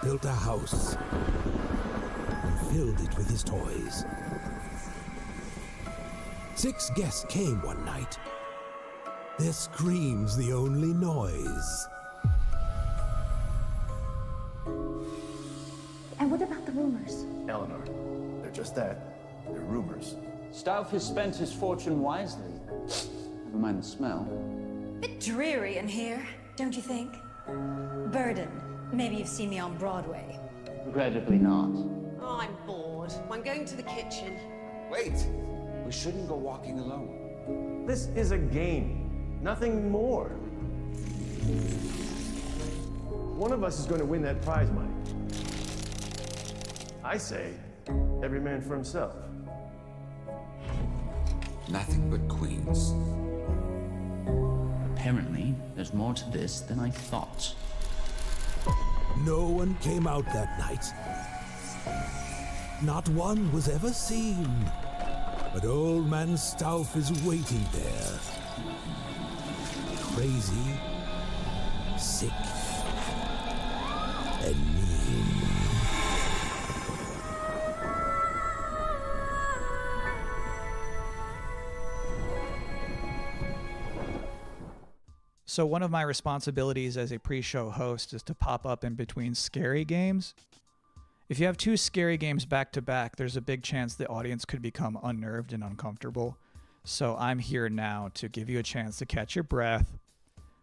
built a house and filled it with his toys. 6 guests came one night. Their screams the only noise. And what about the rumors? Eleanor, they're just that. They're rumors. Stauf has spent his fortune wisely. Never mind the smell. Bit dreary in here, don't you think? Burden. Maybe you've seen me on Broadway. Regrettably not. Oh, I'm bored. I'm going to the kitchen. Wait! We shouldn't go walking alone. This is a game, nothing more. One of us is going to win that prize money. I say, every man for himself. Nothing but queens. Apparently, there's more to this than I thought. No one came out that night. Not one was ever seen. But old man Stauf is waiting there. Crazy, sick, and mean. So one of my responsibilities as a pre-show host is to pop up in between scary games. If you have 2 scary games back to back, there's a big chance the audience could become unnerved and uncomfortable. So I'm here now to give you a chance to catch your breath,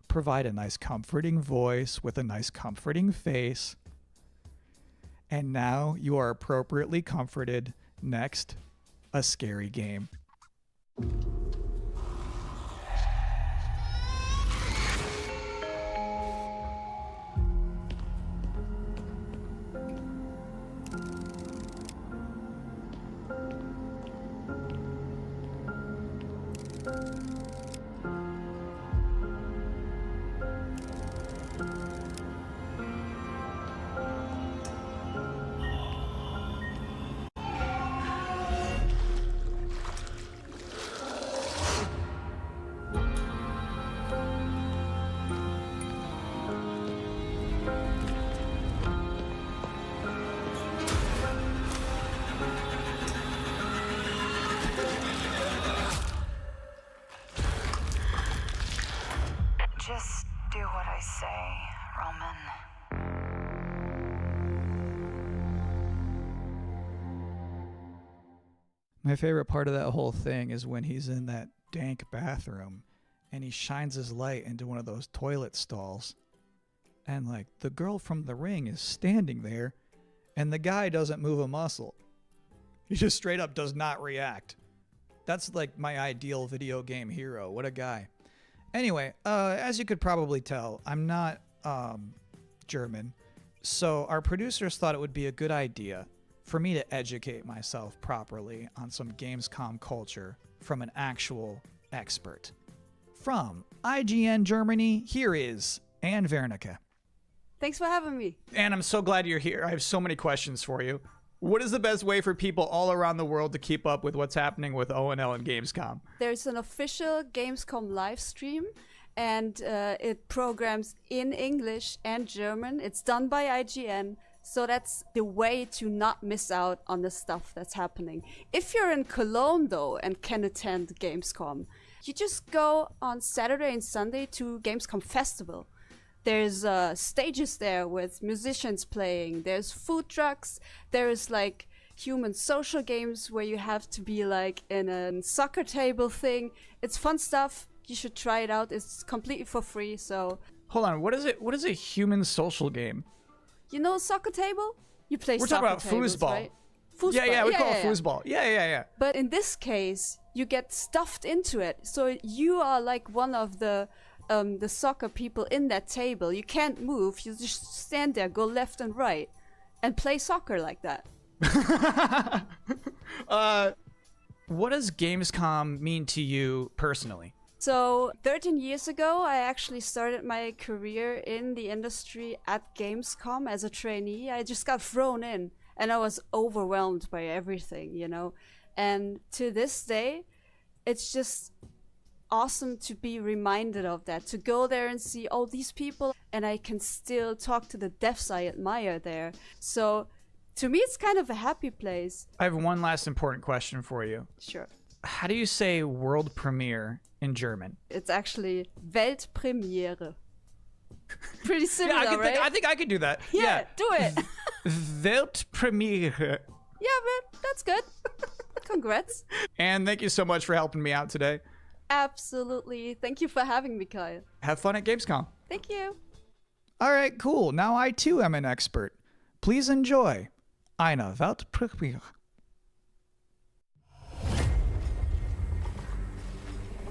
provide a nice comforting voice with a nice comforting face. And now you are appropriately comforted. Next, a scary game. Just do what I say, Roman. My favorite part of that whole thing is when he's in that dank bathroom and he shines his light into one of those toilet stalls. And like the girl from The Ring is standing there and the guy doesn't move a muscle. He just straight up does not react. That's like my ideal video game hero. What a guy. Anyway, as you could probably tell, I'm not German. So our producers thought it would be a good idea for me to educate myself properly on some Gamescom culture from an actual expert. From IGN Germany, here is Anne Wernicke. Thanks for having me. Anne, I'm so glad you're here. I have so many questions for you. What is the best way for people all around the world to keep up with what's happening with ONL and Gamescom? There's an official Gamescom live stream, and it programs in English and German. It's done by IGN, so that's the way to not miss out on the stuff that's happening. If you're in Cologne, though, and can attend Gamescom, you just go on Saturday and Sunday to Gamescom Festival. There's stages there with musicians playing. There's food trucks. There's like human social games where you have to be like in a soccer table thing. It's fun stuff. You should try it out. It's completely for free. So hold on, what is it? What is a human social game? You know soccer table? You play We're soccer talking about tables, foosball. right? Foosball. Yeah, we call it foosball. Yeah. But in this case, you get stuffed into it. So you are like one of the soccer people in that table. You can't move. You just stand there, go left and right, and play soccer like that. What does Gamescom mean to you personally? So 13 years ago, I actually started my career in the industry at Gamescom as a trainee. I just got thrown in and I was overwhelmed by everything, you know. And to this day, it's just awesome to be reminded of that, to go there and see, oh, these people, and I can still talk to the devs I admire there. So to me, it's kind of a happy place. I have one last important question for you. Sure. How do you say world premiere in German? It's actually Weltpremiere. Pretty similar, Yeah, right? I think I could do that. Yeah, do it. Weltpremiere. Yeah, but that's good. Congrats. And thank you so much for helping me out today. Absolutely. Thank you for having me, Kyle. Have fun at Gamescom. Thank you. All right, cool. Now I too am an expert. Please enjoy eine Weltpremiere.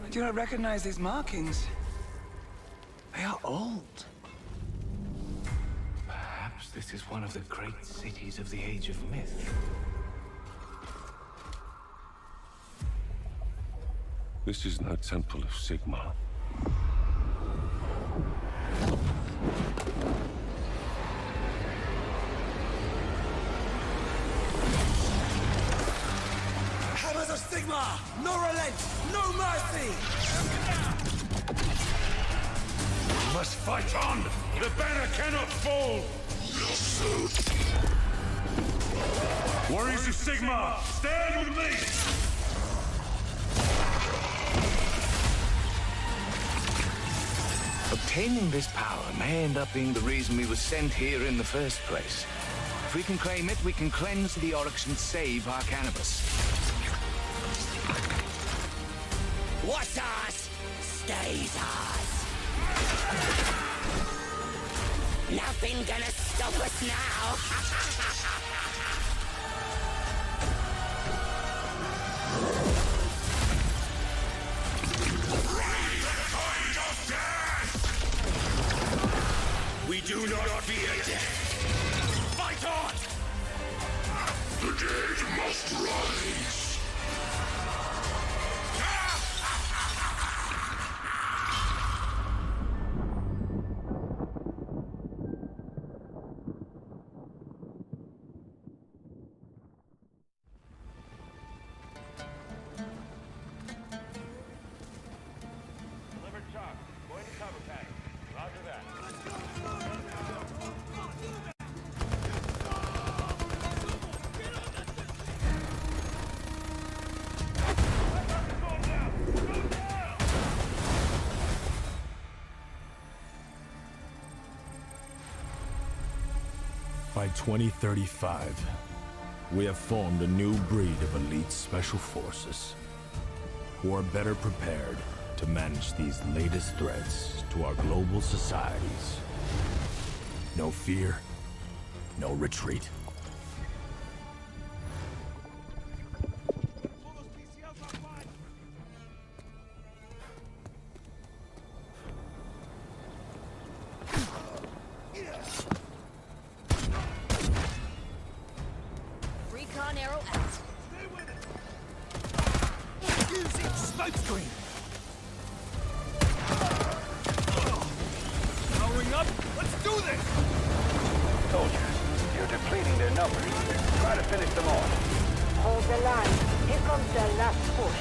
I do not recognize these markings. They are old. Perhaps this is one of the great cities of the Age of Myth. This is no temple of Sigmar. Hammers of Sigmar! No relent! No mercy! We must fight on! The banner cannot fall! Warriors of Sigmar, stand with me! Obtaining this power may end up being the reason we were sent here in the first place. If we can claim it, we can cleanse the Oryx and save our cannabis. What's ours stays ours. Nothing gonna stop us now. We do not fear death. Fight on! The dead must rise. Delivered truck. Going to cover pack. Roger that. By 2035, we have formed a new breed of elite special forces who are better prepared to manage these latest threats to our global societies. No fear, no retreat. Recon arrow out. Using smoke screen. Powering up. Let's do this. Soldiers, you're depleting their numbers. Try to finish them off. Hold the line. Here comes the last push.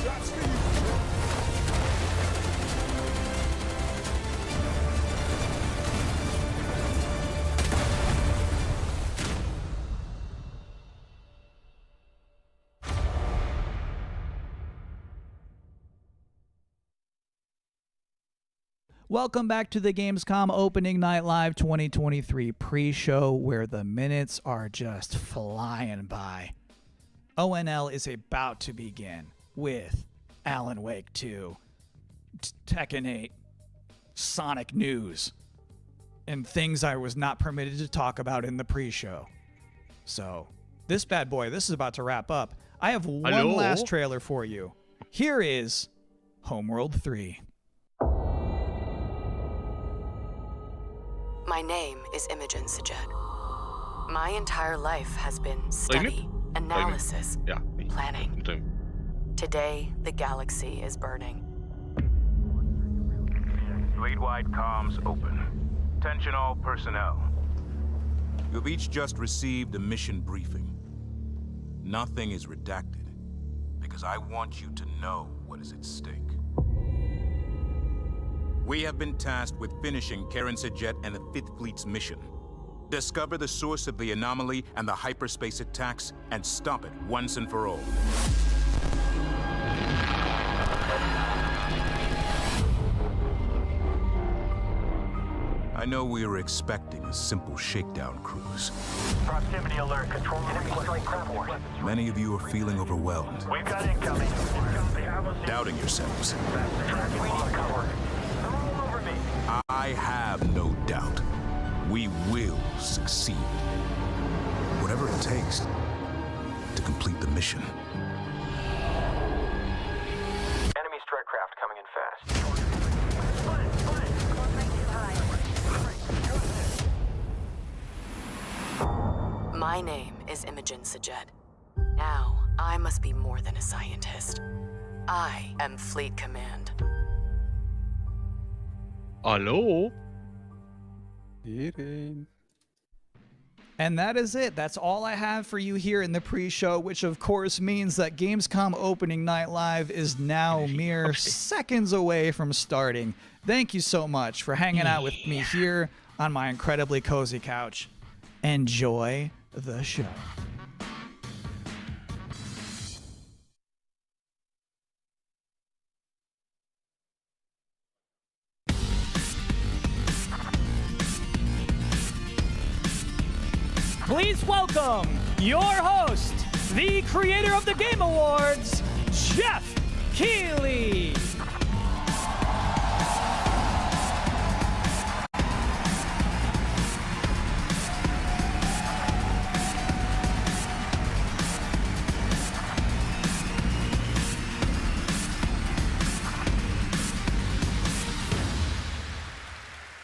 Shots for you. Welcome back to the Gamescom Opening Night Live 2023 pre-show, where the minutes are just flying by. ONL is about to begin with Alan Wake 2, Tekken 8, Sonic news, and things I was not permitted to talk about in the pre-show. So, this bad boy, this is about to wrap up. I have one last trailer for you. Here is Homeworld 3. My name is Imogen Sajet. My entire life has been study, analysis, planning. Today, the galaxy is burning. Fleet-wide comms open. Attention all personnel. You've each just received a mission briefing. Nothing is redacted, because I want you to know what is at stake. We have been tasked with finishing Karen Sajet and the 5th Fleet's mission. Discover the source of the anomaly and the hyperspace attacks, and stop it once and for all. I know we were expecting a simple shakedown cruise. Proximity alert. Control enemy strike craft force. Many of you are feeling overwhelmed, We've got incoming. doubting yourselves. We need cover. They're all over me. I have no doubt. We will succeed. Whatever it takes to complete the mission. Enemy strike craft coming in fast. My name is Imogen Sajet. Now, I must be more than a scientist. I am Fleet Command. Hello? And that is it. That's all I have for you here in the pre-show, which of course means that Gamescom Opening Night Live is now mere seconds away from starting. Thank you so much for hanging out with me here on my incredibly cozy couch. Enjoy the show. Please welcome your host, the creator of the Game Awards, Jeff Keighley.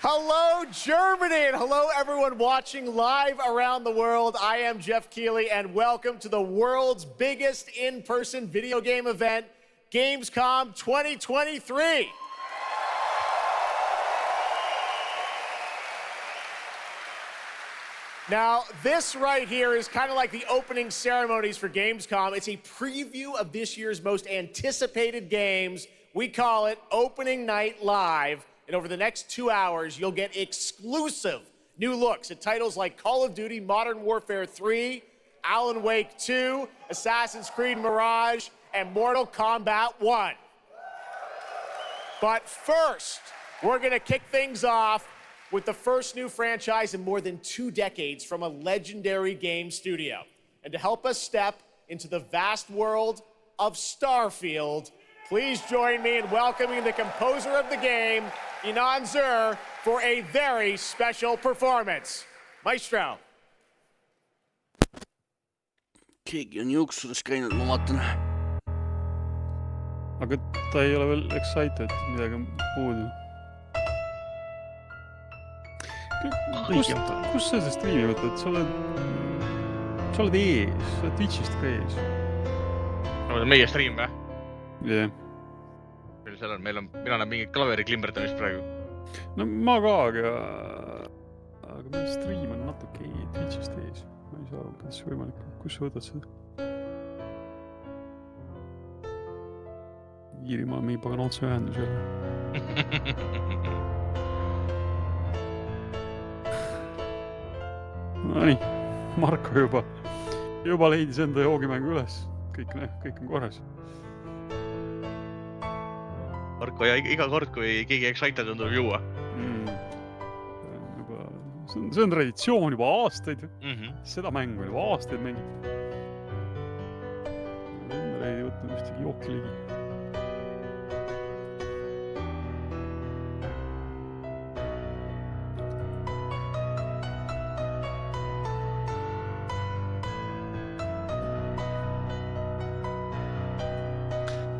Hello, Germany, and hello, everyone watching live around the world. I am Jeff Keighley, and welcome to the world's biggest in-person video game event, Gamescom 2023. Now, this right here is kind of like the opening ceremonies for Gamescom. It's a preview of this year's most anticipated games. We call it Opening Night Live. And over the next 2 hours, you'll get exclusive new looks at titles like Call of Duty Modern Warfare 3, Alan Wake 2, Assassin's Creed Mirage, and Mortal Kombat 1. But first, we're going to kick things off with the first new franchise in more than 2 decades from a legendary game studio. And to help us step into the vast world of Starfield, please join me in welcoming the composer of the game, Inan Zur, for a very special performance. Maestro. Keegi on juuksuris käinud, ma vaatan. Aga ta ei ole veel excited, midagi on puudu. Kus sa see streami võtad? Sa oled ees, sa oled Twitchist ka ees. Meie stream või? Jah. Meil seal on, mina näen mingit klaveri klimbertamist praegu. No ma ka, aga meil stream on natuke Twitchist ees. Ma ei saa aru, kuidas see võimalik. Kus sa võtad seda? Iirimaal mingi pagan otseühendus jälle. No nii, Marko juba leidis enda joogimängu üles. Kõik on korras. Marko, ja iga kord, kui keegi excited on, tuleb juua. See on traditsioon juba aastaid. Seda mängu on juba aastaid mängib. Enda ei võtnud ühtegi jooki ligi.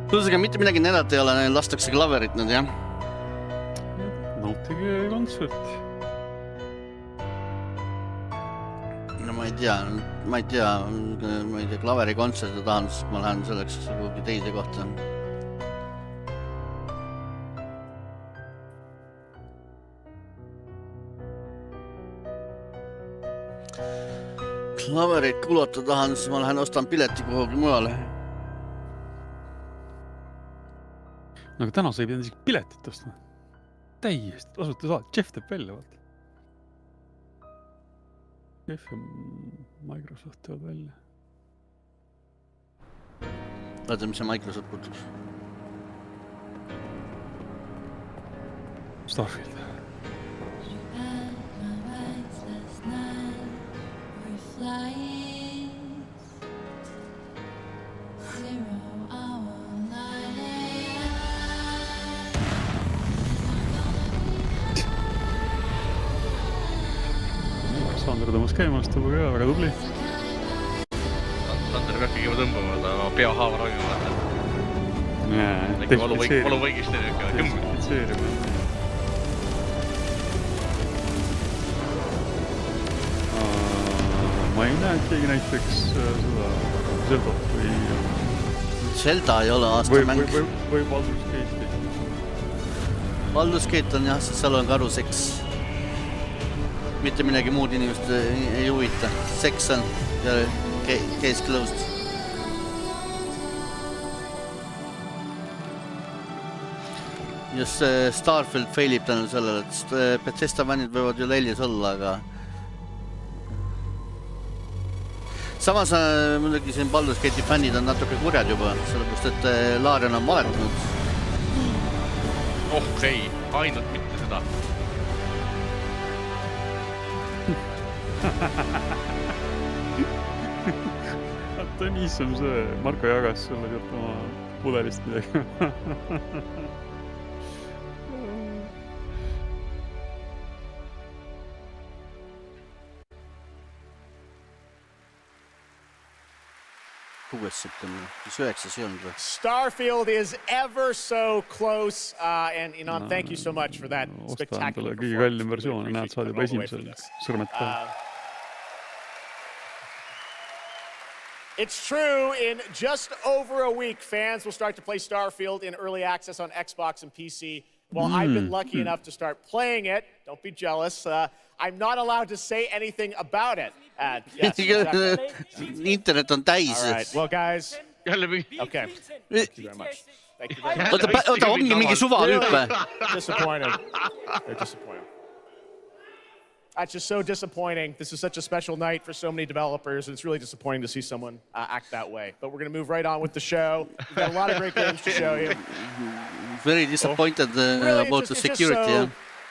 Tõusega mitte midagi näidata ei ole, neil lastakse klaverit nüüd, jah? Nautige kontserti. No ma ei tea, klaveri kontserti tahan, siis ma lähen selleks kuhugi teise kohta. Klaverit kulata tahan, siis ma lähen ostan pileti kuhugi mujale. Aga täna sa ei pidanud isegi piletit ostma. täiesti tasuta saad. Jeff teeb välja, vaata. Jeff ja Microsoft teevad välja. Vaata, mis see Microsoft puutus? Starfield. Sander tõmbas käimast, tõmbab ka väga tubli. Sander peabki juba tõmbama, ta pea haava ravima. Valu võigist desinfitseerima. Ma ei näe, et keegi näiteks seda Zeldat või... Zelda ei ole aastamäng. Või Baldur's Gate. Baldur's Gate on jah, sest seal on karu seks. Mitte midagi muud inimest ei huvita. Seks on ja case closed. Just Starfield failib tänu sellele, et Bethesda fännid võivad ju leljes olla, aga samas muidugi siin Baldur's Gate'i fännid on natuke kurjad juba, sellepärast, et Larian on valetanud. Oh ei, ainult mitte seda. Vaata niisam see, Marko jagas sulle tead oma pudelist midagi. Starfield is ever so close, and Inan, thank you so much for that spectacular performance. Kõige kallim versioon, näed, saad juba esimesel sõrmed peal. It's true, in just over a week, fans will start to play Starfield in early access on Xbox and PC. Well, I've been lucky enough to start playing it. Don't be jealous. I'm not allowed to say anything about it. Yes, exactly. Internet on täis. All right, well, guys. Okay. Thank you very much. Thank you very much. Oota, ongi mingi suvalüüp. Disappointed. They're disappointed. It's just so disappointing. This is such a special night for so many developers, and it's really disappointing to see someone act that way. But we're going to move right on with the show. We've got a lot of great games to show you. Very disappointed about the security. It's just so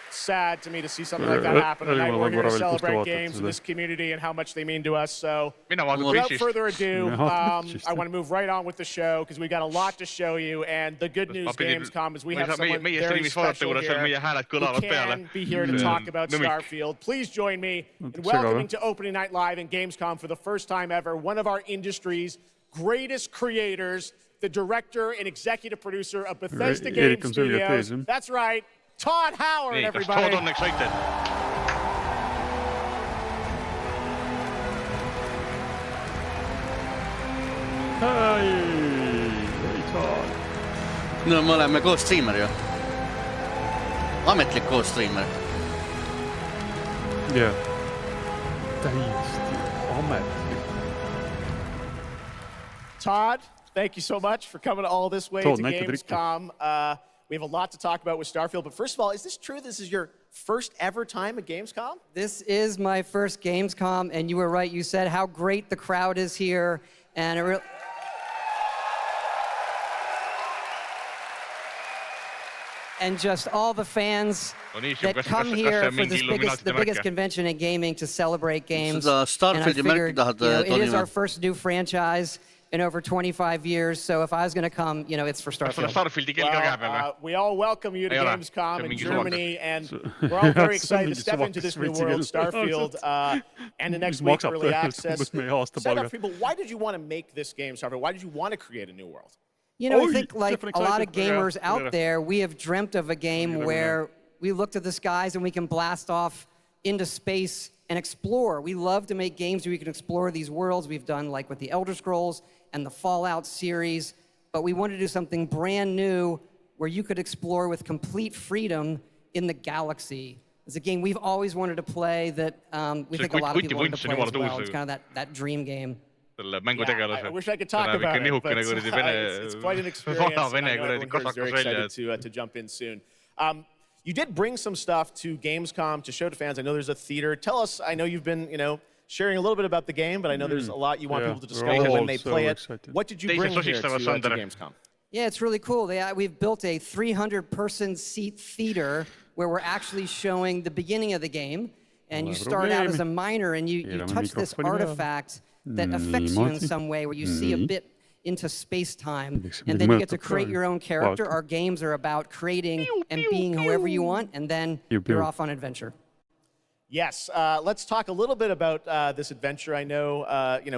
sad to me to see something like that happen tonight. We're here to celebrate games in this community and how much they mean to us. So without further ado, I want to move right on with the show because we've got a lot to show you. And the good news, Gamescom, is we have someone very special here who can be here to talk about Starfield. Please join me in welcoming to Opening Night Live in Gamescom for the first time ever, one of our industry's greatest creators, the director and executive producer of Bethesda Game Studios. That's right. Todd Howard, everybody. Todd on excited. Hei, Todd. No me oleme koos streamer ju. Ametlik koos streamer. Jah. Täiesti ametlik. Todd, thank you so much for coming all this way to Gamescom. We have a lot to talk about with Starfield, but first of all, is this true? This is your first ever time at Gamescom? This is my first Gamescom, and you were right. You said how great the crowd is here, and and just all the fans that come here for this the biggest convention in gaming to celebrate games. And I figured, it is our first new franchise in over 25 years, so if I was going to come, it's for Starfield. Well, we all welcome you to Gamescom in Germany, and we're all very excited to step into this new world, Starfield, and the next week early access. Set up people, why did you want to make this game, Starfield? Why did you want to create a new world? I think like a lot of gamers out there, we have dreamt of a game where we look to the skies and we can blast off into space and explore. We love to make games where we can explore these worlds. We've done like with the Elder Scrolls and the Fallout series, but we wanted to do something brand new where you could explore with complete freedom in the galaxy. It's a game we've always wanted to play that we think a lot of people wanted to play as well. It's kind of that dream game. I wish I could talk about it, but it's quite an experience. I know everyone is very excited to jump in soon. You did bring some stuff to Gamescom to show to fans. I know there's a theater. Tell us, I know you've been, sharing a little bit about the game, but I know there's a lot you want people to discover when they play it. What did you bring here to Gamescom? Yeah, it's really cool. We've built a 300-person seat theater where we're actually showing the beginning of the game. And you start out as a miner, and you touch this artifact that affects you in some way, where you see a bit into space-time, and then you get to create your own character. Our games are about creating and being whoever you want, and then you're off on adventure. Yes, let's talk a little bit about this adventure. I know,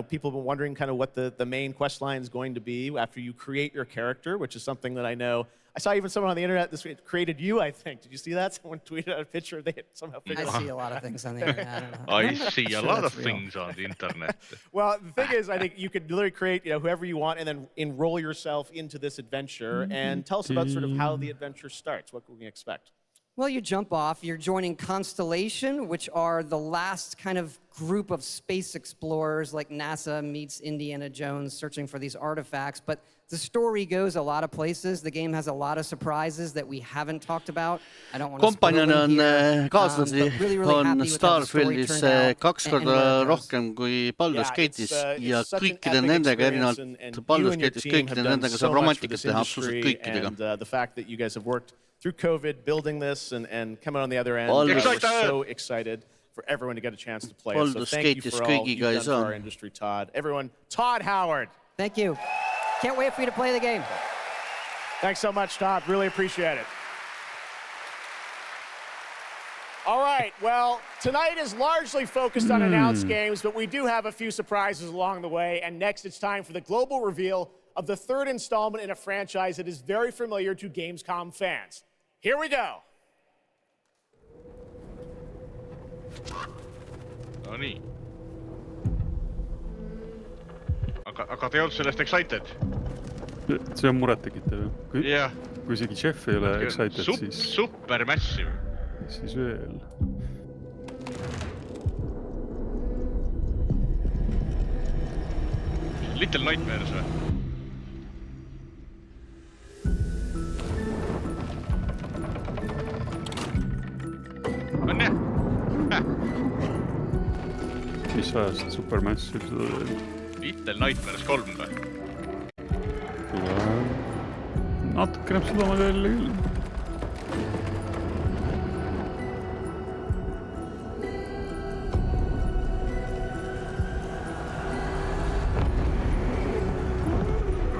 people have been wondering kind of what the main quest line is going to be after you create your character, which is something that I know. I saw even someone on the internet this week created you, I think. Did you see that? Someone tweeted out a picture. They somehow figured I see a lot of things on the internet. I don't know. I see a lot of things on the internet. Well, the thing is, I think you could literally create, whoever you want, and then enroll yourself into this adventure. And tell us about sort of how the adventure starts. What can we expect? Well, you jump off. You're joining Constellation, which are the last kind of group of space explorers, like NASA meets Indiana Jones searching for these artifacts. But the story goes a lot of places. The game has a lot of surprises that we haven't talked about. I don't want to spoil them here. Kaaslasi on Starfieldis 2 korda rohkem kui Baldur's Gate'is ja kõikide nendega erinevalt Baldur's Gate'is kõikide nendega saab romantikat teha absoluutselt kõikidega. The fact that you guys have worked through COVID, building this and coming on the other end. We're so excited for everyone to get a chance to play it. So thank you for all you've done for our industry, Todd. Everyone, Todd Howard. Thank you. Can't wait for you to play the game. Thanks so much, Todd. Really appreciate it. All right, well, tonight is largely focused on announced games, but we do have a few surprises along the way. And next, it's time for the global reveal of the third installment in a franchise that is very familiar to Gamescom fans. Here we go. No nii. Aga te olete sellest excited? See on murettekitav. Jah. Kui isegi Jeff ei ole excited, siis... Super massive. Siis veel. Little Nightmares või? On jah? Mis ajast Supermassive seda veel? Little Nightmares 3 või? Natuke näeb seda ma veel küll.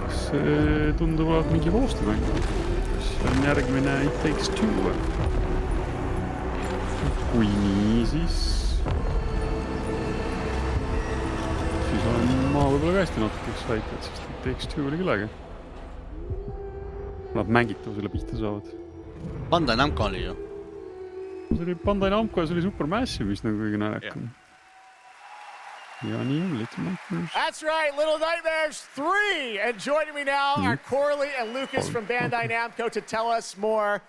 Kas see tundub olevat mingi koostöömäng? Kas see on järgmine It Takes Two või? Kui nii, siis olen ma võib-olla ka hästi natuke excited, sest It Takes Two oli küll äge. Nad mängitavusele pihta saavad. Bandai Namco oli ju. See oli Bandai Namco ja see oli Supermassive, mis nagu kõige näljakam. Ja nii on Little Nightmares. That's right, Little Nightmares 3! And joining me now are Corley and Lucas from Bandai Namco to tell us more.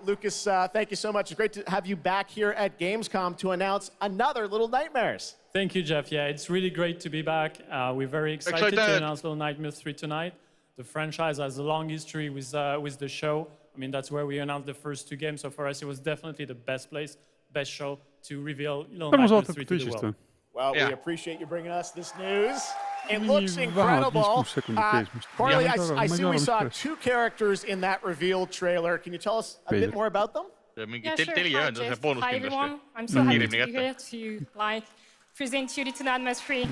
Lucas, thank you so much. It's great to have you back here at Gamescom to announce another Little Nightmares. Thank you, Jeff. Yeah, it's really great to be back. We're very excited to announce Little Nightmares 3 tonight. The franchise has a long history with the show. I mean, that's where we announced the first 2 games. So for us, it was definitely the best place, best show to reveal Little Nightmares 3 to the world. Well, we appreciate you bringing us this news. It looks incredible. Corley, I see we saw 2 characters in that reveal trailer. Can you tell us a bit more about them? Yeah, sure. Hi, everyone. I'm so happy to be here to present you Little Nightmares 3.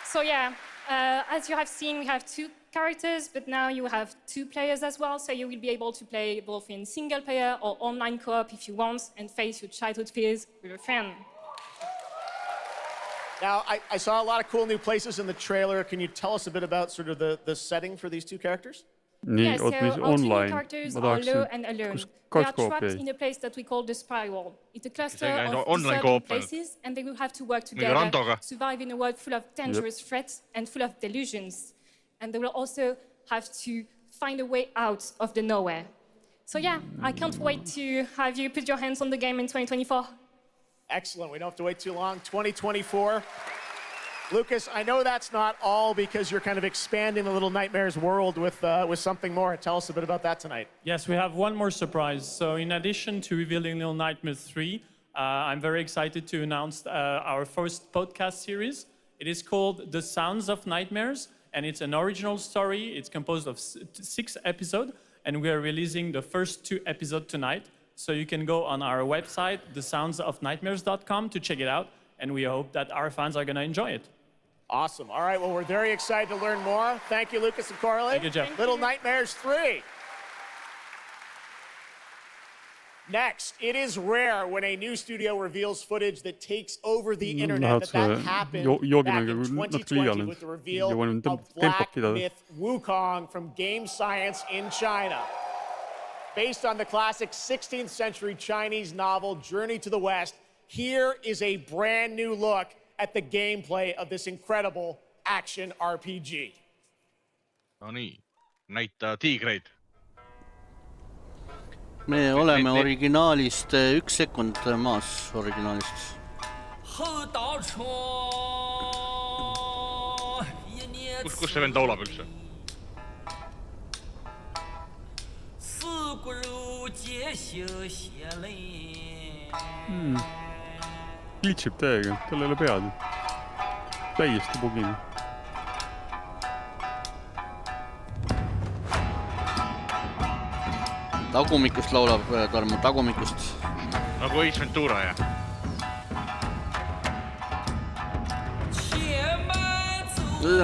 So yeah, as you have seen, we have 2 characters, but now you have 2 players as well, so you will be able to play both in single player or online co-op if you want, and face your childhood fears with a friend. Now, I saw a lot of cool new places in the trailer. Can you tell us a bit about sort of the setting for these 2 characters? Yeah, so our 2 new characters are low and alone. They are trapped in a place that we call the Spiral. It's a cluster of deserted places, and they will have to work together, survive in a world full of dangerous threats and full of delusions. And they will also have to find a way out of the nowhere. So yeah, I can't wait to have you put your hands on the game in 2024. Excellent. We don't have to wait too long. 2024. Lucas, I know that's not all because you're kind of expanding the Little Nightmares world with something more. Tell us a bit about that tonight. Yes, we have one more surprise. So in addition to revealing Little Nightmares 3, I'm very excited to announce our first podcast series. It is called The Sounds of Nightmares, and it's an original story. It's composed of 6 episodes, and we are releasing the first 2 episodes tonight. So you can go on our website, thesoundsofnightmares.com, to check it out, and we hope that our fans are going to enjoy it. Awesome. All right, well, we're very excited to learn more. Thank you, Lucas and Coralie. Thank you, Jeff. Little Nightmares 3. Next, it is rare when a new studio reveals footage that takes over the internet. That happened back in 2020 with the reveal of Black Myth Wukong from Game Science in China. Based on the classic 16th century Chinese novel Journey to the West, here is a brand new look at the gameplay of this incredible action RPG. No nii, näita tiigreid. Me oleme originaalist 1 sekund maas originaalist. Kus see vend laulab üldse? Glitchib täiega, tal ei ole pead. Täiesti bugini. Tagumikust laulab Tarmo, tagumikust. Nagu Ace Ventura, jah?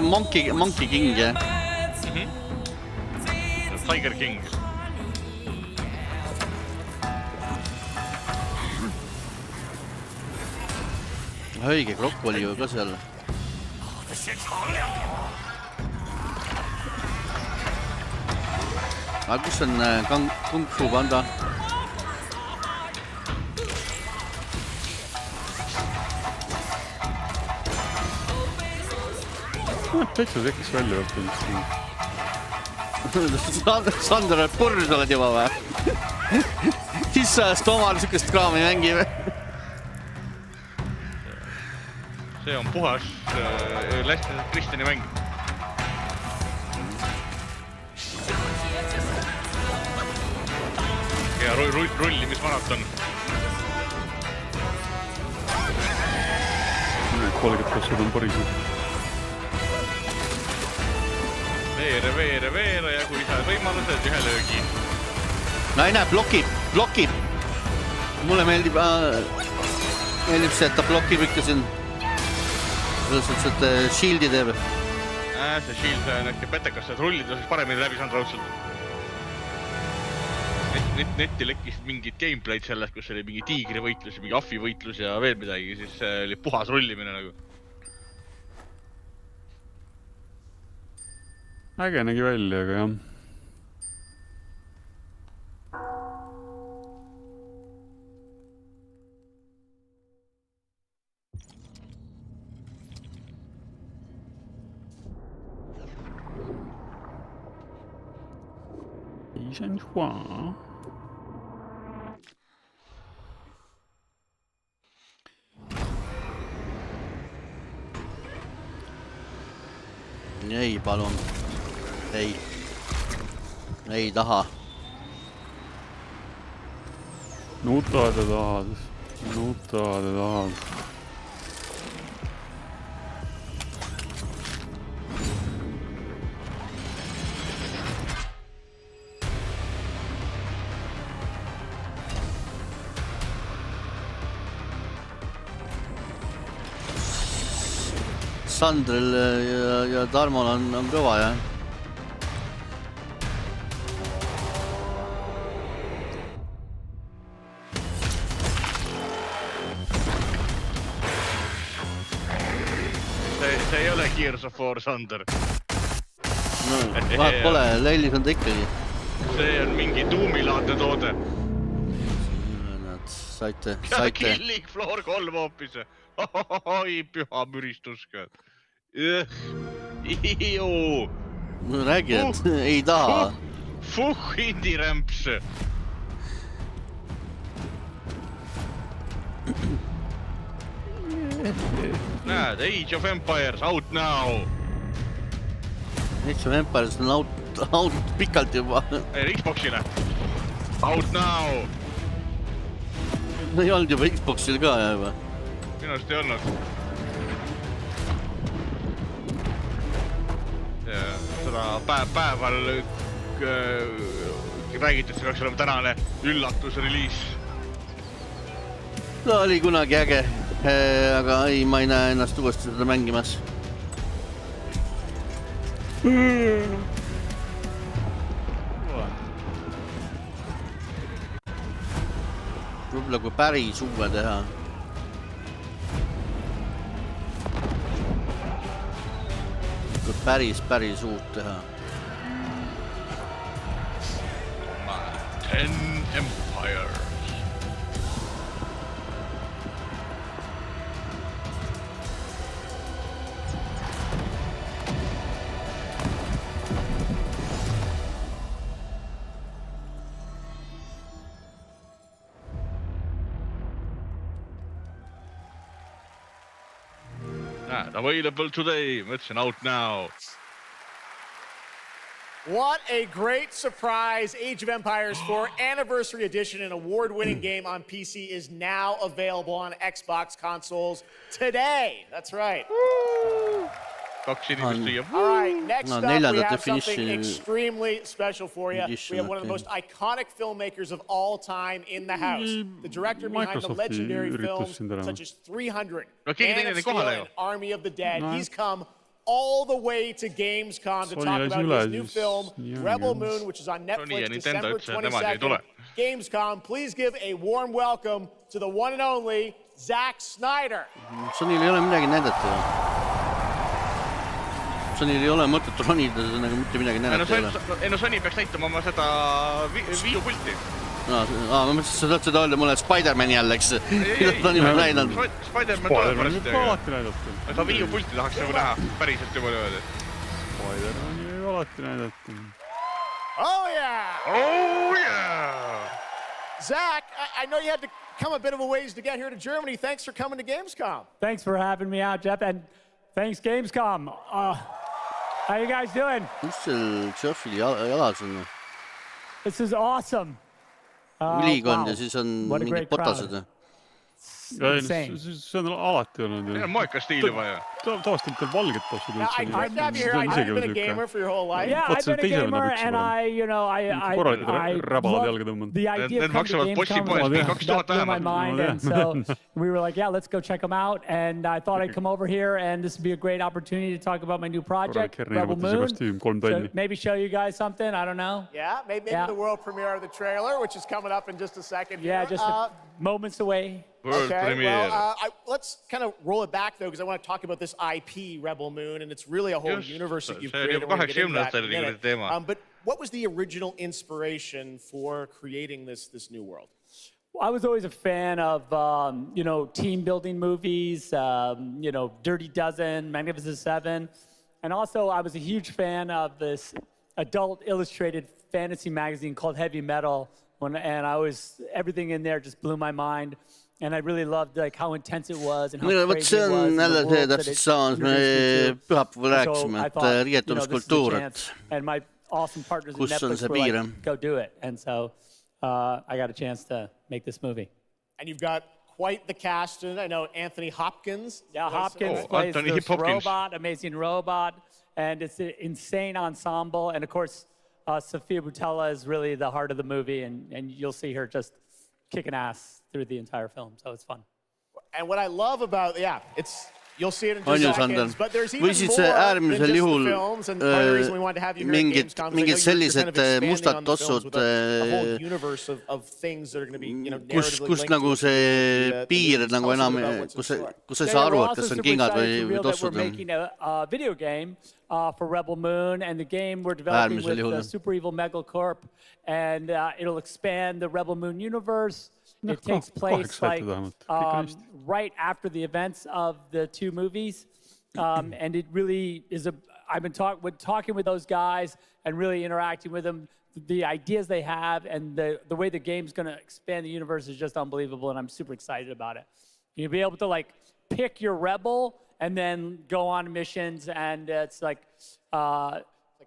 Monkey King, jah? Tiger King. Õige klokk oli ju ka seal. Aga kus on Kung Fu Panda? Täitsa tekkis välja õppinud. Sander, purrs oled juba või? Siis sajast omal sükest kraami mängib. See on puhas Kristjani mäng. Ja rullimismaraton. Need kolged kassud on parisid. Veere ja kui sa võimalused ühe löögi. Näe, blokib. Mulle meeldib see, et ta blokib ikka siin. Selles mõttes, et shieldi teeb. See shield on äkki petekas, et rullida siis paremini läbi saanud raudselt. Netti lekkis mingid gameplay'd sellest, kus oli mingi tiigri võitlus, mingi ahvi võitlus ja veel midagi, siis oli puhas rullimine nagu. Äge nägi välja, aga jah. Ei, palun. Ei taha. Nutad ja tahad. Sandril ja Tarmol on kõva, jah? See ei ole Gears of War, Sander. No, vahet pole, Leilis on ta ikkagi. See on mingi tuumilaadne toode. Saite. Killing Floor 3 hoopis. Oi, püha müristus ka. Räägi, et ei taha. Fuh, indirämps. Näed, Age of Empires, out now! Age of Empires on out pikalt juba. Xboxile. Out now! No ei olnud juba Xboxil ka juba. Minu arust ei olnud. Seda päeval räägitakse, peaks olema tänane üllatusreliis. No oli kunagi äge, aga ei, ma ei näe ennast uuesti seda mängimas. Võib-olla kui päris uue teha. Kui päris uut teha. 10 Empires. Available today, it's out now. What a great surprise. Age of Empires 4 Anniversary Edition, an award-winning game on PC, is now available on Xbox consoles today. That's right. All right, next up, we have something extremely special for you. We have one of the most iconic filmmakers of all time in the house. The director behind the legendary films such as 300, Man of Steel, and Army of the Dead. He's come all the way to Gamescom to talk about his new film, Rebel Moon, which is on Netflix December 22nd. Gamescom, please give a warm welcome to the one and only Zack Snyder. Sonil ei ole midagi näidata. Sonil ei ole mõtet ronida, nagu mitte midagi näidata ei ole. Ei no Sony peaks näitama oma seda viiupulti. Ma mõtlesin, sa tahad seda öelda mulle Spider-Mani jälle, eks? Sony peaks näidanud. Spider-Man tuleb pärast. Aga viiupulti tahaks nagu näha päriselt juba niimoodi. Spider-Mani ei alati näidata. Oh yeah! Oh yeah! Zach, I know you had to come a bit of a ways to get here to Germany. Thanks for coming to Gamescom. Thanks for having me out, Jeff, and thanks Gamescom. How you guys doing? Kus seal Jeffil jalas on? This is awesome. Ülikond ja siis on mingid potased. See on alati olnud. Neil on moeka stiili vaja. Tavaliselt on teil valget tossud üldse. I've been a gamer for your whole life. Yeah, I've been a gamer and I love the idea of coming to Gamescom. That blew my mind, and so we were like, yeah, let's go check them out. And I thought I'd come over here and this would be a great opportunity to talk about my new project, Rebel Moon. So maybe show you guys something, I don't know. Yeah, maybe the world premiere of the trailer, which is coming up in just a second. Yeah, just moments away. Okay, well, let's kind of roll it back, though, because I want to talk about this IP, Rebel Moon, and it's really a whole universe that you've created. We're going to get into that in a minute. But what was the original inspiration for creating this new world? Well, I was always a fan of, team building movies, Dirty Dozen, Magnificent Seven. And also, I was a huge fan of this adult illustrated fantasy magazine called Heavy Metal. And everything in there just blew my mind. And I really loved how intense it was and how crazy it was. Jälle see täpselt samas, me pühapäeval rääkisime, et riietumiskultuur, et kus on see piir. Go do it. And so I got a chance to make this movie. And you've got quite the cast. I know Anthony Hopkins. Yeah, Hopkins plays this robot, amazing robot. And it's an insane ensemble. And of course, Sofia Boutella is really the heart of the movie. And you'll see her just kicking ass through the entire film, so it's fun. And what I love about, you'll see it in just seconds, but there's even more than just the films, and part of the reason we wanted to have you here at Gamescom is I know you're kind of expanding on the films with a whole universe of things that are going to be, narratively linked nagu see piir nagu enam, kus sa ei saa aru, et kas on kingad või tossud. We're making a video game for Rebel Moon, and the game we're developing with the Super Evil Megacorp, and it'll expand the Rebel Moon universe. It takes place right after the events of the two movies, and it really is I've been talking with those guys and really interacting with them. The ideas they have and the way the game's going to expand the universe is just unbelievable, and I'm super excited about it. You'll be able to pick your rebel and then go on missions, and it's like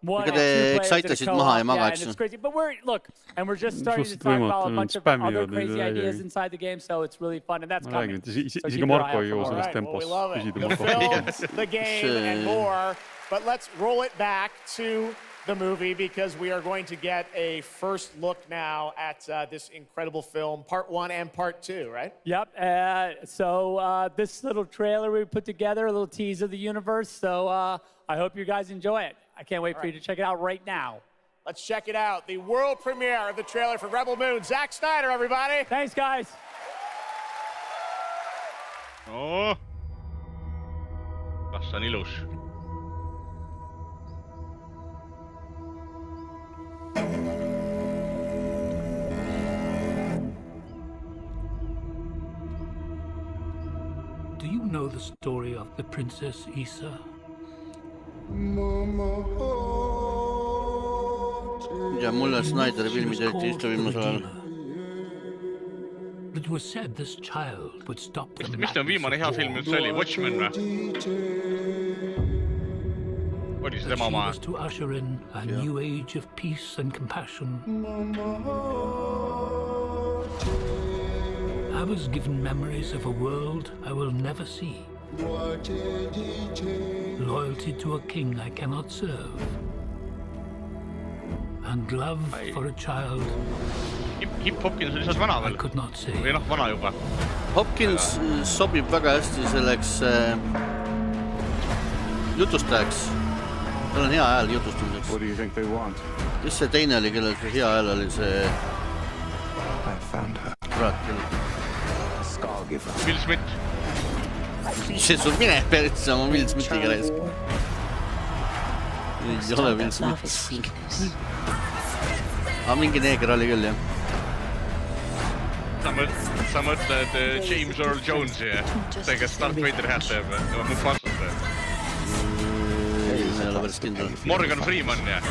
one Ega or te two players excitasid in a maha ja co-op, maga, and it's crazy. But we're just starting to talk about a bunch of other crazy ideas inside the game, so it's really fun, and that's coming. Isegi Marko ei jõua selles tempos küsida The films, the game, and more. But let's roll it back to the movie because we are going to get a first look now at this incredible film, part 1 and part 2, right? Yep. So this little trailer we put together, a little tease of the universe. So I hope you guys enjoy it. I can't wait for you to check it out right now. Let's check it out. The world premiere of the trailer for Rebel Moon. Zack Snyder, everybody. Thanks, guys. Oh. Kas on ilus? Do you know the story of the Princess Issa? Ja mulle Snyderi filmid eriti just viimasel ajal. It was said this child would stop the Mis ta on viimane hea film üldse oli? Watchmen või? Oli see tema oma? She was to usher in a new age of peace and compassion. I was given memories of a world I will never see. Loyalty to a king I cannot serve. And love for a child. Hip Hopkins oli sealt vana veel? Või vana juba? Hopkins sobib väga hästi selleks jutustajaks. Tal on hea hääl jutustamiseks. What do you think they want? Kes see teine oli, kellel see hea hääl oli see... I found her. Kurat küll. Scargiver. Will Smith. See sul mine päris sama Will Smithiga raisk. Ei ole Will Smith. Aga mingi neeger oli küll, jah. Sa mõtled James Earl Jonesi, jah? See, kes Darth Vader häält teeb, Mufasat. Ei ole päris kindel. Morgan Freeman, jah?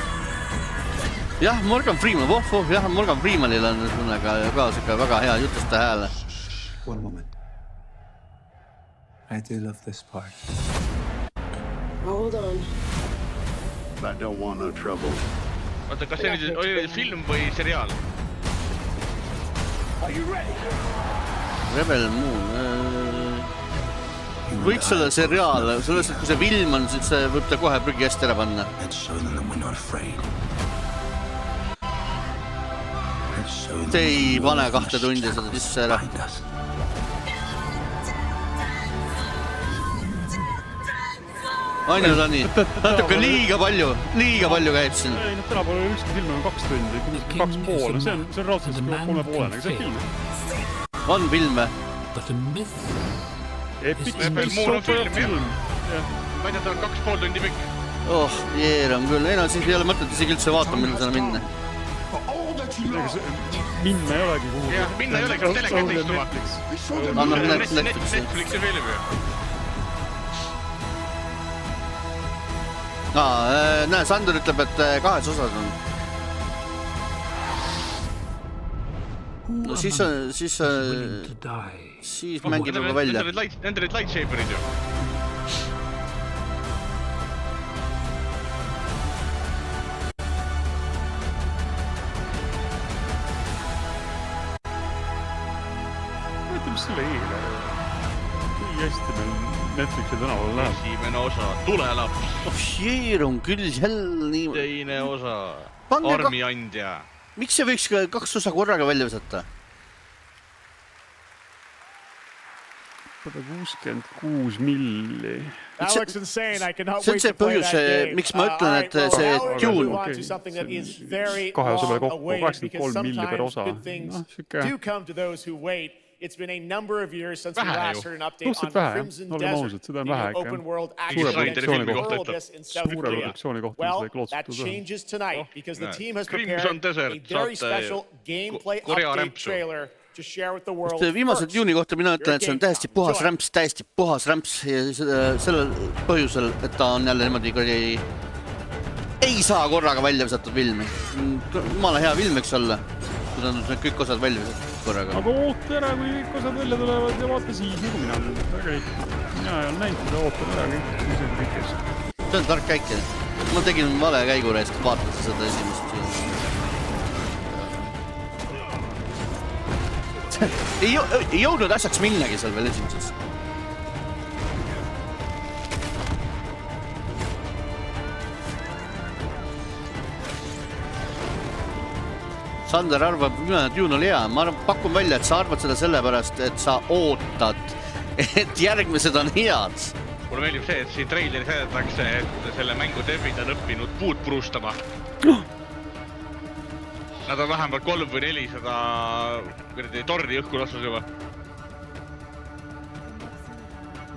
Jah, Morgan Freeman. Jah, Morgan Freemanil on ka väga hea jutustaja hääle. One moment. I do love this part. Hold on. I don't want no trouble. Oota, kas see oli film või seriaal? Are you ready? Rebel Moon. Võiks olla seriaal. Selles, et kui see film on, siis võib ta kohe prügi hästi ära panna. Te ei pane 2 tundi seda sisse ära. Ainult on nii. Natuke liiga palju käib siin. Ei, täna pole ükski film on 2 tundi, 2,5. See on raudselt 3,5. See film. On filme. Epic Rebel Moon on film, jah. Ma ei tea, ta on 2,5 tundi pikk. Oh, jeeram küll. Ei, no siis ei ole mõtet isegi üldse vaatama, millal seda minna. Minna ei olegi kuhugi. Jah, minna ei olegi, telekast istuma. Annab Netflixi. Netflixi film, jah. Näe, Sander ütleb, et 2 osas on. No siis mängib juba välja. Nende olid lightsaberid ju. Mõtleme selle eile. Kui hästi meil Netflixi tänaval läheb. Esimene osa, tulelaps. Jeer on küll jälle nii... Teine osa, armiandja. Miks see võiks 2 osa korraga välja visata? 166 milli. That looks insane. I cannot see on wait see to play põhjus, that game. miks ma ütlen, et see Dune... Kahe osa peale kokku 83 milli per osa. Do come to those who wait. It's been a number of years since we last heard an update on Crimson Desert, the open world action adventure world in South Korea. Well, that changes tonight because the team has prepared a very special gameplay update trailer to share with the world. Viimased Dune'i kohta mina ütlen, et see on täiesti puhas rämps ja sellel põhjusel, et ta on jälle niimoodi ei saa korraga välja visatud filmi. Jumala hea film võiks olla, kui ta on kõik osad välja visatud. korraga. Aga oota ära, kui kõik osad välja tulevad ja vaata siis nagu mina. Väga lihtne. Mina ei ole näinud, seda ootan ära kõik. See on tark käik. Ma tegin vale käigu reest, vaatasin seda esimest. Ei jõudnud asjaks minnagi seal veel esimeses. Sander arvab, et Juun oli hea. Ma pakun välja, et sa arvad seda sellepärast, et sa ootad, et järgmised on head. Mulle meeldib see, et siin treileri säädetakse, et selle mängu devid on õppinud puud purustama. Nad on vähemalt 3 või 4 seda torni õhku lastus juba.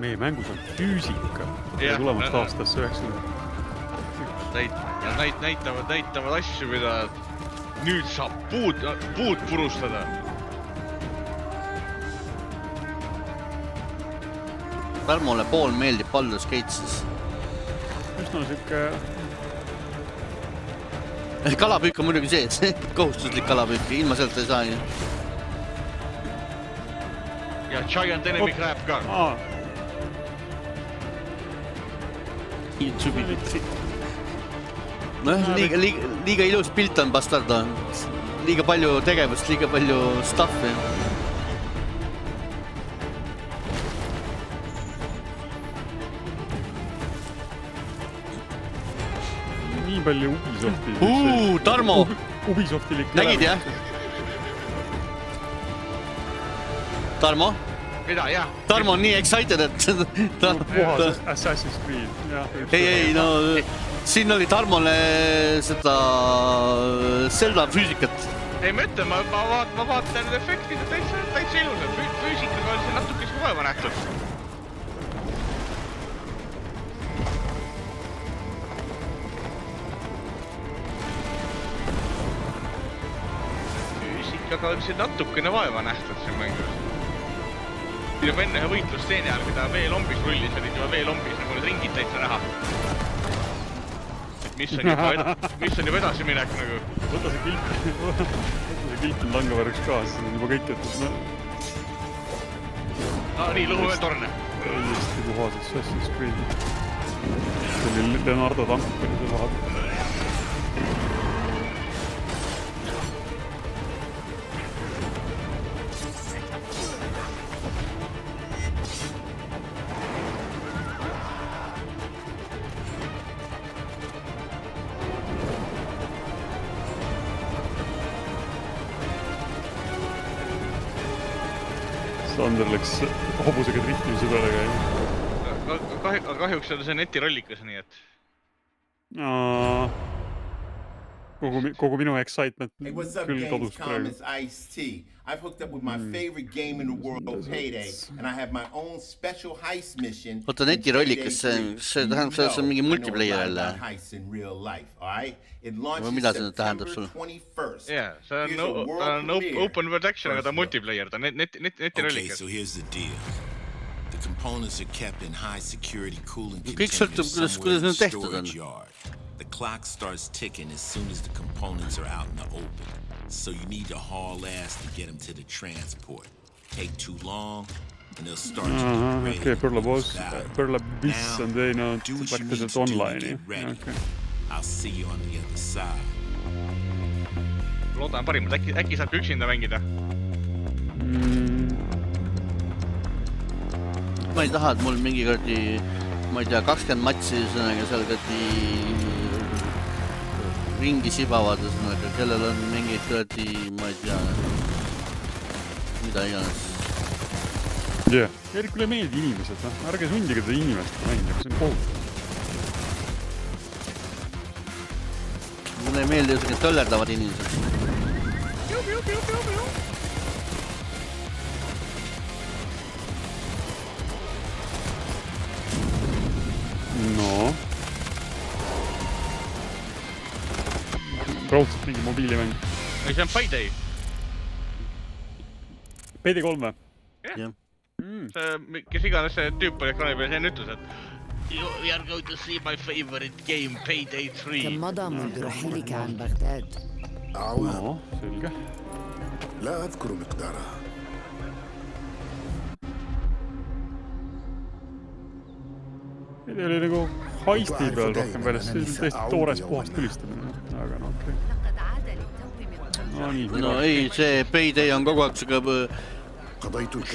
Meie mängus on füüsika. Tulemast aastasse 90. Näitavad asju, mida nüüd saab puud purustada. Tarmole pool meeldib Baldur's Gate'is. Üsna siuke... Kalapüük on muidugi sees, kohustuslik kalapüük, ilma sealt ei saa. Ja Giant Enemy Crab ka. Liiga ilus pilt on Bastardo. Liiga palju tegevust, liiga palju stuffi. Nii palju Ubisofti. Tarmo! Ubisoftilik. Nägid, jah? Tarmo? Mida, jah? Tarmo on nii excited, et... Puhas Assassin's Creed. Ei, no... Siin oli Tarmole seda... Zelda füüsikat. Ei, ma ütlen, ma vaatan need efektid, täitsa ilusad. Füüsikaga oli see natukese vaeva nähtud. Füüsikaga oli see natukene vaeva nähtud siin mängus. Siin on enne ühe võitlusteeni ajal, mida veelombis rullis, olid juba veelombis, nagu need ringid täitsa näha. Mis on juba edasi minek nagu? Võta see kilp on langavärks ka, siis on juba kõik jättes. Nii, lõhu veel torne. Täiesti puhas Assassin's Creed. See oli Leonardo tankeri see vahad. Sander läks hobusega driftimise peale käima. Kahjuks on see netirollikas, nii et... Kogu minu excitement küll kadus praegu. I've hooked up with my favorite game in the world, Payday, and I have my own special heist mission. Oota, netirollikas, see tähendab, see on mingi multiplayer jälle. Või mida see tähendab sul? Jah, see on open world action, aga ta on multiplayer, ta on netirollikas. Okay, so here's the deal. The components are kept in high security cooling containers somewhere in the storage yard. The clock starts ticking as soon as the components are out in the open. So you need to haul ass to get them to the transport. Take too long, and they'll start to get ready. Okay, Perla Biss on teinud praktiselt online'i. I'll see you on the other side. Loodan parimad, äkki saab üksinda mängida? Ma ei taha, et mul mingi kõrdi, ma ei tea, 20 matsi seal kõrdi ringi sibavad, kellel on mingid kõrdi, ma ei tea, mida iganes. Jah, Erikule meeldi inimesed, ärge sundige teda inimest mängida, see on kohutav. Mulle ei meeldi justkui töllerdavad inimesed. No. Raudselt mingi mobiilimäng. Ei, see on Payday. Payday 3 või? Jah. Kes iganes see tüüp oli ekraani peal, see ütles, et we are going to see my favorite game, Payday 3. The madam will do a helicam back dead. No, selge. لا أذكر مقداره. Meil oli nagu heisti peal rohkem väljas, see oli täiesti toores puhas tulistamine, aga no okei. No ei, see Payday on kogu aeg siuke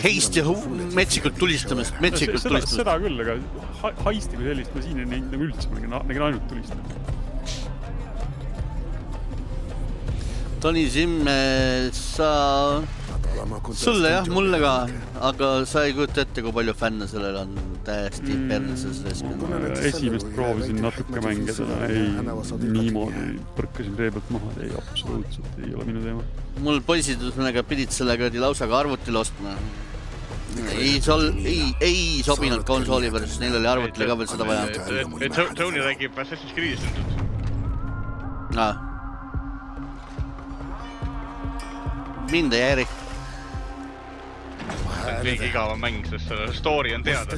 heisti metsikult tulistamist. Seda küll, aga heisti kui sellist ma siin ei näinud nagu üldse, ma nägin ainult tulistamist. Toni Simm, sulle jah, mulle ka, aga sa ei kujuta ette, kui palju fänne sellel on täiesti perneses. Esimest proovisin natuke mängida, ei niimoodi põrkasin ree pealt maha, ei absoluutselt ei ole minu teema. Mul poisid pidid sellega lausaga arvutile ostma. Ei sobinud konsooli versus, neil oli arvutile ka veel seda vaja. Tony räägib Assassin's Creed'ist nüüd. Mind ei häiri. See on kõige igava mäng, sest selle story on teada.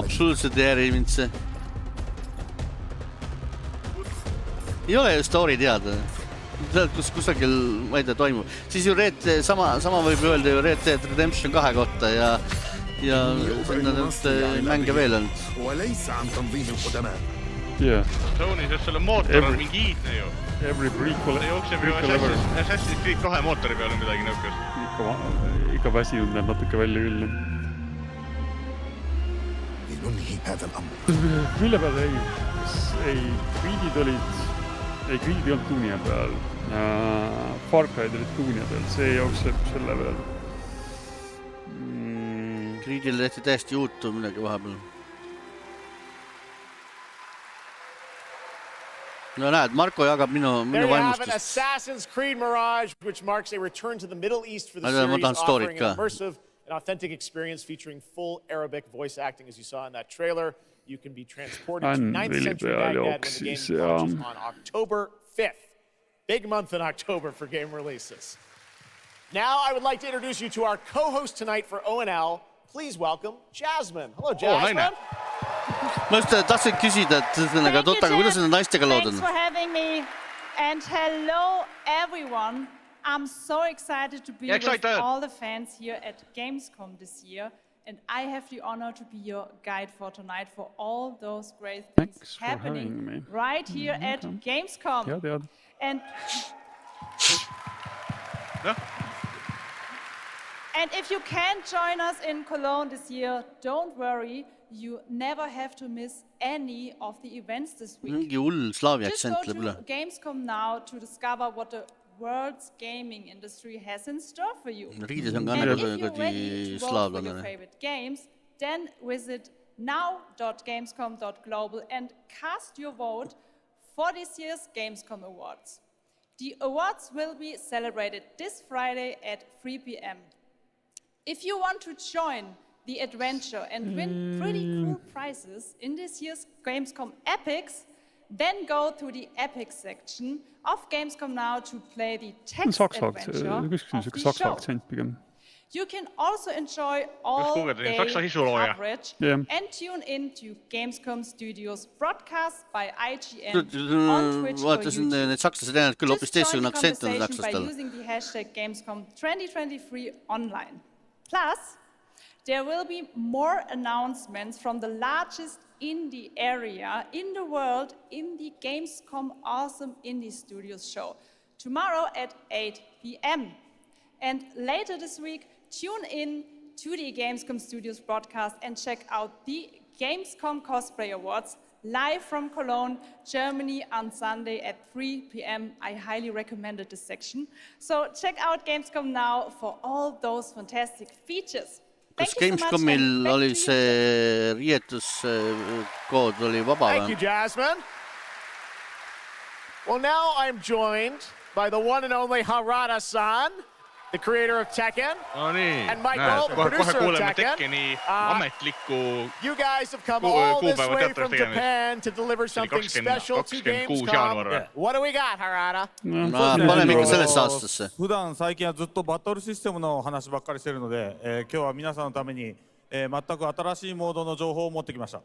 Absoluutselt ei häiri mind see. Ei ole ju story teada. Kusagil, ma ei tea, toimub. Siis ju sama võib öelda ju Red Dead Redemption 2 kohta ja mänge veel on. Tony, sest selle mootor on mingi iidne ju. Every prequel see jookseb ju Assassin's Creed 2 mootori peale midagi nõukast. Ikka väsinud näeb natuke välja küll. Mille peal ei Creedid ei olnud tuunija peal. Far Cry'd olid tuunija peal, see jookseb selle peal. Creedil tehti täiesti juutu midagi vahepeal. No näed, Marko jagab minu vaimustust. Assassin's Creed Mirage, which marks a return to the Middle East for the series, offering an immersive and authentic experience featuring full Arabic voice acting, as you saw in that trailer. You can be transported to 9th century Baghdad when the game launches on October 5th. Big month in October for game releases. Now I would like to introduce you to our co-host tonight for ONL. Please welcome Jasmine. Hello, Jasmine. Ma just tahtsin küsida, et kuidas need naistega lood on? Thanks for having me. And hello, everyone. I'm so excited to be with all the fans here at Gamescom this year. And I have the honor to be your guide for tonight for all those great things happening right here at Gamescom. And if you can't join us in Cologne this year, don't worry. You never have to miss any of the events this week. Just go to Gamescom now to discover what the world's gaming industry has in store for you. And if you're ready to vote for your favorite games, then visit now.gamescom.global and cast your vote for this year's Gamescom Awards. The awards will be celebrated this Friday at 3 p.m. If you want to join the adventure and win pretty cool prizes in this year's Gamescom Epics, then go to the Epics section of Gamescom now to play the text adventure of the show. You can also enjoy all day coverage and tune in to Gamescom Studios broadcast by IGN on Twitch or YouTube. Just join the conversation by using the hashtag Gamescom 2023 online. Plus, there will be more announcements from the largest indie area in the world in the Gamescom Awesome Indie Studios show tomorrow at 8 p.m. And later this week, tune in to the Gamescom Studios broadcast and check out the Gamescom Cosplay Awards live from Cologne, Germany on Sunday at 3 p.m. I highly recommended this section. So check out Gamescom now for all those fantastic features. Kas Gamescomil oli see riietuskood oli vaba? Thank you, Jasmine. Well, now I'm joined by the one and only Harada-san, the creator of Tekken, and Michael, the producer of Tekken. You guys have come all this way from Japan to deliver something special to Gamescom. What do we got, Harada? Paneme ikka sellesse aastasse. 普段最近はずっとバトルシステムの話ばっかりしてるので、今日は皆さんのために全く新しいモードの情報を持ってきました。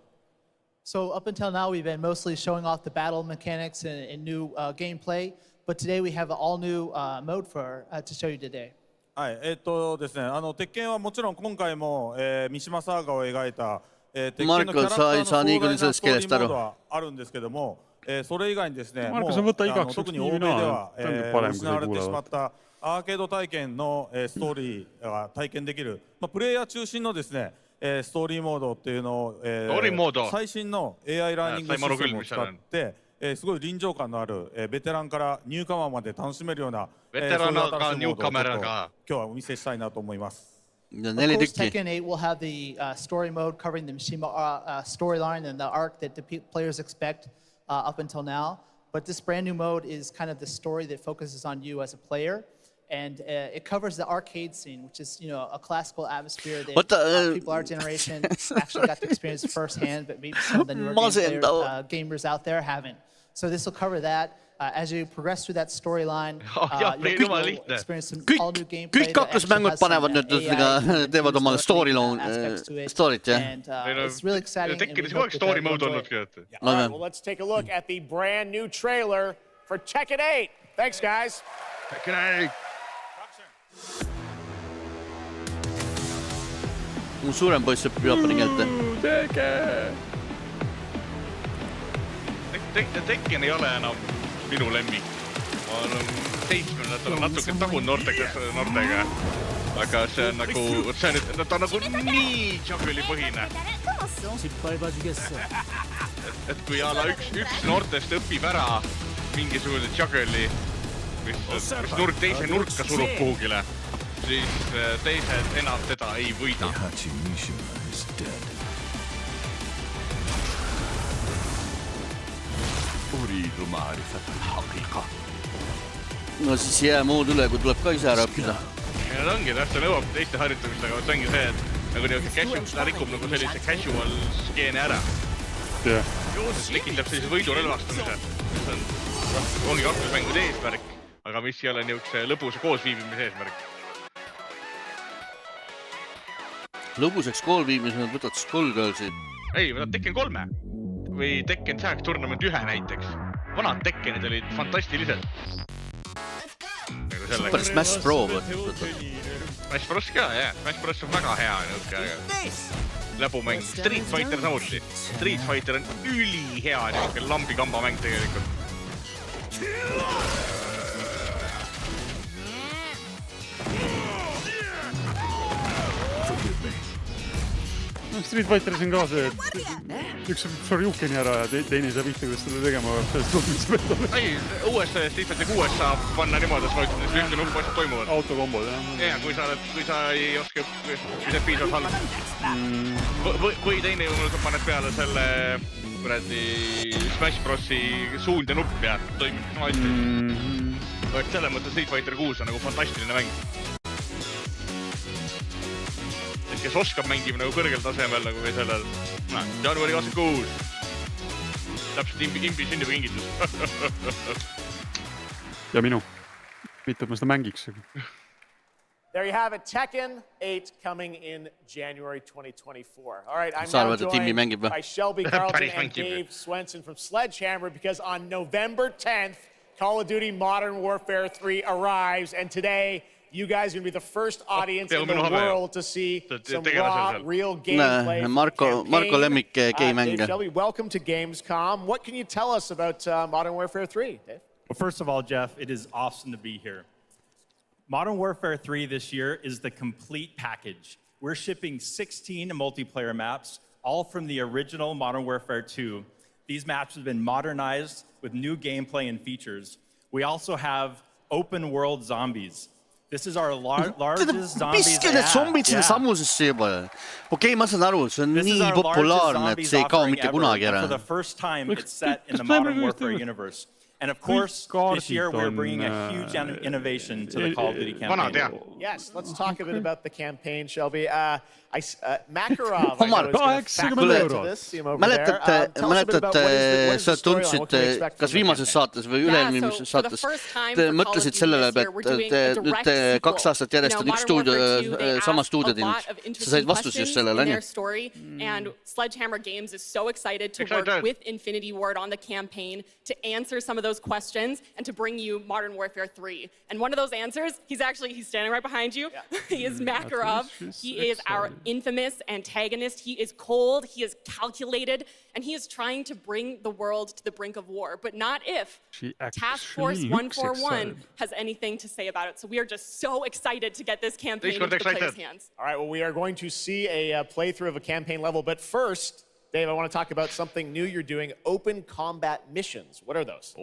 So up until now we've been mostly showing off the battle mechanics and new gameplay. but today we have an all-new mode to show you today. はい、ですね、鉄拳はもちろん今回も、三島サーガを描いた、鉄拳のキャラクターの壮大なストーリーモードはあるんですけども、それ以外にですね、もう特に欧米では、失われてしまったアーケード体験の、ストーリーが体験できる、プレイヤー中心のですね、ストーリーモードっていうのを、最新の AI ラーニングシステムを使って、すごい臨場感のある、ベテランからニューカマーまで楽しめるような、そういう新しいモードを今日はお見せしたいなと思います。Of course, Tekken 8 will have the story mode covering the Mishima storyline and the arc that the players expect up until now. But this brand new mode is kind of the story that focuses on you as a player. And it covers the arcade scene, which is, you know, a classical atmosphere that people our generation actually got to experience firsthand, but maybe some of the newer gamers out there haven't. So this will cover that. As you progress through that storyline, you'll experience some all-new gameplay. Kõik hakkusmängud panevad nüüd, teevad omale story't, jah? And it's really exciting. Story mode olnud. All right, well, let's take a look at the brand new trailer for Tekken 8. Thanks, guys. Tekken 8. Mu suurem poiss õpib Jaapani keelte. Tekken ei ole enam minu lemmik. Ma olen 7 natuke tagun noortega. Aga see on nagu, ta on nagu nii juggle'i põhine. Et kui ala üks noortest õpib ära mingisugune juggle'i, mis teise nurka surub kuhugile, siis teised enam teda ei võida. No siis jää muud üle, kui tuleb ka ise ära õppida. Ja ta ongi, see nõuab teiste harjutamist, aga see ongi see, et nagu ta rikub nagu sellise casual skeene ära. Tekitab sellise võidurelvastamise. Ongi kaklusmängude eesmärk, aga mis ei ole niisuguse lõbusa koosviibimise eesmärk. Lõbuseks koolviibimise võtad Skullgirlsi. Ei, võtad Tekken 3 või Tekken Tag Tournament 1 näiteks. Vanad Tekkenid olid fantastilised. Super Smash Pro võtad. Smash Bros ka, jah. Smash Bros on väga hea läbumäng. Street Fighter samuti. Street Fighter on ülihea lambi-kamba mäng tegelikult. Street Fighteris on ka see, et üks saab Ryukeni ära ja teine saab mitte, kuidas seda tegema peab. Ei, uues Street Fighter 6 saab panna niimoodi, et ühte nuppu asjad toimuvad. Autokombod, jah. Ja, kui sa ei oska, kui see piisab halb. Või teine juhul paned peale selle Smash Brosi suulde nupp ja toimib sama hästi. Selle mõttes Street Fighter 6 on nagu fantastiline mäng. Kes oskab mängib nagu kõrgel tasemel nagu või sellel jaanuari 26. Täpselt imbi sünnib kingitus. Ja minu. Mitte, et ma seda mängiks. There you have it, Tekken 8 coming in January 2024. All right, I'm now joined by Shelby Carlton and Dave Swenson from Sledgehammer because on November 10th, Call of Duty Modern Warfare 3 arrives, and today you guys are going to be the first audience in the world to see some raw, real gameplay. Marko lemmik game-mänge. Dave Shelby, welcome to Gamescom. What can you tell us about Modern Warfare 3, Dave? Well, first of all, Jeff, it is awesome to be here. Modern Warfare 3 this year is the complete package. We're shipping 16 multiplayer maps, all from the original Modern Warfare 2. These maps have been modernized with new gameplay and features. We also have open world zombies. This is our largest zombies Piske need zombid sinna samusesse juba. Okei, ma saan aru, see on nii populaarne, et see ei kao mitte kunagi ära. For the first time, it's set in the Modern Warfare universe. And of course, this year we're bringing a huge innovation to the Call of Duty campaign. Yes, let's talk a bit about the campaign, Shelby. Makarov, I know, is going to factor into this. Mäletad, sa tundsid, kas viimases saates või üle-eelmises saates, te mõtlesid sellele, et nüüd 2 aastat järjest on üks stuudio, sama stuudio teinud. Sa said vastuse just sellele, on? And Sledgehammer Games is so excited to work with Infinity Ward on the campaign to answer some of those questions and to bring you Modern Warfare 3. And one of those answers, he's standing right behind you. Yeah. He is Makarov. He is our infamous antagonist. He is cold, he is calculated, and he is trying to bring the world to the brink of war, but not if Task Force 141 has anything to say about it. So we are just so excited to get this campaign into the players' hands. All right, well, we are going to see a playthrough of a campaign level, but first, Dave, I want to talk about something new you're doing, open combat missions. What are those?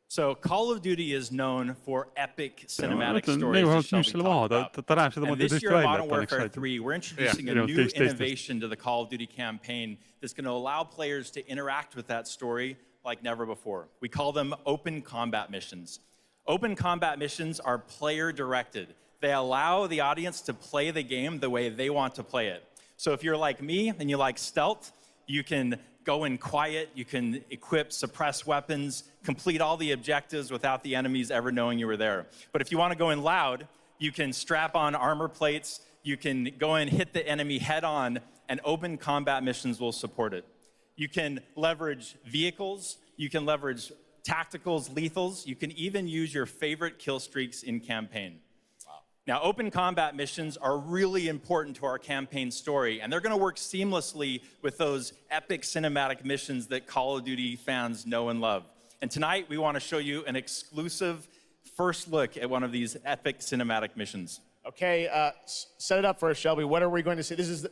So Call of Duty is known for epic cinematic stories, as Shelby talked about. And this year, Modern Warfare 3, we're introducing a new innovation to the Call of Duty campaign that's going to allow players to interact with that story like never before. We call them open combat missions. Open combat missions are player-directed. They allow the audience to play the game the way they want to play it. So if you're like me and you like stealth, you can go in quiet, you can equip, suppress weapons, complete all the objectives without the enemies ever knowing you were there. But if you want to go in loud, you can strap on armor plates, you can go in, hit the enemy head on, and open combat missions will support it. You can leverage vehicles, you can leverage tacticals, lethals, you can even use your favorite kill streaks in campaign. Now, open combat missions are really important to our campaign story, and they're going to work seamlessly with those epic cinematic missions that Call of Duty fans know and love. And tonight, we want to show you an exclusive first look at one of these epic cinematic missions. Okay, set it up for us, Shelby. What are we going to see? This is the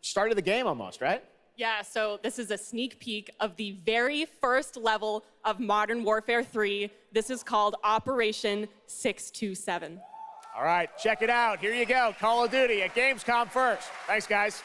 start of the game almost, right? Yeah, so this is a sneak peek of the very first level of Modern Warfare 3. This is called Operation 627. All right, check it out. Here you go. Call of Duty at Gamescom first. Thanks, guys.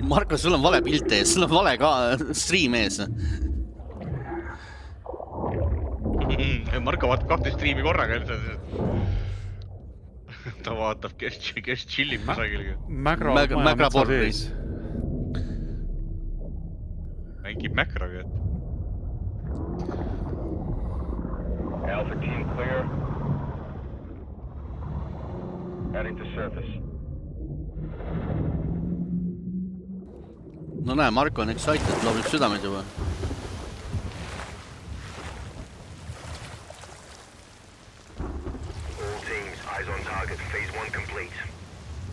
Marko, sul on vale pilt ees, sul on vale ka stream ees. Marko vaatab 2 streami korraga. Ta vaatab, kes chillib kusagil. Mägra porris. Mängib Mäkraga. Alpha team clear. Heading to surface. No näe, Marko on excited, loobib südamed juba. All teams, eyes on target. Phase 1 complete.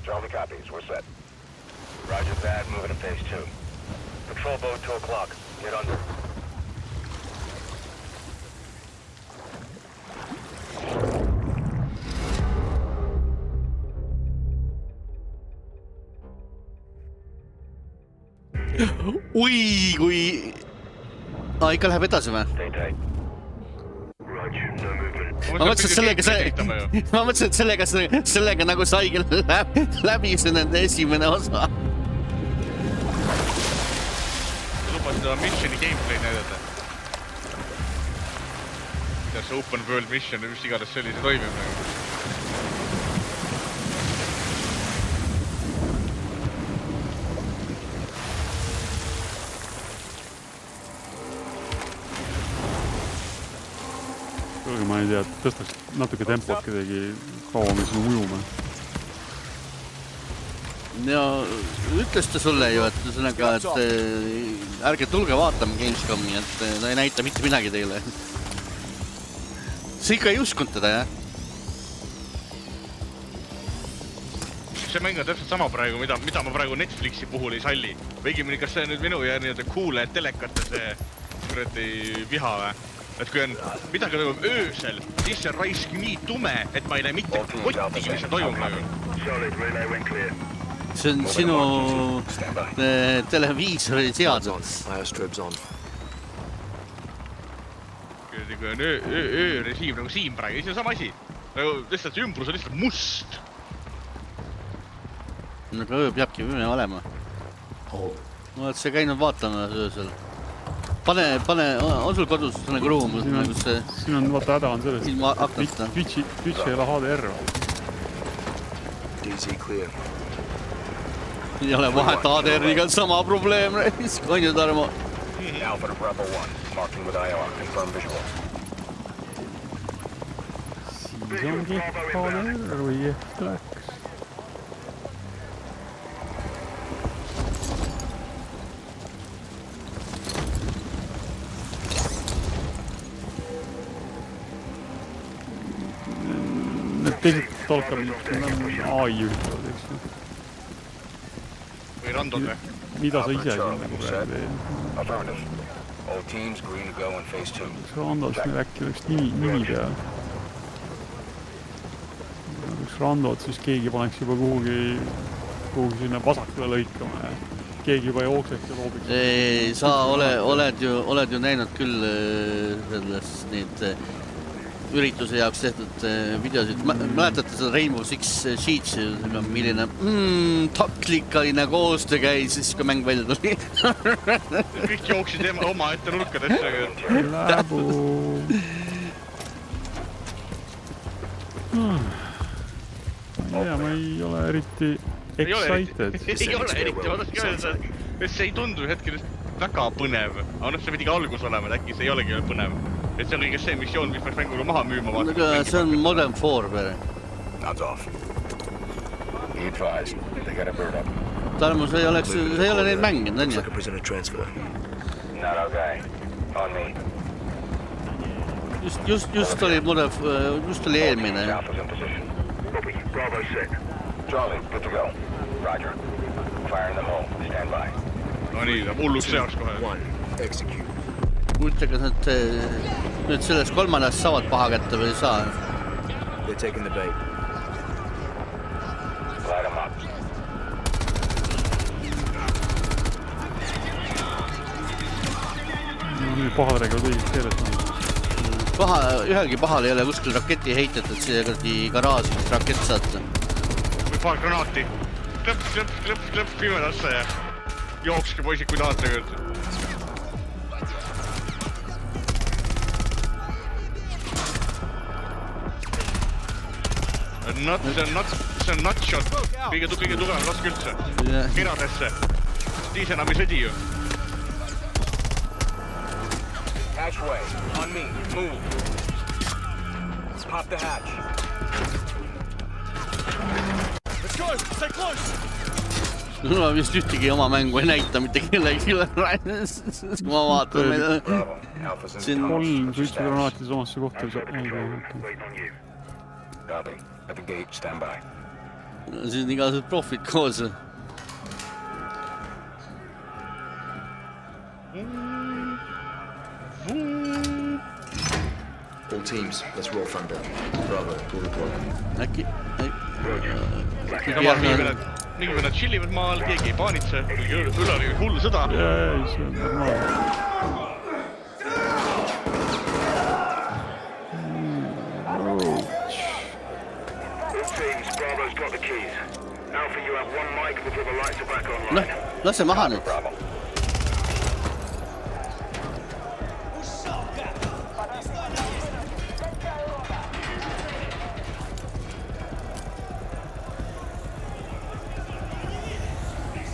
Charlie copies, we're set. Roger that, moving to phase 2. Patrol boat 2 o'clock. Get under. Ui, kui... ikka läheb edasi või? Ma mõtlesin, et sellega nagu saigi läbi see nende esimene osa. Sa lubasid seda missioni gameplay näidata. Kuidas open world mission, mis iganes sellise toimib. Ma ei tea, tõstaks natuke tempot kuidagi kauem sinna ujuma. Ja ütles ta sulle ju, et sellega, et ärge tulge vaatama Gamescomi, et ta ei näita mitte midagi teile. Sa ikka ei uskunud teda, jah? See mäng on täpselt sama praegu, mida ma praegu Netflixi puhul ei salli. Õigemini, kas see nüüd minu ja kuule telekate see kuradi viha või? Et kui on midagi toimub öösel, siis see raisk nii tume, et ma ei näe mitte kottigi, mis see toimub praegu. See on sinu televiisori seadus. Kui on öörežiim nagu siin praegu, siis on sama asi. Lihtsalt see ümbrus on lihtsalt must. Aga öö peabki pime olema. Oled sa käinud vaatama öösel? Pane, on sul kodus nagu ruum? Siin on, vaata, häda on sellest. Ilma aknasta. Twitchi ei ole HDR. DZ clear. Ei ole vahet HDR-iga sama probleem. On ju, Tarmo? Alpha to Bravo 1, marking with IR, confirm visual. Siis ongi HDR või ehk läks. Need teised talkamid on AI juhitavad, eks ju. Või randod või? Mida sa ise siin nagu praegu teed? Kas randos meil äkki oleks nimi peal? Kus randod, siis keegi paneks juba kuhugi sinna vasakule lõikama ja keegi juba jookseks ja loobiks. Sa oled ju näinud küll selles neid ürituse jaoks tehtud videosid. Mäletate seda Rainbow Six Siege, milline taktikaline koostöö käis, siis kui mäng välja tuli. Kõik jooksid oma ette nurkadesse. Läbu. Ma ei ole eriti excited. Ei ole eriti, ma tahtsin öelda, et see ei tundu hetkel väga põnev. Aga see pidi ka algus olema, et äkki see ei olegi põnev. Et see on kõige see missioon, mis peaks mänguga maha müüma. Aga see on Modern 4 pere. Nods off. Be advised, they got a bird up. Tarmo, see ei ole neid mänginud, on ju? Not okay. On me. Just oli eelmine. Copy. Bravo 6. Charlie, good to go. Roger. Fire in the hole. Stand by. No nii, hulluks seaks kohe. Execute. Mõtle, kas nad nüüd sellest kolmandast saavad paha kätte või ei saa? They're taking the bait. Light them up. No nüüd pahadega õigest keeles. Ühelgi pahal ei ole kuskil raketi heitet, et see garaaži rakett saata. Või paar granaati. Klõps pimedasse ja jookske poisid, kui tahate küll. See on nutshot. Kõige tugevam lask üldse. Keradesse. Siis enam ei sõdi ju. Hatchway. On me. Move. Pop the hatch. Let's go. Stay close. Ma vist ühtegi oma mängu ei näita mitte kellegi üle. Kui ma vaatan meile. Siin 3 suitsugranaati samasse kohta ei saa. Copy. At the gate, stand by. Siin on igasugused profid koos. All teams, let's roll thunder. Bravo, pull the plug. Äkki... Nii kui nad chillivad maal, keegi ei paanitse. Üle oli hull sõda. Ei, see on normaalne. Bravo's got the keys. Alpha, you have one mic before the lights are back online. Lase maha nüüd.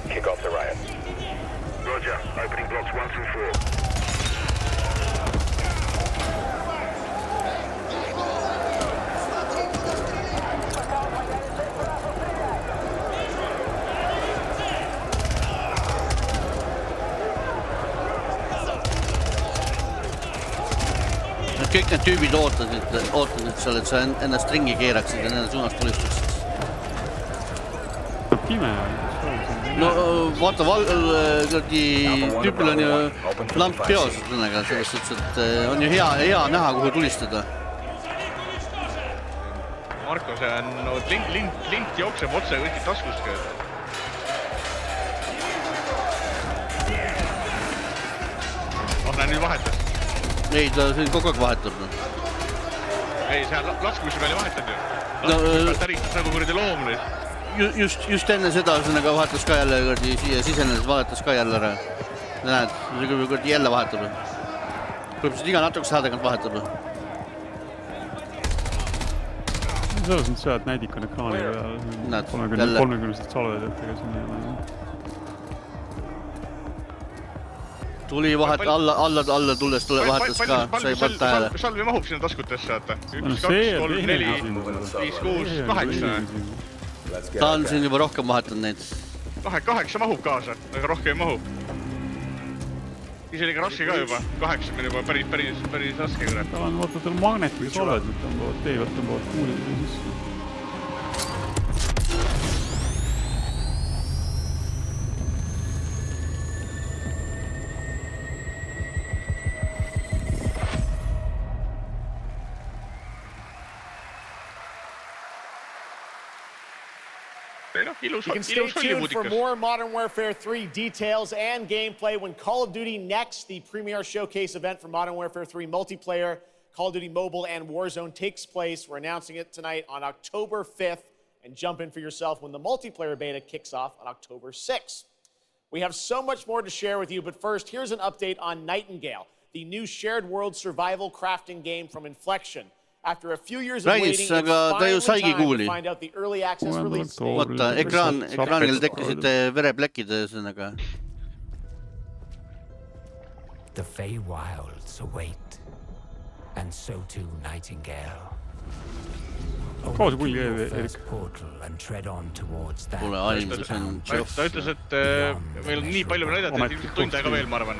Kick off the riot. Roger. Opening blocks 1 through 4. Kõik need tüübid ootasid seal, et sa ennast ringi keeraksid ja nende suunas tulistuksid. Pime. No vaata, tüüpil on ju lamp peos, selles suhtes, et on ju hea näha, kuhu tulistada. Marko, see on, lint jookseb otse kõiki taskust. Näe, nüüd vahetas. Ei, ta siin kogu aeg vahetab. Ei, see laskumise peal ei vahetanud ju. Täristas nagu kuradi loom nüüd. Just enne seda vahetas ka jälle siia sisenedes vahetas ka jälle ära. Näed, see jälle vahetab. Põhimõtteliselt iga natuke saadegalt vahetab. Selles mõttes et näidik on ekraani peal 30 salvedetega sinna. Tuli vahet alla tulles vahetas ka, sai poolt tähele. Salvi mahub sinna taskutesse, vaata. 1, 2, 3, 4, 5, 6, 8. Ta on siin juba rohkem vahetanud neid. 8 mahub kaasa, aga rohkem ei mahu. Ise oli ka raske ka juba. 8 on juba päris raske. Tal on vaata tal magnetil salved, mis tõmbavad teevad kuulida sisse. You can stay tuned for more Modern Warfare 3 details and gameplay when Call of Duty Next, the premier showcase event for Modern Warfare 3 multiplayer, Call of Duty Mobile and Warzone takes place. We're announcing it tonight on October 5th, and jump in for yourself when the multiplayer beta kicks off on October 6th. We have so much more to share with you, but first, here's an update on Nightingale, the new shared world survival crafting game from Inflection. After a few years of waiting, it's finally time to find out the early access release date. Vaata, ekraanil tekkisid vereplekid ühesõnaga. The Feywilds await, and so too Nightingale. Kaua see pulli Erik? Pole aimu, see on tšof. Ta ütles, et meil on nii palju näidata, et ilmselt tund aega veel, ma arvan.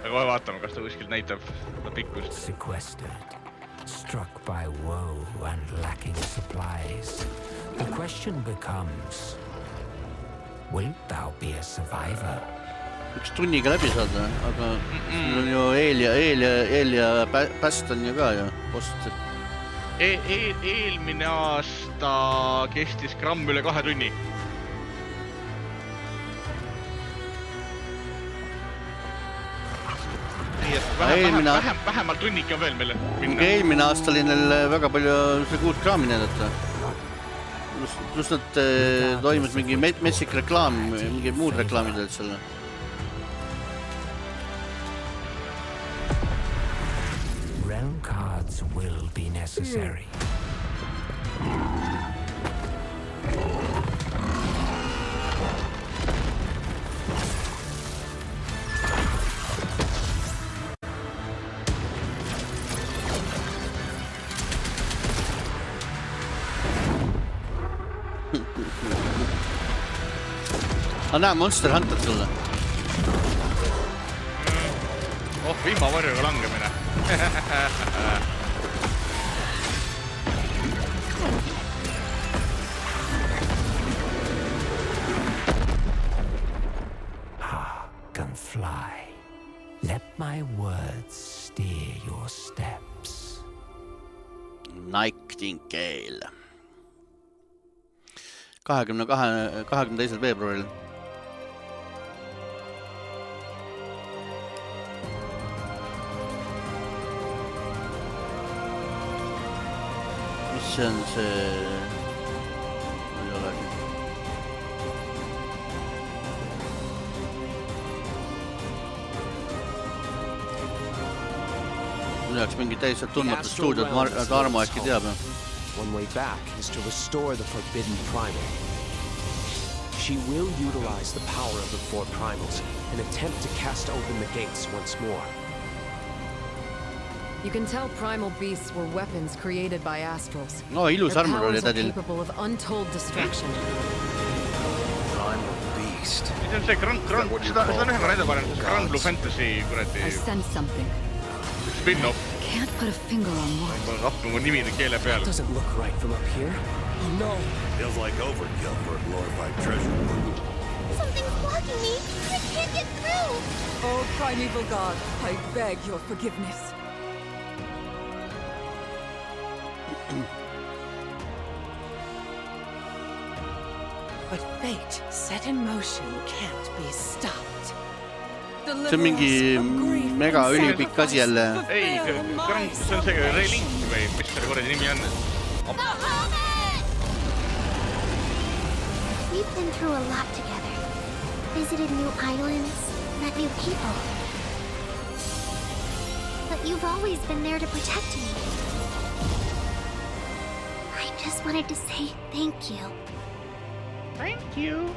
Aga kohe vaatame, kas ta kuskil näitab pikkust. Struck by woe and lacking supplies, the question becomes, wilt thou be a survivor? Üks tunniga läbi saada, aga siin on ju eel ja päst on ju ka ju post. Eelmine aasta kestis gramm üle 2 tunni. Vähemalt tunnik on veel meile minna. Eelmine aasta oli neil väga palju see 6 kraami näidata. Plus nad toimus mingi metsik reklaam, mingi muud reklaamid olid selle. Realm cards will be necessary. Näe, Monster Hunter sulle. Vihmavarjuga langemine. Can fly. Let my words steer your steps. Nightingale. 22. veebruaril. See on see... ei olegi. Mul jaoks mingi täiselt tundmatu stuudiot, Armo äkki teab. One way back is to restore the forbidden primal. She will utilize the power of the 4 primals and attempt to cast open the gates once more. You can tell primal beasts were weapons created by astrals. No, ilus armor oli tädil. Their powers are capable of untold destruction. Primal beast. See on see seda on ühe näide parem, Grand Blue Fantasy kuradi. I sense something. Spin-off. Can't put a finger on what. Ma rappu mu nimi keele peal. Doesn't look right from up here. Oh no. Feels like overkill for a glorified treasure. Something's blocking me. I can't get through. Oh, primeval god, I beg your forgiveness. But fate set in motion can't be stopped. See on mingi mega ülipikk asi jälle. Ei, see on see Relink või mis selle korradi nimi on. We've been through a lot together. Visited new islands, met new people. But you've always been there to protect me. I just wanted to say thank you. Thank you.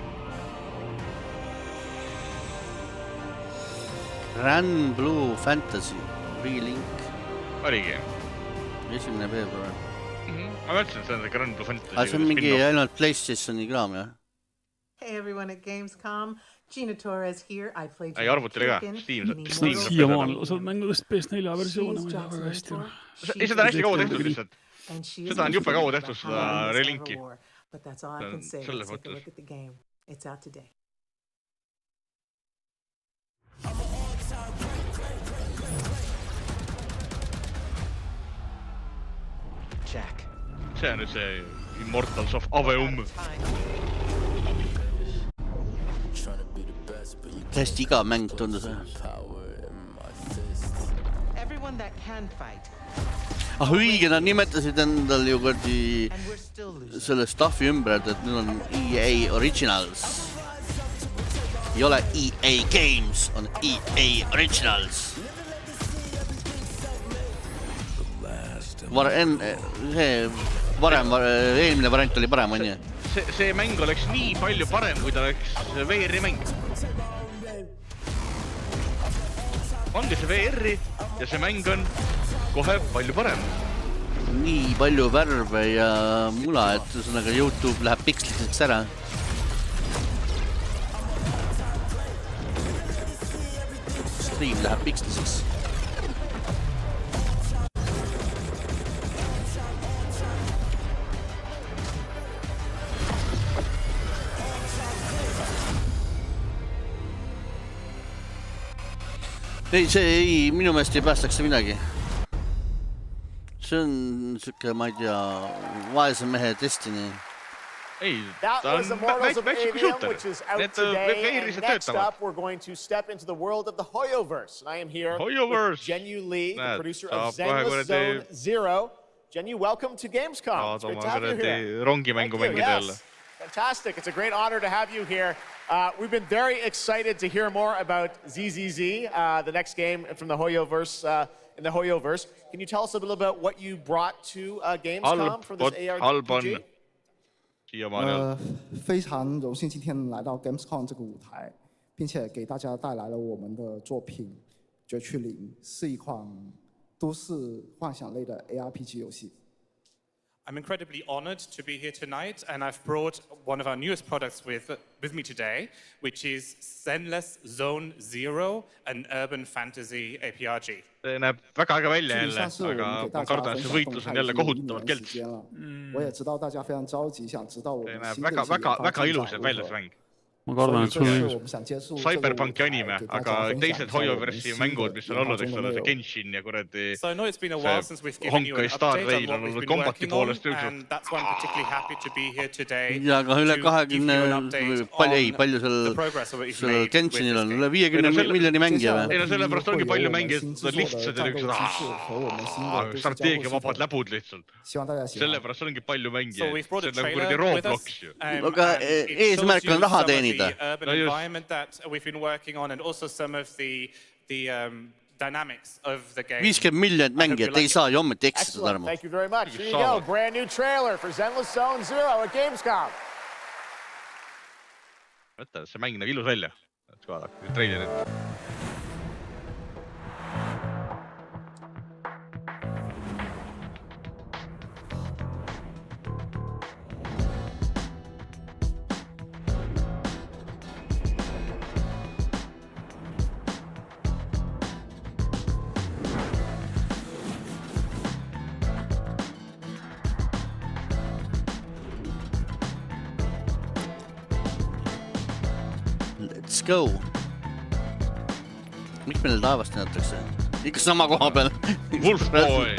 Grand Blue Fantasy Relink. Oligi. 1. veebruar. Ma mõtlesin, et see on see Grand Blue Fantasy. See on mingi ainult PlayStationi kraam, jah? Hey everyone at Gamescom. Gina Torres here. I played Ei, arvutile ka. Steam. Siiamaani osad mängudest PS4 versioone väga hästi. Ei, seda on hästi kaua tehtud lihtsalt. Seda on juppe kaua tehtud, seda relinki. But that's all I can say. Let's take a look at the game. It's out today. Jack. See on nüüd see Immortals of Aveum. Täiesti iga mäng tundus. Everyone that can fight. Õige, nad nimetasid endal ju kõrdi selle staffi ümber, et nüüd on EA Originals. Ei ole EA Games, on EA Originals. Eelmine variant oli parem, on ju? See mäng oleks nii palju parem, kui ta oleks VR-i mäng. Pange see VR-i ja see mäng on kohe palju parem. Nii palju värve ja mula, et ühesõnaga YouTube läheb piksliseks ära. Stream läheb piksliseks. Ei, see ei, minu meelest ei päästaks see midagi. See on siuke, ma ei tea, vaese mehe Destiny. Ei, that ta was on Immortals of väiksem kui Avium, shooter. which is out today. And next up, we're going to step into the world of the Hoyoverse. And I am here with Jenyu Lee, the producer of Zenless Zone Zero. Jenyu, welcome to Gamescom. It's great to have you here. Rongimängu mängida jälle. Fantastic. It's a great honor to have you here. We've been very excited to hear more about ZZZ, the next game from the Hoyoverse, in the Hoyoverse. Can you tell us a little about what you brought to Gamescom for this ARPG? 非常荣幸今天来到 Gamescom 这个舞台，并且给大家带来了我们的作品《绝区0》，是一款都市幻想类的 ARPG 游戏。 I'm incredibly honored to be here tonight, and I've brought one of our newest products with me today, which is Zenless Zone Zero, an urban fantasy ARPG. See näeb väga äge välja jälle, aga ma kardan, et see võitlus on jälle kohutavalt kelts. See näeb väga ilus välja see mäng. Ma kardan, et sul on Cyberpunki anime, aga teised Hoyoverse'i mängud, mis on olnud, eks ole, see Genshin ja kuradi Honkai Star Rail on olnud kombati poolest ükselt. Ja aga üle 20, palju seal Genshinil on, üle 50 miljoni mängija või? Ei no sellepärast ongi palju mängijad, nad lihtsalt ja ükselt strateegiavabad läbud lihtsalt. Sellepärast ongi palju mängija. See on nagu kuradi Roblox ju. Aga eesmärk on raha teenida. The urban environment that we've been working on, and also some of the dynamics of the game. 50 miljonit mängijat, ei saa ju ometi eksida, Tarmo. Thank you very much. Here you go, brand new trailer for Zenless Zone Zero at Gamescom. Mõtle, see mäng näeb ilus välja. Vaadake, treilerit. Let's go. Miks meile taevast näetakse? Ikka sama koha peal. Wolfboy.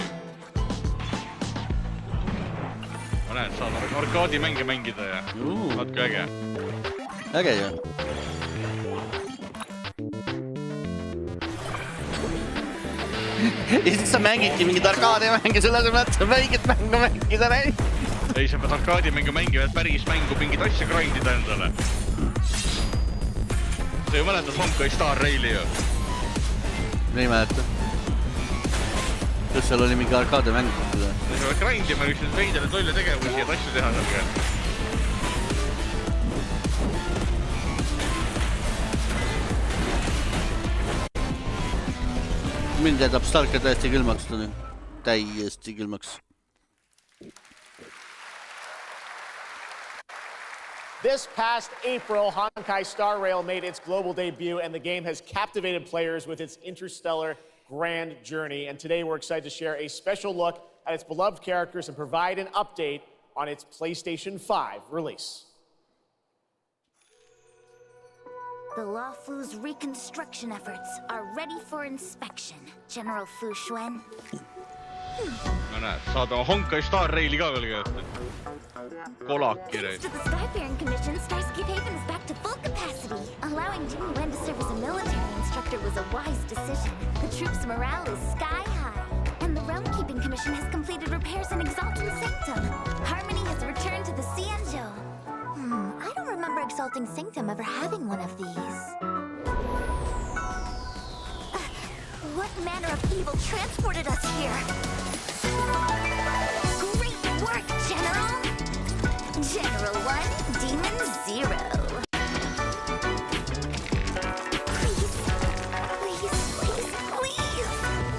Ma näen, saad arkaadimänge mängida ja natuke äge. Äge ju. Ja siis sa mängidki mingid arkaadimänge selle asemel, et sa väiget mängu mängida näid. Ei, sa pead arkaadimängu mängida, et päris mängu mingid asja grindida endale. Sa ju mäletad Honkai Star Raili ju? Ei mäleta. Kas seal oli mingi arkaade mäng? See oli grindima üks veidele tolle tegevusi ja asju teha seal. Mind jätab Starka täiesti külmaks. Täiesti külmaks. This past April, Honkai Star Rail made its global debut, and the game has captivated players with its interstellar grand journey. And today we're excited to share a special look at its beloved characters and provide an update on its PlayStation 5 release. The Luofu's reconstruction efforts are ready for inspection, General Fu Xuan. No näed, saad oma Honkai Star Raili ka veel käest. Kolaki reis. Thanks to the Skyfaring Commission, Starscape Haven is back to full capacity. Allowing Jimmy Wen to serve as a military instructor was a wise decision. The troops' morale is sky high. And the Realm Keeping Commission has completed repairs in Exalting Sanctum. Harmony has returned to the Xianzhou. I don't remember Exalting Sanctum ever having one of these. What manner of evil transported us here? Great work, General! General 1, Demon 0. Please, please, please, please!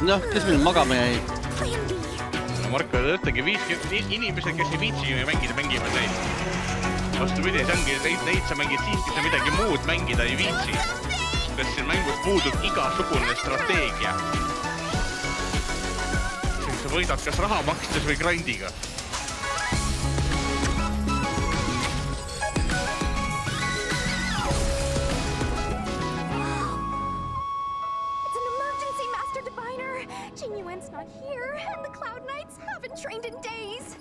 Noh, kes meil magama jäi? Marko, tõttagi inimesed, kes ei viitsi mängida, mängivad neid. Vastu pidi, see ongi, neid sa mängid siis, kui sa midagi muud mängida ei viitsi. Kas siin mängus puudub igasugune strateegia. Sa võidad kas raha makstes või grindiga. It's an emergency, Master Diviner! Jimmy Wen's not here, and the Cloud Knights haven't trained in days.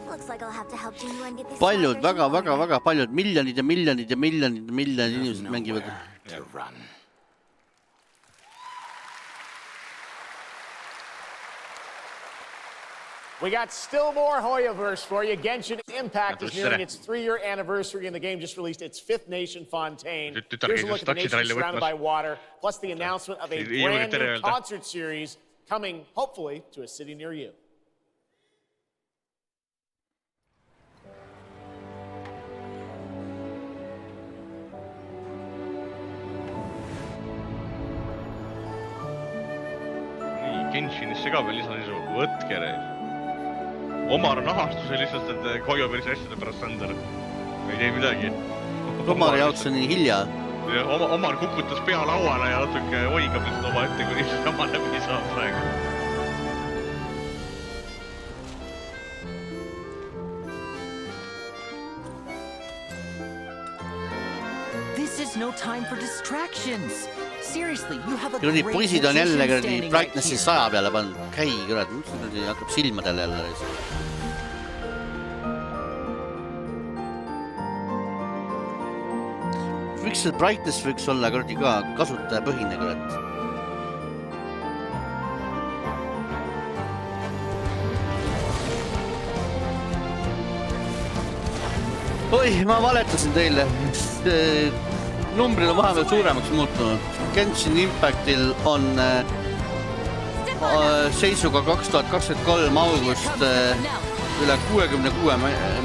Looks like I'll have to help Jimmy Wen get this. Paljud, väga paljud, miljonid inimesed mängivad. We got still more Hoyoverse for you. Genshin Impact is nearing its 3-year anniversary, and the game just released its 5th nation, Fontaine. Here's a look at the nation surrounded by water, plus the announcement of a brand new concert series coming, hopefully, to a city near you. Genshinisse ka veel lisanisu, võtke reis. Omar on ahastuse lihtsalt, et Hoyoverse asjade pärast Sander. Ei tee midagi. Omari jaoks on nii hilja. Omar kukutas pea lauale ja natuke oigab lihtsalt oma ette, kui lihtsalt sama läbi saab praegu. This is no time for distractions. Seriously, you have a great poisid on jälle standing brightnessi 100 peale pannud. Käi, kurat, hakkab silmadel jälle. Võiks see brightness võiks olla kuradi ka kasutajapõhine, kurat. Oi, ma valetasin teile. Numbrid on vahepeal suuremaks muutunud. Genshin Impactil on seisuga 2023 august üle 66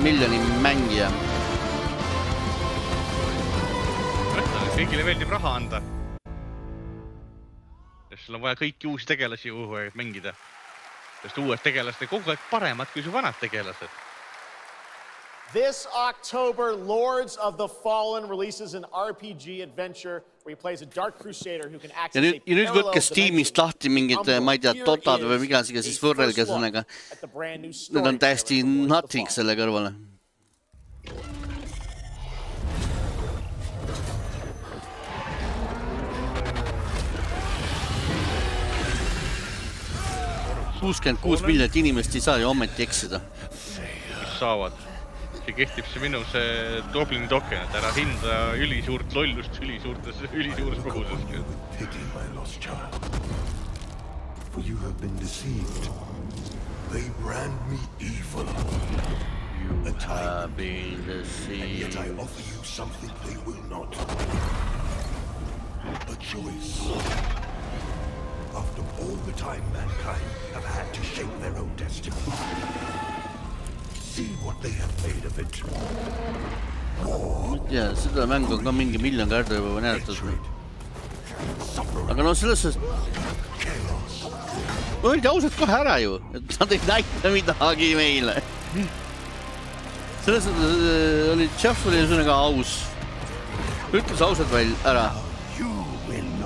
miljoni mängija. Kõigile meeldib raha anda. Sul on vaja kõiki uusi tegelasi mängida. Sest uued tegelased on kogu aeg paremad kui su vanad tegelased. This October, Lords of the Fallen releases an RPG adventure where he plays a Dark Crusader who can access a ja nüüd võtke Steamist lahti mingid, ma ei tea, Totad või igasiga, siis võrrelge sõnaga. Need on täiesti nothing selle kõrvale. $66 miljonit inimest ei saa ju ometi eksida. Mis saavad? See kehtib see minu see Goblini token, et ära hinda ülisuurt lollust ülisuures koguses. Pity my lost child. For you have been deceived. They brand me evil. You have been deceived. And yet I offer you something they will not. A choice. After all the time mankind have had to shape their own destiny. See what they have made of it. Ja, seda mängu on ka mingi miljon korda juba näidatud. Aga no selles öeldi ausalt kohe ära ju, et nad ei näita midagi meile. Selles oli Jeff oli ühesõnaga aus. Ütles ausalt välja ära.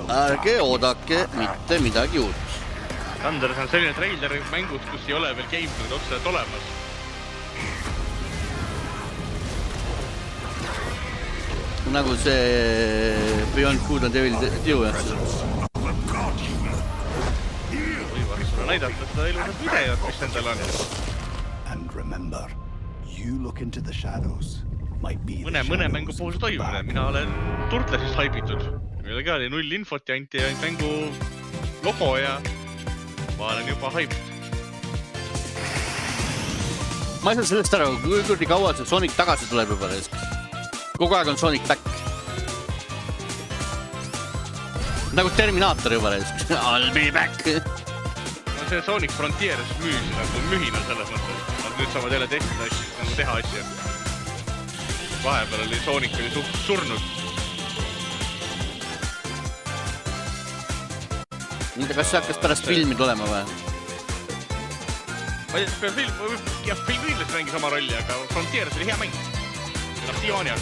Ärge oodake mitte midagi uut. Sander, see on selline treiler mängust, kus ei ole veel gameplay'd otseselt olemas. Nagu see Beyond Good and Evil Dew. Näidata seda ilusat videot, mis nendel on. And remember, you look into the shadows. Mõne mängu puhul toimune. Mina olen Turtlesist haibitud. Midagi oli null infot ja anti mängu logo ja ma olen juba haibitud. Ma ei saa sellest ära, kui kaua see Sonic tagasi tuleb juba. Kogu aeg on Sonic back. Nagu Terminaator juba. I'll be back. See Sonic Frontiers müüs nagu mühina selles mõttes. Nad nüüd saavad jälle teha asja. Vahepeal oli Sonic oli surnud. Kas see hakkas pärast filmi tulema või? Ma ei tea, film kindlasti mängis oma rolli, aga Frontiers oli hea mäng. Siiani on.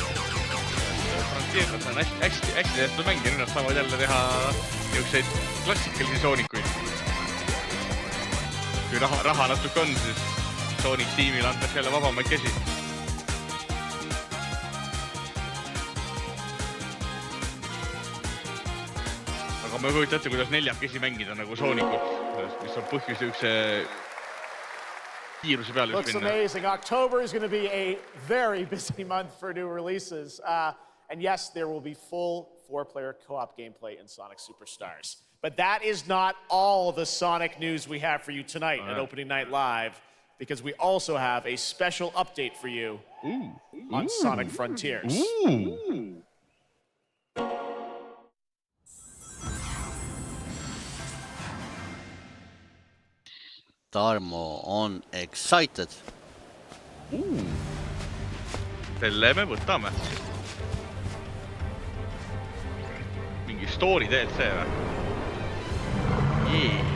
Frontiers on hästi tehtud mäng ja nüüd nad saavad jälle teha niisuguseid klassikalisi Sonicuid. Kui raha natuke on, siis Sonic tiimil antakse jälle vabamaid käsi. Aga ma kujutan ette, kuidas neljakesi mängida nagu Sonicut, mis on põhjus üks kiiruse peale Looks amazing. October is going to be a very busy month for new releases. And yes, there will be full 4-player co-op gameplay in Sonic Superstars. But that is not all the Sonic news we have for you tonight at Opening Night Live, because we also have a special update for you on Sonic Frontiers. Tarmo on excited. Selle me võtame. Mingi story DLC või? Yes.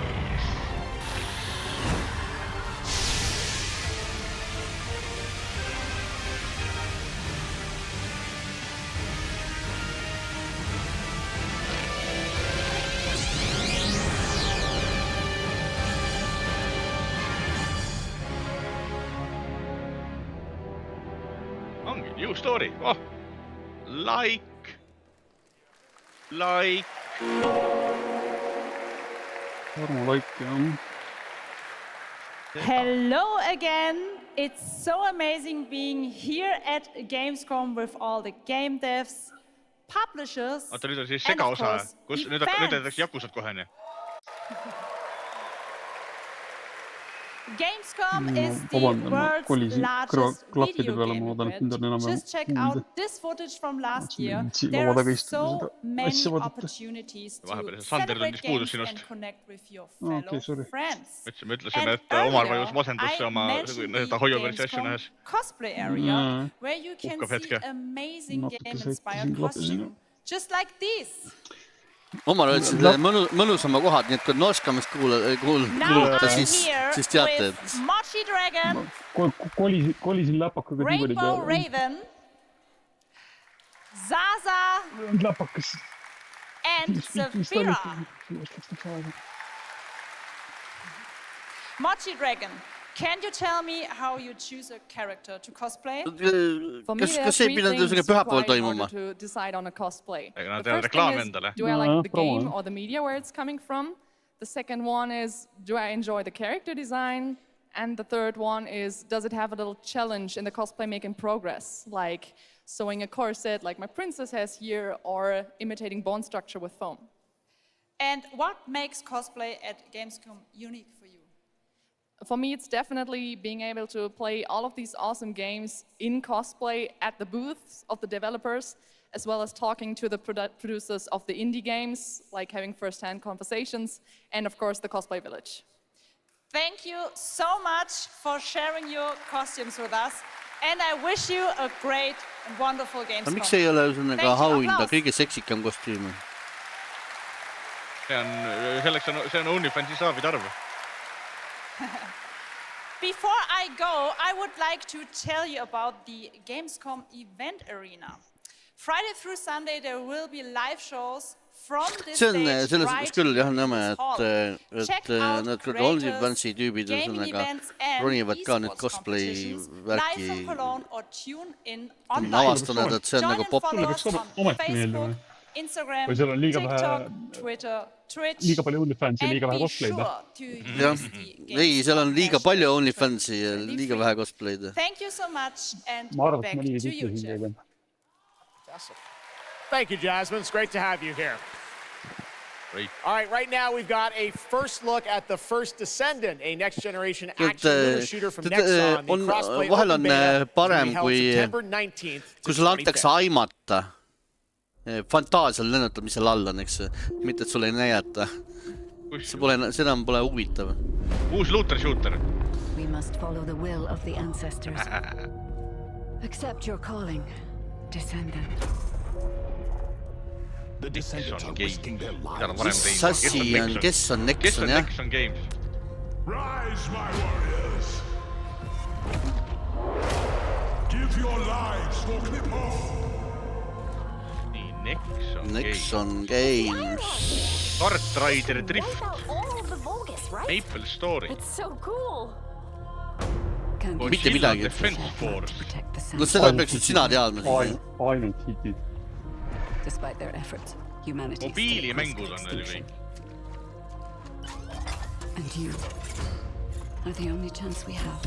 Ongi, new story. Oh, like. Hello again. It's so amazing being here at Gamescom with all the game devs, publishers, Oota, nüüd on siis segaosa. Nüüd edasi jakusad kohe, nii? Gamescom is the world's largest video game event. Just check out this footage from last year. There are so many opportunities to celebrate games and connect with your fellow friends. Me ütlesime, et omal vajus masendusse oma hoiuversi asju nähes. Cosplay area where you can see amazing game-inspired costumes, just like this. Omal ütlesid mõnusama kohad, nii et kui on Norskamas kuulata, siis teate. Mochi Dragon, Kolisin läpakaga Rainbow Raven, Zaza, and Saphira. Mochi Dragon, can you tell me how you choose a character to cosplay? For me, there are three things required in order to decide on a cosplay. The first thing is, do I like the game or the media where it's coming from? The second one is, do I enjoy the character design? And the third one is, does it have a little challenge in the cosplay making progress? Like sewing a corset like my princess has here, or imitating bone structure with foam. And what makes cosplay at Gamescom unique for you? For me, it's definitely being able to play all of these awesome games in cosplay at the booths of the developers, as well as talking to the producers of the indie games, like having first-hand conversations, and of course, the Cosplay Village. Thank you so much for sharing your costumes with us, and I wish you a great and wonderful Gamescom. Miks ei ole auhinda kõige seksikam kostüüm? See on OnlyFansi saabid arv. Before I go, I would like to tell you about the Gamescom event arena. Friday through Sunday there will be live shows from this stage right to this hall. Check out creators, gaming events and esports competitions live from Cologne or tune in online. Join and follow us on Facebook, Instagram, TikTok, Twitter, Twitch, liiga palju OnlyFansi ja liiga vähe cosplay'd. Ei, seal on liiga palju OnlyFansi ja liiga vähe cosplay'd. Thank you so much and back to you, Jeff. Thank you, Jasmine. It's great to have you here. Great. All right, right now we've got a first look at the first Descendant, a next-generation action lunar shooter from Nexon. The crossplay open beta will be held September 19th to 25th. Kui sulle antakse aimata, fantaasial lennutad, mis seal all on, eks? Mitte, et sulle ei näidata. Seda pole huvitav. Uus looter shooter. We must follow the will of the ancestors. Accept your calling, Descendant. The Descendants are risking their lives. Mis asi on, kes on Nexon, jah? Nexon Games. Rise, my warriors! Give your lives for Clip-Off! Nexon Games. Kart Rider Drift. Maple Story. It's so cool. Mitte midagi. Defense Force. No seda peaksid sina teadma. Ainult hitid. Despite their efforts, humanity mobiilimängud on need kõik. And you are the only chance we have.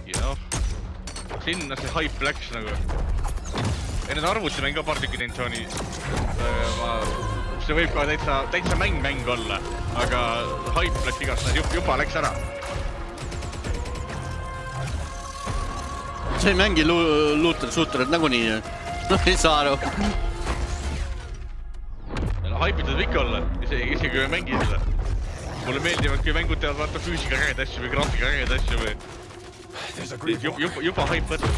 Jah. Sinna see hype läks nagu. Ei, need arvutimäng ka paar tükki teinud Sony. See võib ka täitsa mäng olla, aga hype läks igast, juba läks ära. See ei mängi looter-shooterid nagunii. Ei saa aru. Hypitud ikka olla, isegi kui ei mängi seda. Mulle meeldivad, kui mängud teevad vaata füüsika käed asju või graafika käed asju või juba hype võtta.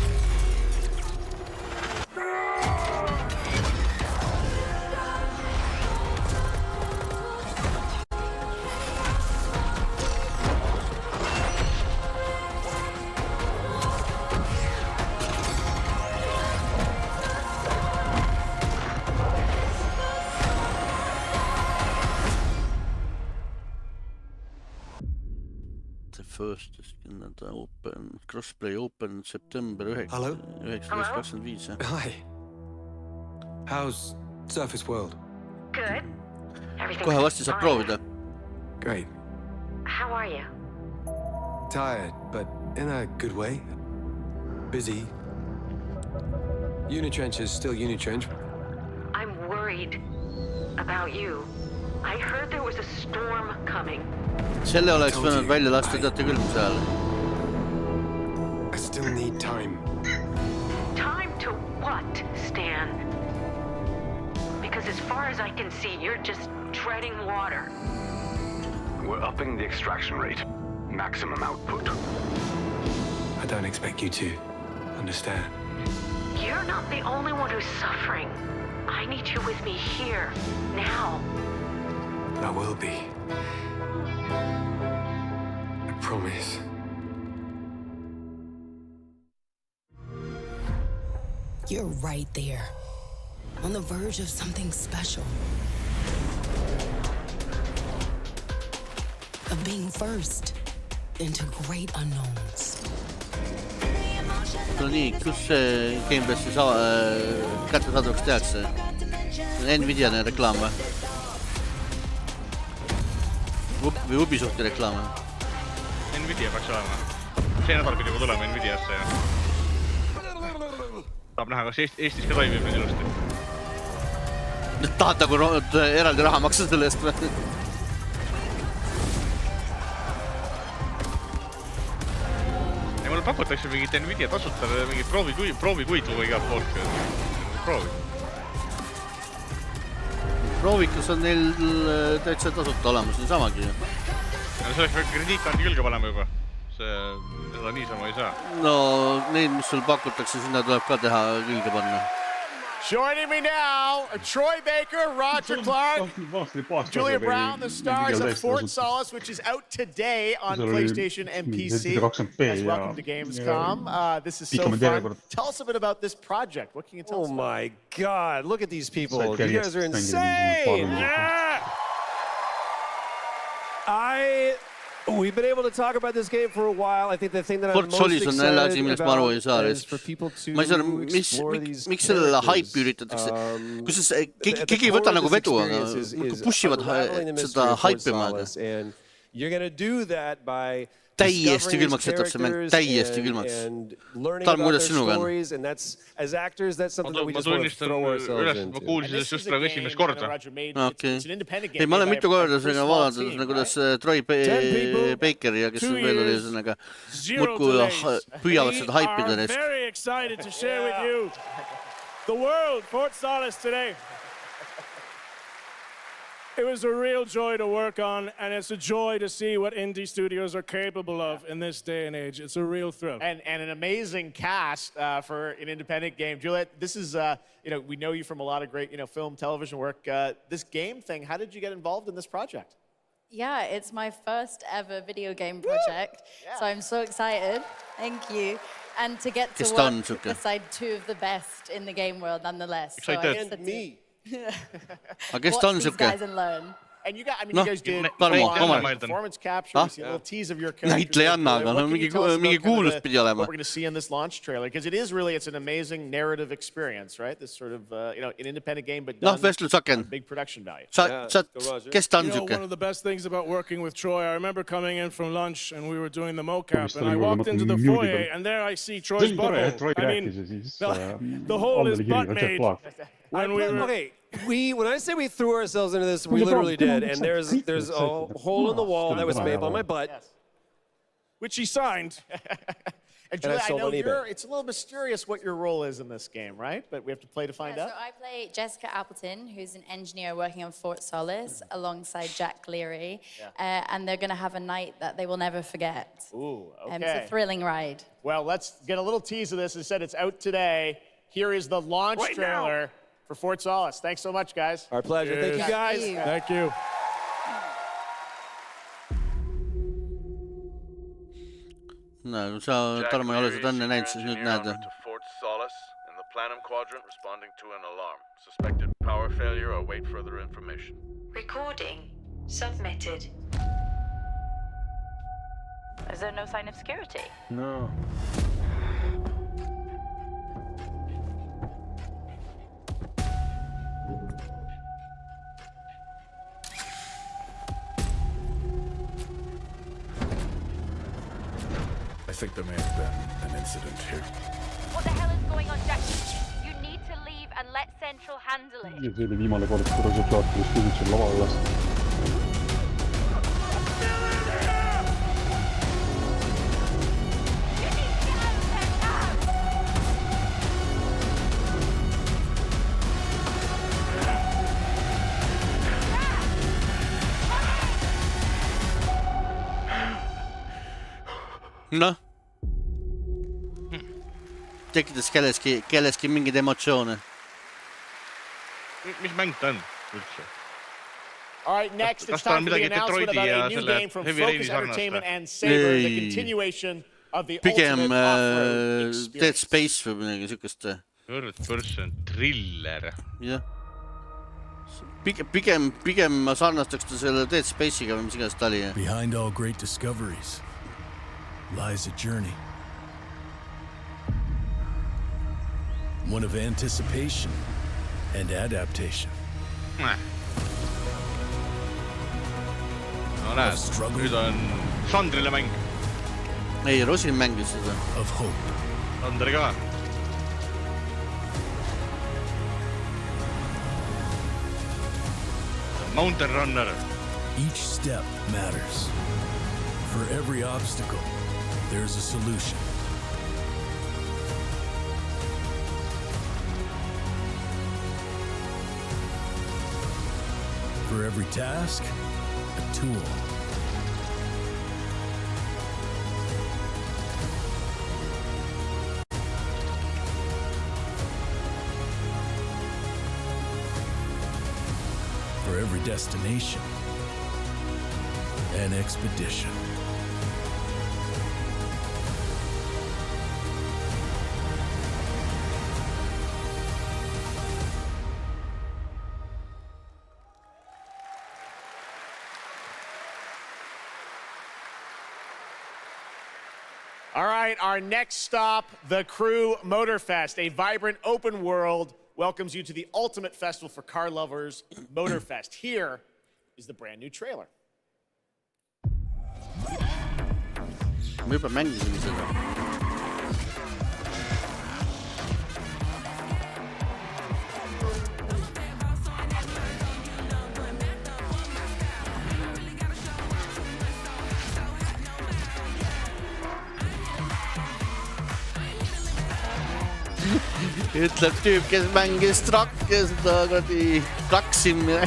First open, crossplay open September 1925. Hi. How's Surface World? Good. Kohe varsti saab proovida. Great. How are you? Tired, but in a good way. Busy. Unitrench is still Unitrench. I'm worried about you. I heard there was a storm coming. Selle oleks võinud välja lasta teate küll seal. I still need time. Time to what, Stan? Because as far as I can see, you're just treading water. We're upping the extraction rate. Maximum output. I don't expect you to understand. You're not the only one who's suffering. I need you with me here, now. I will be. I promise. You're right there, on the verge of something special. Of being first into great unknowns. No nii, kus see Gamepassi kättesaadavaks tehakse? Nvidia reklaam või? Või Ubisofti reklaam või? Nvidia peaks olema. See nädal pidi juba tulema Nvidiasse ja saab näha, kas Eestis ka toimib nüüd ilusti. Tahad nagu eraldi raha maksa selle eest või? Ja mulle pakutakse mingit Nvidia tasutada mingit proovikuidu või igalt poolt. Proovikus on neil täitsa tasuta olemas, nii samagi. See oleks veel krediitkaardi külge panema juba. Seda niisama ei saa. No neid, mis sul pakutakse, sinna tuleb ka teha külge panna. Joining me now, Troy Baker, Roger Clark, Julia Brown, the stars of Fort Solace, which is out today on PlayStation and PC. Guys, welcome to Gamescom. This is so fun. Tell us a bit about this project. What can you tell us? Oh my God, look at these people. You guys are insane. We've been able to talk about this game for a while. I think the thing that I'm most excited about is for people to explore these miks sellele hype üritatakse? Kusjuures keegi ei võta nagu vedu, aga pushivad seda hype'ima. You're going to do that by täiesti külmaks jätab see mäng, täiesti külmaks. Tal kuidas sinuga on? Ma tunnistan üles, ma kuulsin sellest just praegu esimest korda. Ei, ma olen mitu korda sellega vaadatud, kuidas Troy Baker ja kes veel oli üsõnaga muudku püüavad seda haipida neist. Very excited to share with you the world, Fort Solace today. It was a real joy to work on, and it's a joy to see what indie studios are capable of in this day and age. It's a real thrill. And an amazing cast for an independent game. Juliet, this is, we know you from a lot of great, film, television work. This game thing, how did you get involved in this project? Yeah, it's my first ever video game project, so I'm so excited. Thank you. And to get to work beside two of the best in the game world, nonetheless. And me. Aga kes ta on siuke? And you guys did performance capture, a little tease of your character. Näitlejanna, aga mingi kuulus pidi olema. What we're going to see in this launch trailer, because it's an amazing narrative experience, right? This sort of, an independent game, but done big production value. Kes ta on siuke? One of the best things about working with Troy, I remember coming in from lunch and we were doing the mocap, and I walked into the foyer and there I see Troy's butthole. I mean, the hole is butt made. When I say we threw ourselves into this, we literally did. And there's a hole in the wall that was made by my butt. Yes. Which he signed. And Julia, I know it's a little mysterious what your role is in this game, right? But we have to play to find out. So I play Jessica Appleton, who's an engineer working on Fort Solace, alongside Jack Leary. And they're going to have a night that they will never forget. Ooh, okay. It's a thrilling ride. Well, let's get a little tease of this. As I said, it's out today. Here is the launch trailer for Fort Solace. Thanks so much, guys. Our pleasure. Thank you, guys. Thank you. No, sa Tarmo ei ole seda enne näinud, siis nüüd näed. Fort Solace in the Planum Quadrant responding to an alarm. Suspected power failure. Await further information. Recording submitted. Is there no sign of security? No. I think there may have been an incident here. What the hell is going on, Jack? You need to leave and let Central handle it. Ja see oli viimane kord, kui resultaatidest küsisin lava üles. Noh. Tekitas kelleski mingeid emotsioone. Mis mäng ta on üldse? All right, next it's time for the announcement about a new game from Focus Entertainment and Saber, the continuation of the ultimate off-road experience. Dead Space või midagi siukest. Third person thriller. Jah. Pigem ma sarnastaks ta selle Dead Space'iga või mis iganes ta oli. Behind all great discoveries lies a journey. One of anticipation and adaptation. No näed, nüüd on Sandrile mäng. Ei, Rosin mängis seda. Of hope. Sander ka. Mountain Runner. Each step matters. For every obstacle, there's a solution. For every task, a tool. For every destination, an expedition. All right, our next stop, the Crew Motorfest, a vibrant open world, welcomes you to the ultimate festival for car lovers, Motorfest. Here is the brand new trailer. Me juba mängisime seda. Ütleb tüüp, kes mängis trakki ja seda kuradi traksimmi.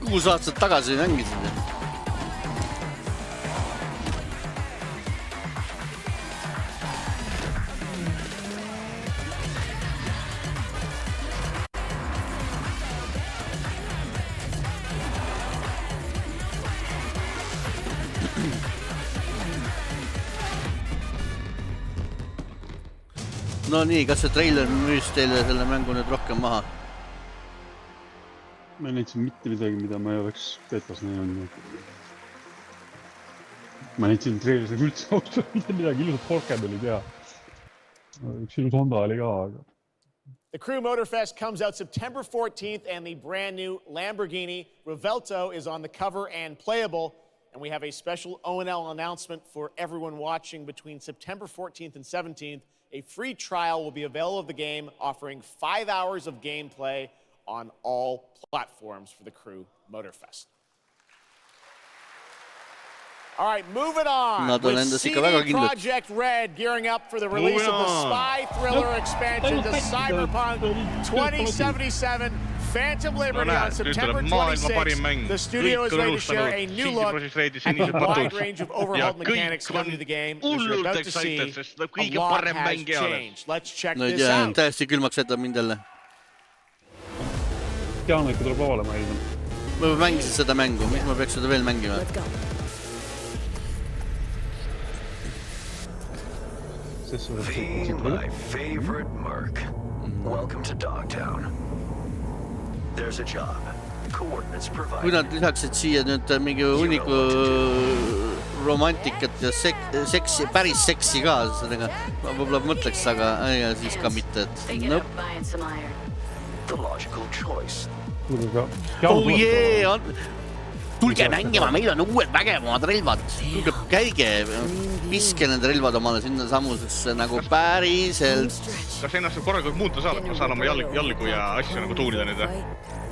Kuus aastat tagasi mängisin. No nii, kas see trailer müüs teile selle mängu nüüd rohkem maha? Ma ei näitsin mitte midagi, mida ma ei oleks betas näinud. Ma näitsin traileris üldse ausalt mitte midagi, ilusad polkad oli teha. Üks ilus Honda oli ka. The Crew Motorfest comes out September 14th and the brand new Lamborghini Revelto is on the cover and playable. And we have a special O&L announcement for everyone watching between September 14th and 17th. A free trial will be available of the game, offering 5 hours of gameplay on all platforms for the Crew Motorfest. All right, moving on. With CD Projekt Red gearing up for the release of the spy thriller expansion to Cyberpunk 2077. Phantom Liberty on September 26th. The studio is ready to share a new look at the wide range of overhauled mechanics coming to the game. As you're about to see, a lot has changed. Let's check this out. Täiesti külmaks jätab mind jälle. Tean, et tuleb lavale ma ilman. Ma mängisin seda mängu, miks ma peaks seda veel mängima? V, my favorite merc. Welcome to Dogtown. There's a job. Coordinates provided. Kui nad lisaksid siia nüüd mingi uniku romantikat ja seksi, päris seksi ka, sellega võib-olla mõtleks, aga siis ka mitte. The logical choice. Oh yeah! Tulge mängima, meil on uued vägevamad relvad. Tulge käige, piske need relvad omale sinna samusesse nagu päriselt. Kas ennast korraga muuta saab, et ma saan oma jalgu ja asju nagu tuunida nüüd?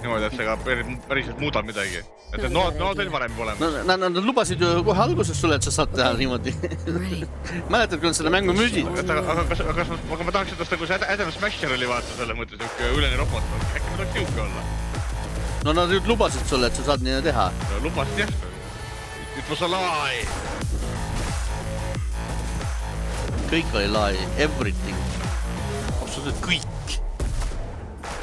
Niimoodi, et see ka päriselt muudab midagi. Et no teil varem pole. Nad lubasid ju kohe alguses sulle, et sa saad teha niimoodi. Mäletad, kui on selle mängu müüsid? Aga ma tahaks seda, kui see Adam Smasher oli vaata selle mõttes, üleni robot. Äkki ma tahaks jõuke olla? No nad nüüd lubasid sulle, et sa saad nii teha. Lubasid jah. It was a lie. Kõik oli lie. Everything. Absoluutselt kõik.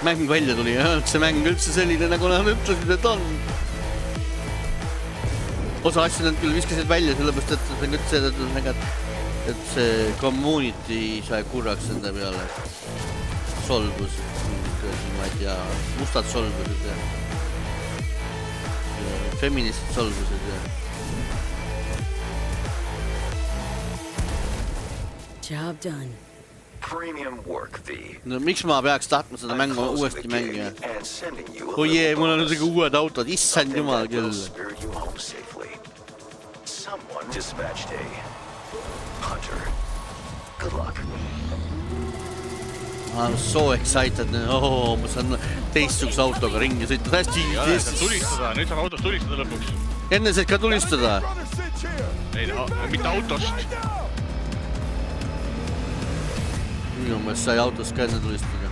Mäng välja tuli ja see mäng üldse selline, nagu nad ütlesid, et on. Osa asju nad küll viskasid välja, sellepärast, et nad ütlesid, et see community sai kurraks enda peale. Solbus. Ma ei tea, mustad solbused ja feministid solbused ja. Job done. No miks ma peaks tahtma seda mängu uuesti mängida? Oi jee, mul on isegi uued autod, issand jumal küll. I'm so excited. Ma saan teistsuguse autoga ringi sõita. Tulistada, nüüd saab autost tulistada lõpuks. Enne said ka tulistada? Ei, mitte autost. Minu meelest sai autost ka enne tulistada.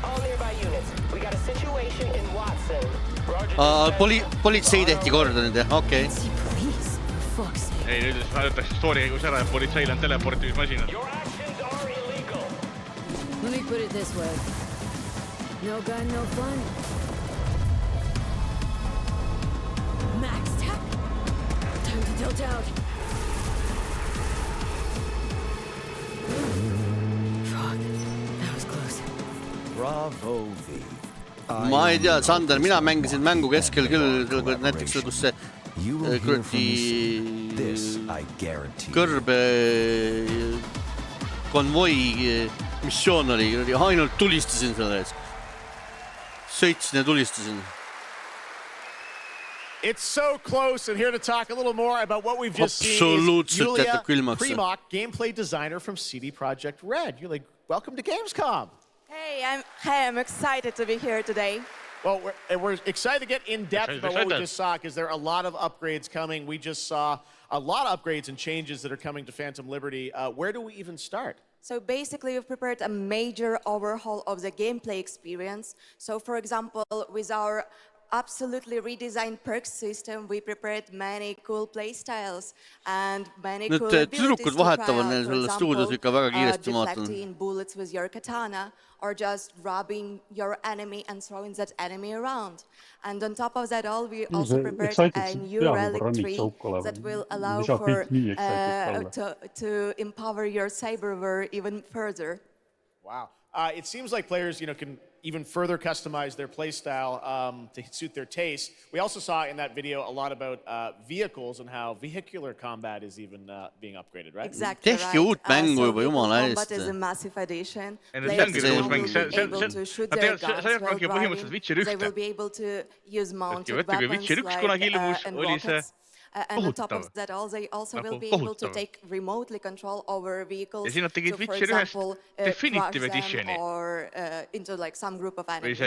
Politsei tehti korda nüüd, jah? Okei. Ei, nüüd näidatakse story käigus ära, et politseil on teleportimismasinad. Let me put it this way. No gun, no fun. Max tech. Time to tilt out. Fuck, that was close. Bravo, V. Ma ei tea, Sander, mina mängisin mängu keskel küll, näiteks kus see kõrbe konvoi missioon oli, ainult tulistasin selle ees. Sõitsin ja tulistasin. It's so close, and here to talk a little more about what we've just seen is Julia Primock, gameplay designer from CD Projekt Red. Julia, welcome to Gamescom. Hey, I'm excited to be here today. Well, we're excited to get in depth about what we just saw, because there are a lot of upgrades coming. We just saw a lot of upgrades and changes that are coming to Phantom Liberty. Where do we even start? So basically, we've prepared a major overhaul of the gameplay experience. So for example, with our absolutely redesigned perks system, we prepared many cool playstyles and many cool abilities to try out. For example, deflecting bullets with your katana, or just robbing your enemy and throwing that enemy around. And on top of that all, we also prepared a new relic tree that will allow for to empower your cyberware even further. Wow. It seems like players, can even further customize their playstyle to suit their taste. We also saw in that video a lot about vehicles and how vehicular combat is even being upgraded, right? Exactly right. Combat is a massive addition. Players will be able to shoot their guns while driving. They will be able to use mounted weapons like and rockets. And on top of that, they also will be able to take remotely control over vehicles to, for example, crash them or into like some group of enemies.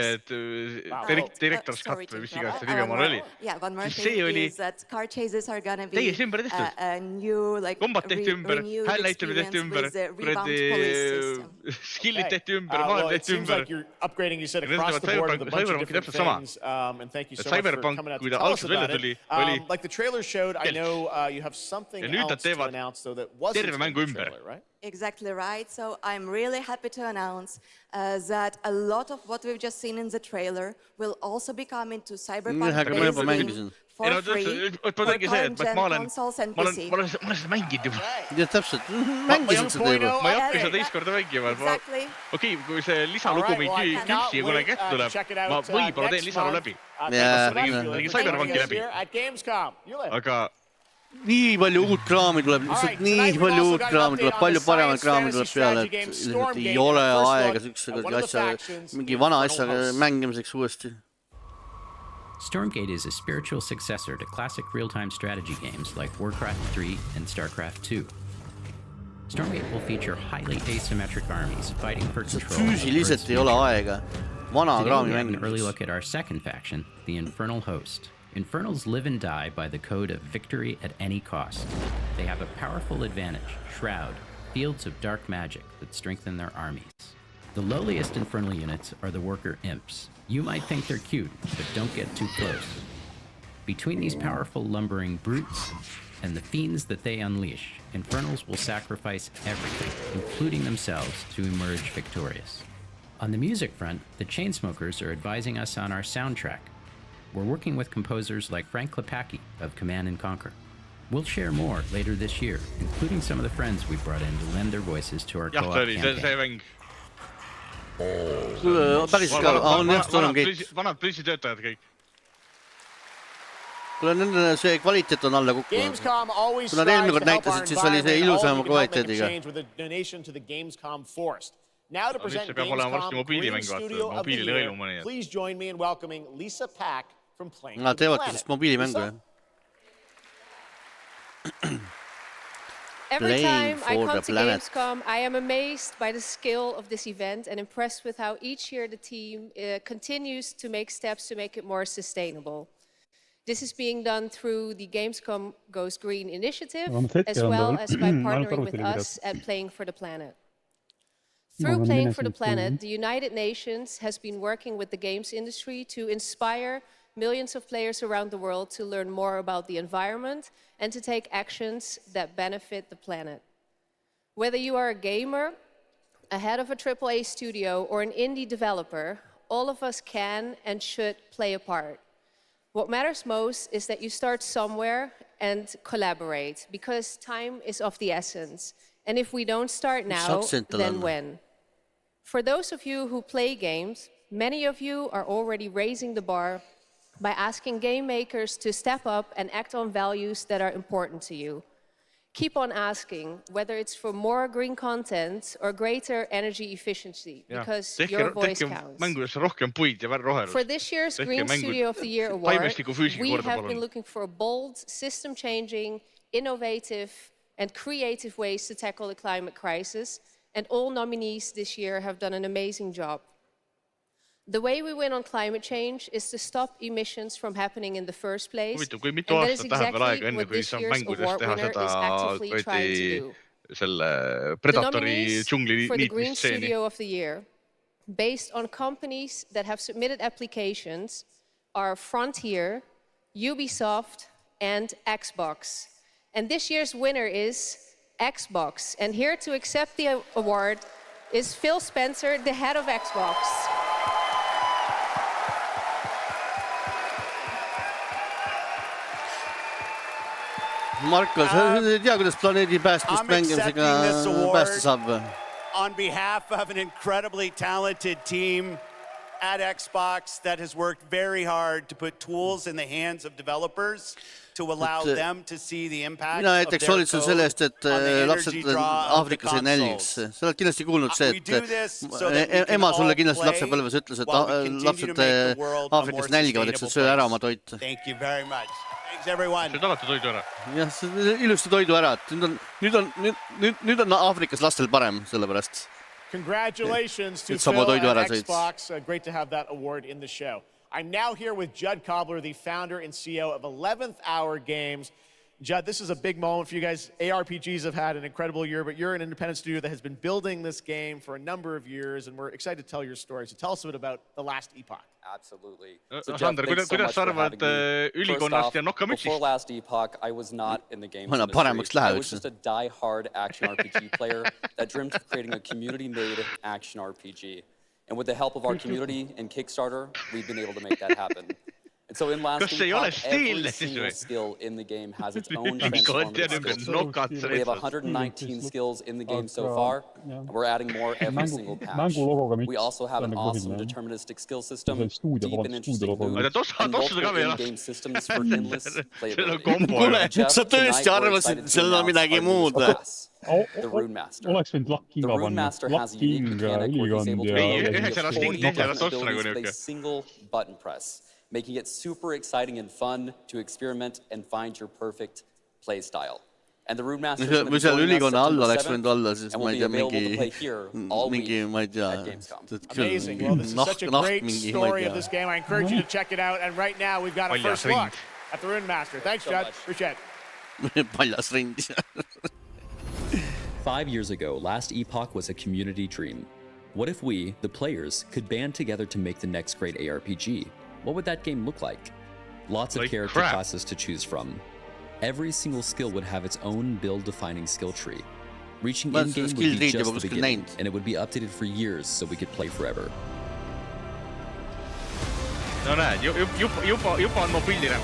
Yeah, one more thing is that car chases are going to be a new, like, renewed experience with the revamped police system. Well, it seems like you're upgrading, you said, across the board with a bunch of different things. And thank you so much for coming out to tell us about it. Like the trailer showed, I know you have something else to announce, though, that wasn't in the trailer, right? Exactly right. So I'm really happy to announce that a lot of what we've just seen in the trailer will also be coming to Cyberpunk game for free for current-gen consoles and PC. Ma olen seda mänginud juba. Ja täpselt, mängisin seda juba. Ma ei hakka seda teist korda mängima. Okei, kui see lisalugu mingi küpsi ja kunagi ette tuleb, ma võib-olla teen lisalu läbi. Tegin Cyberpunki läbi. Aga nii palju uut kraami tuleb, nii palju uut kraami tuleb, palju paremat kraami tuleb peale, et ei ole aega mingi vana asja mängimiseks uuesti. Stormgate is a spiritual successor to classic real-time strategy games like Warcraft 3 and StarCraft 2. Stormgate will feature highly asymmetric armies fighting for control. Füüsiliselt ei ole aega vana kraami mängimiseks. An early look at our second faction, the Infernal Host. Infernals live and die by the code of victory at any cost. They have a powerful advantage, Shroud, fields of dark magic that strengthen their armies. The lowliest Infernal units are the Worker Imps. You might think they're cute, but don't get too close. Between these powerful lumbering brutes and the fiends that they unleash, Infernals will sacrifice everything, including themselves, to emerge victorious. On the music front, the Chainsmokers are advising us on our soundtrack. We're working with composers like Frank Klepacki of Command & Conquer. We'll share more later this year, including some of the friends we brought in to lend their voices to our co-op campaign. Vanad pressitöötajad kõik. Kuule, nende see kvaliteet on alla kukkunud. Kui nad eelmine kord näitasid, siis oli see ilusama kvaliteediga. Now to present Gamescom Green Studio of the Year, please join me in welcoming Lisa Pack from Playing for the Planet. Every time I come to Gamescom, I am amazed by the scale of this event and impressed with how each year the team continues to make steps to make it more sustainable. This is being done through the Gamescom Goes Green initiative, as well as by partnering with us at Playing for the Planet. Through Playing for the Planet, the United Nations has been working with the games industry to inspire millions of players around the world to learn more about the environment and to take actions that benefit the planet. Whether you are a gamer, a head of a AAA studio, or an indie developer, all of us can and should play a part. What matters most is that you start somewhere and collaborate, because time is of the essence. And if we don't start now, then when? For those of you who play games, many of you are already raising the bar by asking game makers to step up and act on values that are important to you. Keep on asking, whether it's for more green content or greater energy efficiency, because your voice counts. For this year's Green Studio of the Year award, we have been looking for bold, system-changing, innovative, and creative ways to tackle the climate crisis, and all nominees this year have done an amazing job. The way we win on climate change is to stop emissions from happening in the first place, and that is exactly what this year's award winner is actively trying to do. The nominees for the Green Studio of the Year, based on companies that have submitted applications, are Frontier, Ubisoft, and Xbox. And this year's winner is Xbox. And here to accept the award is Phil Spencer, the head of Xbox. Markus, ei tea, kuidas planeedi päästmist mängimisega päästa saab? On behalf of an incredibly talented team at Xbox that has worked very hard to put tools in the hands of developers to allow them to see the impact mina näiteks hoolitsen selle eest, et lapsed Aafrikas ei nälgiks. Sa oled kindlasti kuulnud see, et ema sulle kindlasti lapsepõlves ütles, et lapsed Aafrikas nälgivad, eks söö ära oma toit. Thank you very much. Thanks everyone. Sööd alati toidu ära. Jah, ilusti toidu ära. Nüüd on Aafrikas lastel parem selle pärast. Congratulations to Phil and Xbox. Great to have that award in the show. I'm now here with Judd Cobbler, the founder and CEO of 11th Hour Games. Judd, this is a big moment for you guys. ARPGs have had an incredible year, but you're an independent studio that has been building this game for a number of years, and we're excited to tell your story. So tell us a bit about The Last Epoch. Absolutely. So Jeff, thanks so much for having me. First off, before Last Epoch, I was not in the games industry. I was just a die-hard action RPG player that dreamt of creating a community-made action RPG. And with the help of our community and Kickstarter, we've been able to make that happen. And so in Last Epoch, every single skill in the game has its own transformative skill. We have 119 skills in the game so far, and we're adding more every single patch. We also have an awesome deterministic skill system, deep and interesting mood, and multiple in-game systems for endless playability. Jeff, tonight we're excited to announce our newest class, the Rune Master. The Rune Master has a unique mechanic where he's able to roll 40 different abilities with a single button press, making it super exciting and fun to experiment and find your perfect play style. And the Rune Master is going to be joining us September 7th, and will be available to play here all week at Gamescom. Amazing. Well, this is such a great story of this game. I encourage you to check it out. And right now, we've got a first look at the Rune Master. Thanks, Judd. Appreciate it. 5 years ago, Last Epoch was a community dream. What if we, the players, could band together to make the next great ARPG? What would that game look like? Lots of character classes to choose from. Every single skill would have its own build-defining skill tree. Reaching in-game would be just the beginning, and it would be updated for years so we could play forever. No näed, juba on mobiiliremus.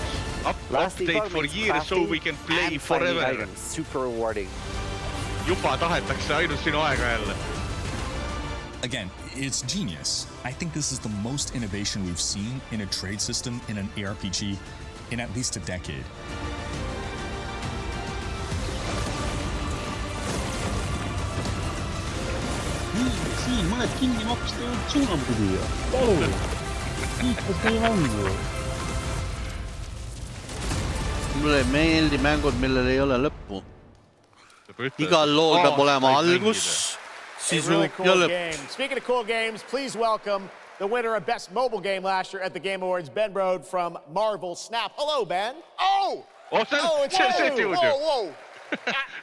Update for years so we can play forever. Super rewarding. Juba tahetakse ainult sinu aega jälle. Again, it's genius. I think this is the most innovation we've seen in a trade system in an ARPG in at least a decade. Siin mõned kinni maksta suunamudija. Palun! Kiitas meie mängu. Mulle ei meeldi mängud, millel ei ole lõppu. Igal lool peab olema algus, sisu ja lõpp. Speaking of cool games, please welcome the winner of Best Mobile Game last year at the Game Awards, Ben Brode from Marvel Snap. Hello, Ben. Oh! It's you. Whoa.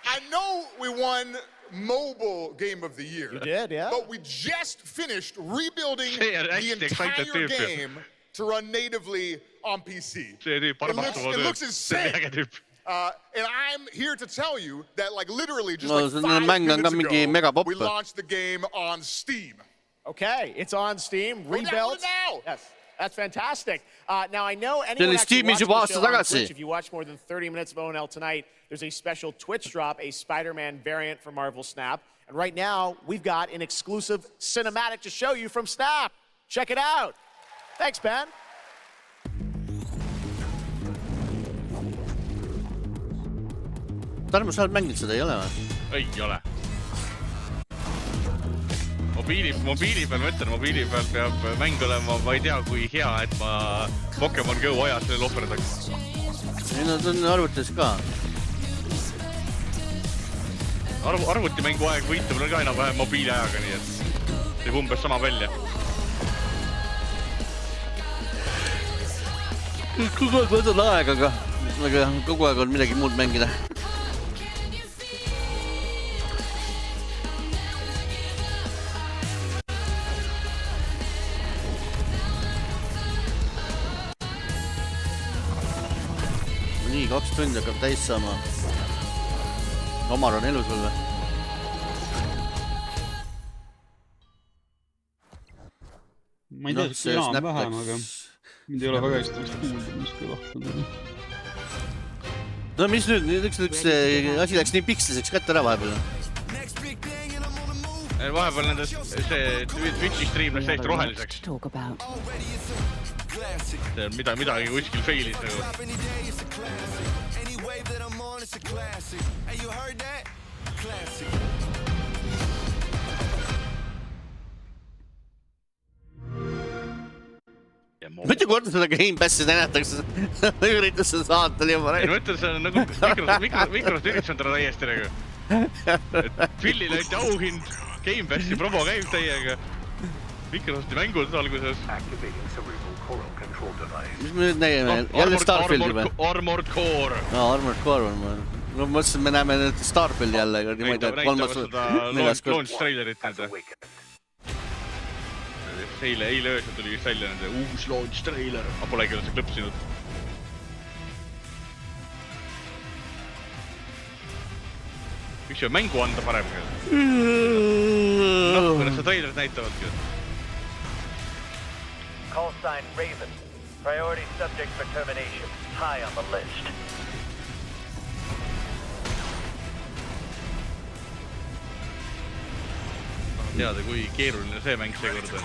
I know we won Mobile Game of the Year. You did, yeah. But we just finished rebuilding the entire game to run natively on PC. It looks insane. And I'm here to tell you that like literally just like 5 minutes ago, we launched the game on Steam. Okay, it's on Steam, rebuilt. Yes, that's fantastic. Now I know anyone actually watched the show on Twitch. If you watch more than 30 minutes of ONL tonight, there's a special Twitch drop, a Spider-Man variant for Marvel Snap. And right now, we've got an exclusive cinematic to show you from Snap. Check it out. Thanks, Ben. Tarmo, sa oled mänginud seda, ei ole või? Ei ole. Mobiili peal, ma ütlen, mobiili peal peab mäng olema, ma ei tea, kui hea, et ma Pokemon Go aja selle loperdaks. Ei, nad on arvutis ka. Arvutimängu aeg võitleb ka enam-vähem mobiili ajaga, nii et teeb umbes sama välja. Kogu aeg võtad aega, aga kogu aeg on midagi muud mängida. Nii, 2 tundi hakkab täis saama. Omar on elus veel või? Ma ei tea, et enam vähem, aga mind ei ole väga hästi kuulda, mis kõlahtud. No mis nüüd? Üks asi läks nii piksliseks kätte ära vahepeal. Vahepeal nende see Twitchi stream läks täiesti roheliseks. Midagi kuskil failis nagu. Mitu korda seda Game Passi näidatakse? Üritas seda saata nii oma räägi. Ma ütlen, see on nagu Microsoft üritus on täna täiesti nagu. Philil ainti auhind, Game Passi promo käib täiega. Microsofti mängud alguses. Mis me nüüd nägime? Jälle Starfieldi või? Armored Core. Armored Core on ma. No mõtlesin, me näeme nüüd Starfieldi jälle. Näitavad seda launch trailerit nende. Eile öösel tuli just välja nende uus launch trailer. Ma polegi olnud see klõpsinud. Miks ju mängu anda parem küll? Noh, kui nad seda trailerit näitavadki. Call sign Raven. Priority subject for termination. High on the list. Teada, kui keeruline see mäng seekord on.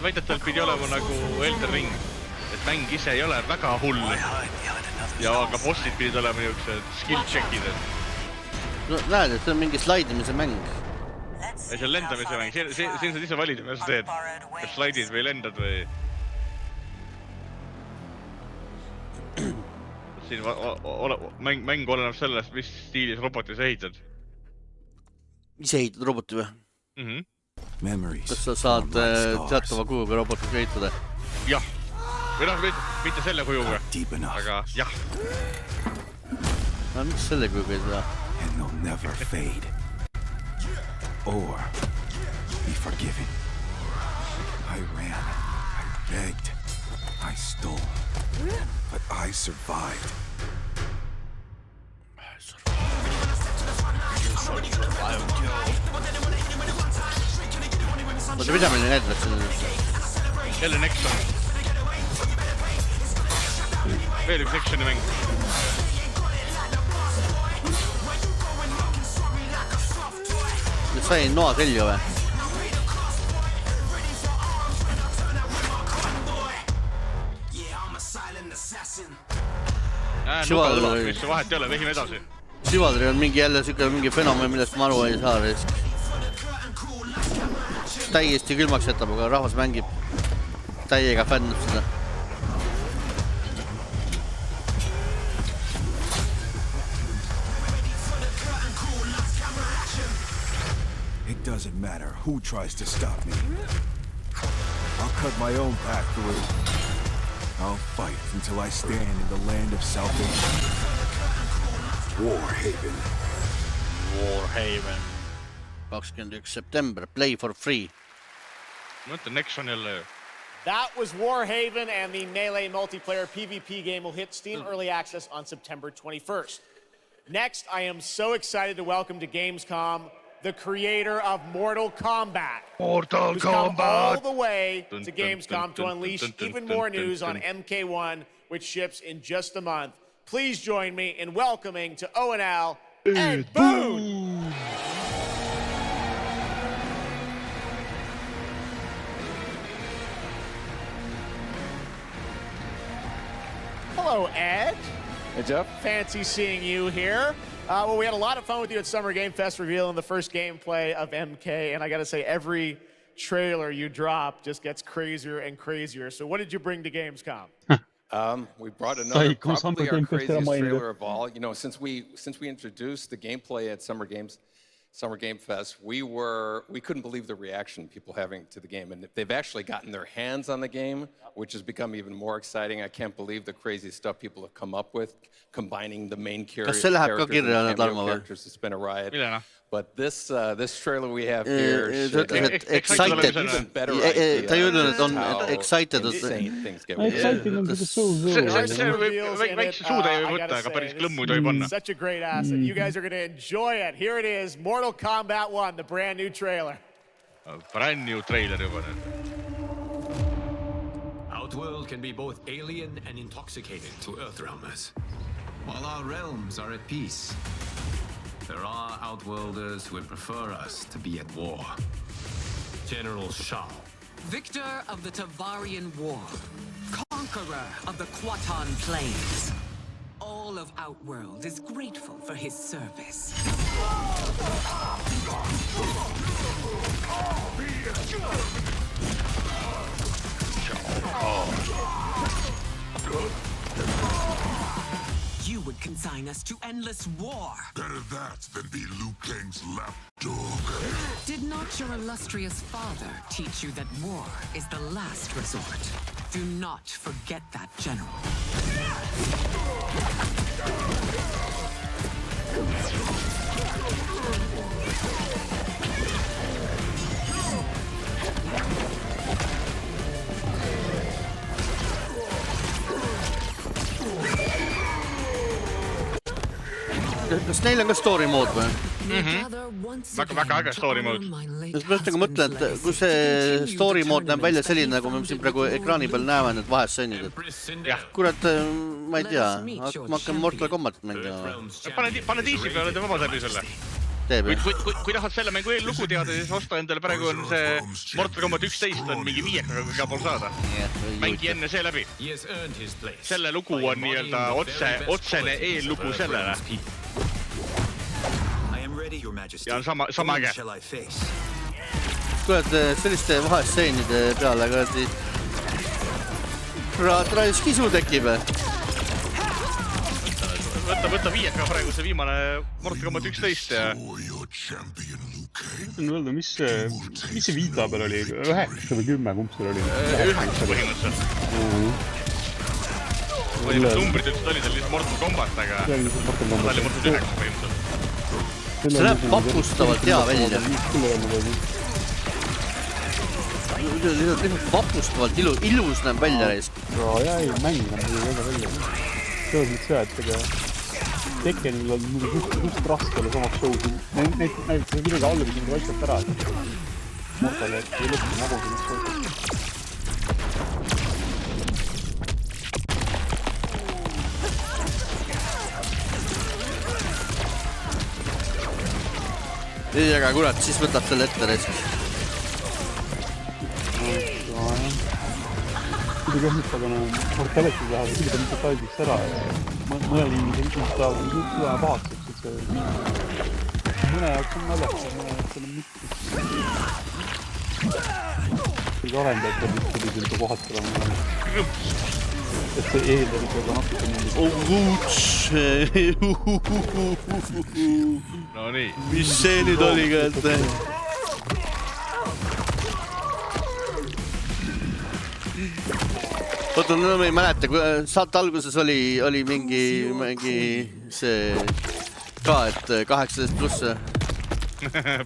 Väidetel pidi olema nagu Elden Ring, et mäng ise ei ole väga hull. Ja aga bossid pidid olema niisugused skill checkid. No näed, et see on mingi slaidimise mäng. Ei, see on lendamise mäng. Siin saad ise valida, mida sa teed. Kas slaidid või lendad või... Siin mäng oleneb sellest, mis stiilis robotis ehitad. Ise ehitad roboti või? Kas sa saad teatava kujuga robotis ehitada? Jah. Või noh, mitte selle kujuga. Aga jah. Miks selle kujuga ei saa? And they'll never fade. Or be forgiven. I ran. I begged. I stole. But I survived. Oota, mida meil näidatakse nüüd? Jälle Nexon. Veel üks Nexoni mäng. Nüüd sai noa selju või? mis vahet ei ole, vehime edasi. Sivadri on mingi fenomen, millest ma aru ei saa. Täiesti külmaks jätab, aga rahvas mängib. Täiega fännab seda. It doesn't matter who tries to stop me. I'll cut my own path through. I'll fight until I stand in the land of salvation. Warhaven. 21. September, play for free. Mõtlen, next on jälle. That was Warhaven, and the Melee multiplayer PvP game will hit Steam Early Access on September 21st. Next, I am so excited to welcome to Gamescom the creator of Mortal Kombat. Who's come all the way to Gamescom to unleash even more news on MK1, which ships in just a month. Please join me in welcoming to ONL, Ed Boon! Hello, Ed. Hey, Jeff. Fancy seeing you here. Well, we had a lot of fun with you at Summer Game Fest revealing the first gameplay of MK, and I got to say, every trailer you drop just gets crazier and crazier. So what did you bring to Gamescom? We brought another, probably our craziest trailer of all. You know, since we introduced the gameplay at Summer Game Fest, we couldn't believe the reaction people having to the game, and they've actually gotten their hands on the game, which has become even more exciting. I can't believe the crazy stuff people have come up with, combining the main characters and cameo characters. It's been a riot. But this trailer we have here should excited. Even better idea. Ta ei öelnud, et on excited. Väikse suude ei võtta, aga päris klõmmu tohi panna. Such a great asset. You guys are going to enjoy it. Here it is, Mortal Kombat 1, the brand new trailer. Brand new trailer juba nüüd. Outworld can be both alien and intoxicating to Earthrealmers. While our realms are at peace, there are Outworlders who would prefer us to be at war. General Shao. Victor of the Tavarian War. Conqueror of the Quatan Plains. All of Outworld is grateful for his service. You would consign us to endless war. Better that than be Liu Kang's lapdog. Did not your illustrious father teach you that war is the last resort? Do not forget that, General. Kas neil on ka story mode või? Väga äge story mode. Ma mõtlen, et kui see story mode näeb välja selline, nagu me siin praegu ekraani peal näeme, need vahessõnnid. Kurat, ma ei tea, ma hakkan Mortal Kombatit mängima. Pane DC peale, te vabas läbi selle. Kui tahad selle mängu eellugu teada, siis osta endale praegu on see Mortal Kombat 11 on mingi 5 iga pool saada. Mängi enne see läbi. Selle lugu on nii-öelda otsene eellugu sellele. Ja on sama äge. Kurat, selliste vahesseenide peale raisk kisu tekib. Võta 5 praegu see viimane Mortal Kombat 11 ja... Mõtlen öelda, mis see viita peal oli? 9 või 10, kumb seal oli? 9 põhimõtteliselt. Või need numbrid ütlesid oli seal lihtsalt Mortal Kombat, aga ta oli Mortal 9 põhimõtteliselt. See läheb vapustavalt hea välja. Lihtsalt vapustavalt ilus näeb välja reisk. Jaa, ei, mäng on väga välja. See on see, et Tekkenil on just raske olla samaks show'd. Näiteks midagi allavis mingi vaikselt ära. Mortal, et ei lõppu nägu sellest show'd. Ei, aga kurat, siis võtab selle ette reisk. kuidagi õnnitagana Mortaletti tahavad küll mitte taldiks ära. Mõnel inimesel tahavad südame pahaks, et see mõne jaoks on naljakas, mõne jaoks on mitte. Kõige arendajad tuli sellega kohati olema. Et see eeldab ikka natuke niimoodi. No nii. Mis see nüüd oli kätte? Oota, no me ei mäleta, kui saate alguses oli mingi see ka, et 18 pluss.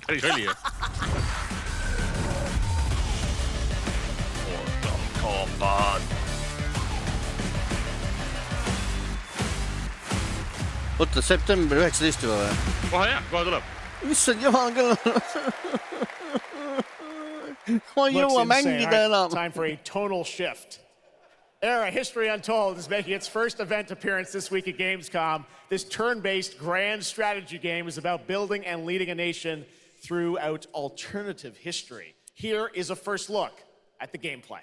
Päris oli, jah. Oota, september 19 juba või? Kohe jah, kohe tuleb. Issand jumal küll. Ma ei jõua mängida enam. Time for a tonal shift. Era History Untold is making its first event appearance this week at Gamescom. This turn-based grand strategy game is about building and leading a nation throughout alternative history. Here is a first look at the gameplay.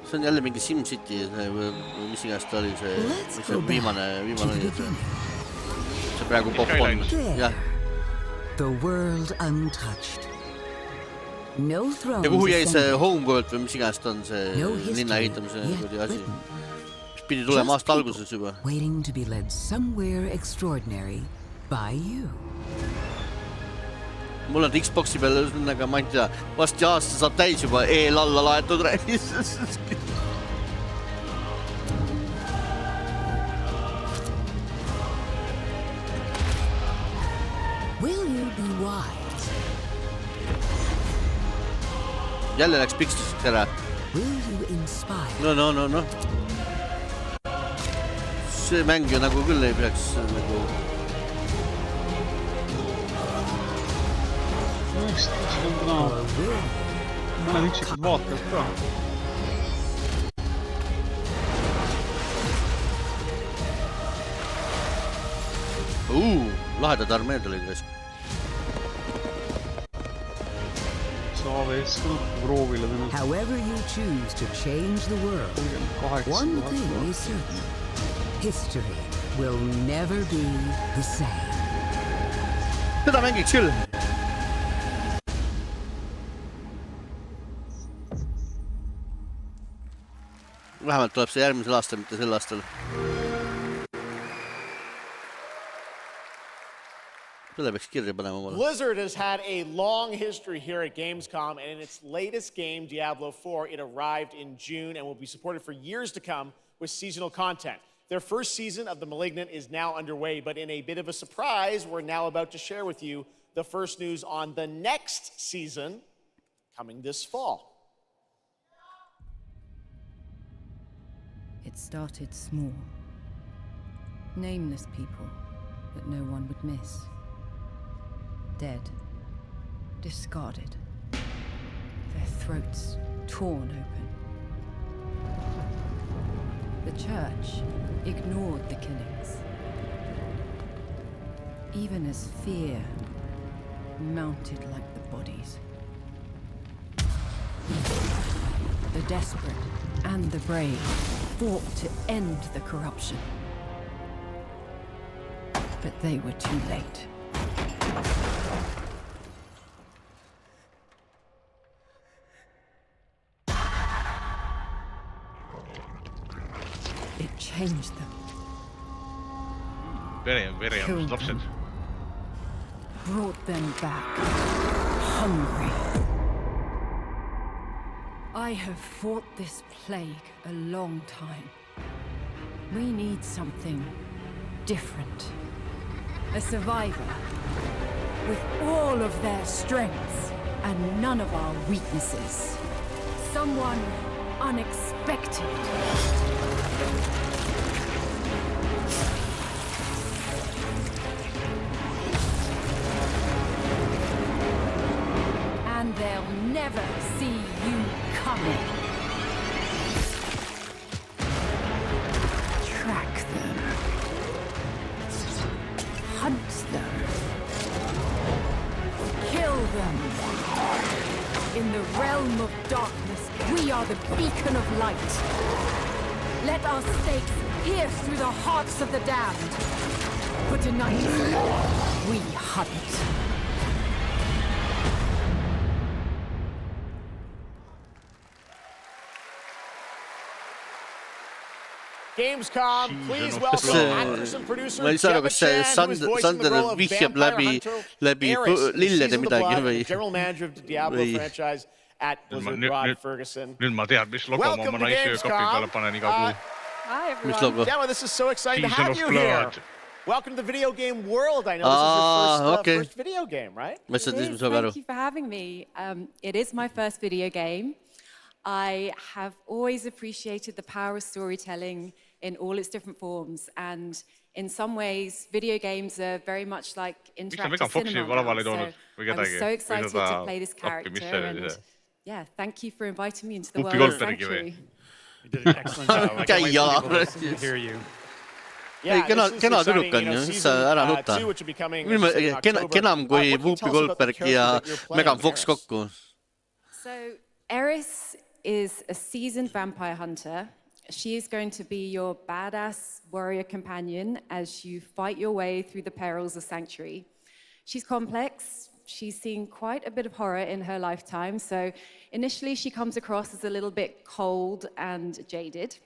See on jälle mingi SimCity või mis iganes ta oli see viimane oli see praegu pop on. Jah. The world untouched. No throne. Ja kuhu jäi see Homeworld või mis iganes ta on see linna ehitamise asi. Mis pidi tulema aasta alguses juba. Waiting to be led somewhere extraordinary by you. Mul on Xboxi peal, aga ma ei tea, vast aasta saab täis juba eel alla laetud räägis. Will you be wise? Jälle läks pikstust ära. Will you inspire? No. See mäng ju nagu küll ei peaks nagu... Mõned üksikud vaatajad ka. Lahedad armeed olid käes. Saaves proovile täna. However you choose to change the world, one thing is certain. History will never be the same. Seda mängiks küll. Vähemalt tuleb see järgmisel aastal, mitte sel aastal. Selle peaks kirja panema mulle. Blizzard has had a long history here at Gamescom, and in its latest game, Diablo 4, it arrived in June and will be supported for years to come with seasonal content. Their first season of The Malignant is now underway, but in a bit of a surprise, we're now about to share with you the first news on the next season coming this fall. It started small. Nameless people that no one would miss. Dead. Discarded. Their throats torn open. The church ignored the killings. Even as fear mounted like the bodies. The desperate and the brave fought to end the corruption. But they were too late. It changed them. Very lapsed. Brought them back, hungry. I have fought this plague a long time. We need something different. A survivor with all of their strengths and none of our weaknesses. Someone unexpected. They'll never see you coming. Track them. Hunt them. Kill them. In the realm of darkness, we are the beacon of light. Let our stakes pierce through the hearts of the damned. For tonight, we hunt. Gamescom, please welcome actress and producer Gemma Chan, who is voicing the role of Vampire Hunter Eris in Season of the Blood, the general manager of the Diablo franchise at Blizzard, Rod Ferguson. Nüüd ma tead, mis logo ma oma naisöö kapi peale panen iga kuu. Hi, everyone. Gemma, this is so exciting to have you here. Welcome to the video game world. I know this is your first video game, right? Thank you for having me. It is my first video game. I have always appreciated the power of storytelling in all its different forms, and in some ways, video games are very much like interactive cinema now, so I'm so excited to play this character, and yeah, thank you for inviting me into the world of Sanctuary. You did an excellent job. I can't wait for people to hear you. Yeah, kena tüdruk on ju, mis sa ära nuta. Kenam kui Whoopi Goldberg ja Megan Fox kokku. So, Eris is a seasoned vampire hunter. She is going to be your badass warrior companion as you fight your way through the perils of Sanctuary. She's complex. She's seen quite a bit of horror in her lifetime, so initially she comes across as a little bit cold and jaded,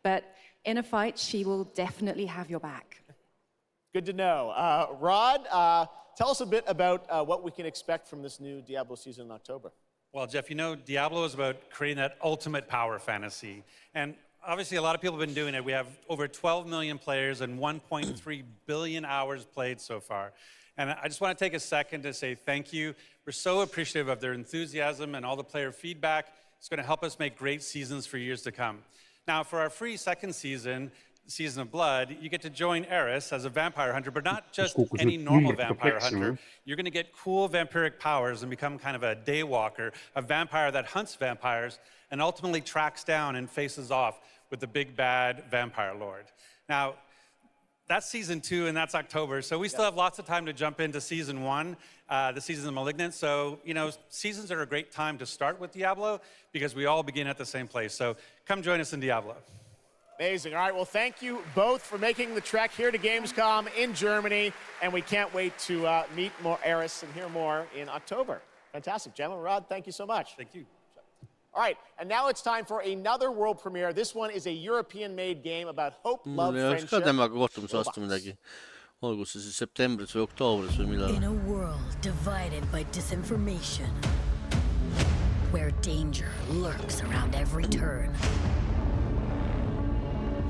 but in a fight, she will definitely have your back. Good to know. Rod, tell us a bit about what we can expect from this new Diablo season in October. Well, Jeff, you know, Diablo is about creating that ultimate power fantasy. And obviously, a lot of people have been doing it. We have over 12 million players and 1.3 billion hours played so far. And I just want to take a second to say thank you. We're so appreciative of their enthusiasm and all the player feedback. It's going to help us make great seasons for years to come. Now, for our free second season, Season of Blood, you get to join Eris as a vampire hunter, but not just any normal vampire hunter. You're going to get cool vampiric powers and become kind of a daywalker, a vampire that hunts vampires and ultimately tracks down and faces off with the big bad vampire lord. Now, that's Season 2, and that's October, so we still have lots of time to jump into Season 1, the Season of Malignant. So, you know, seasons are a great time to start with Diablo because we all begin at the same place. So come join us in Diablo. Amazing. All right, well, thank you both for making the trek here to Gamescom in Germany, and we can't wait to meet more Eris and hear more in October. Fantastic. Gemma, Rod, thank you so much. Thank you. All right, and now it's time for another world premiere. This one is a European-made game about hope, love, friendship. Olgu see siis septembris või oktoobris või millal. In a world divided by disinformation, where danger lurks around every turn,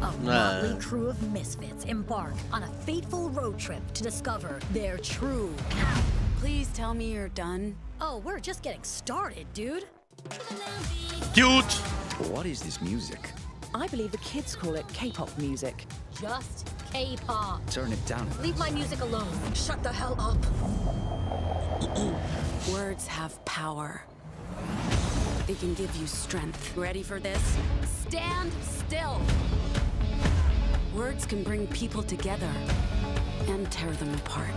a motley crew of misfits embark on a fateful road trip to discover their true power. Please tell me you're done. Oh, we're just getting started, dude. Dude! What is this music? I believe the kids call it K-pop music. Just K-pop. Turn it down. Leave my music alone. Shut the hell up. Words have power. They can give you strength. Ready for this? Stand still. Words can bring people together and tear them apart.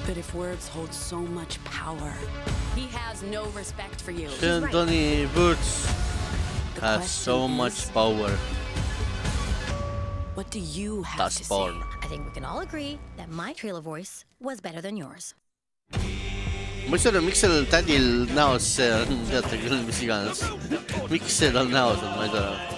But if words hold so much power, he has no respect for you. Anthony Woods has so much power. What do you have to say? I think we can all agree that my trailer voice was better than yours. Ma ei saa, miks sellel tädil näos see on, teate küll, mis iganes. Miks see tal näos on, ma ei tea.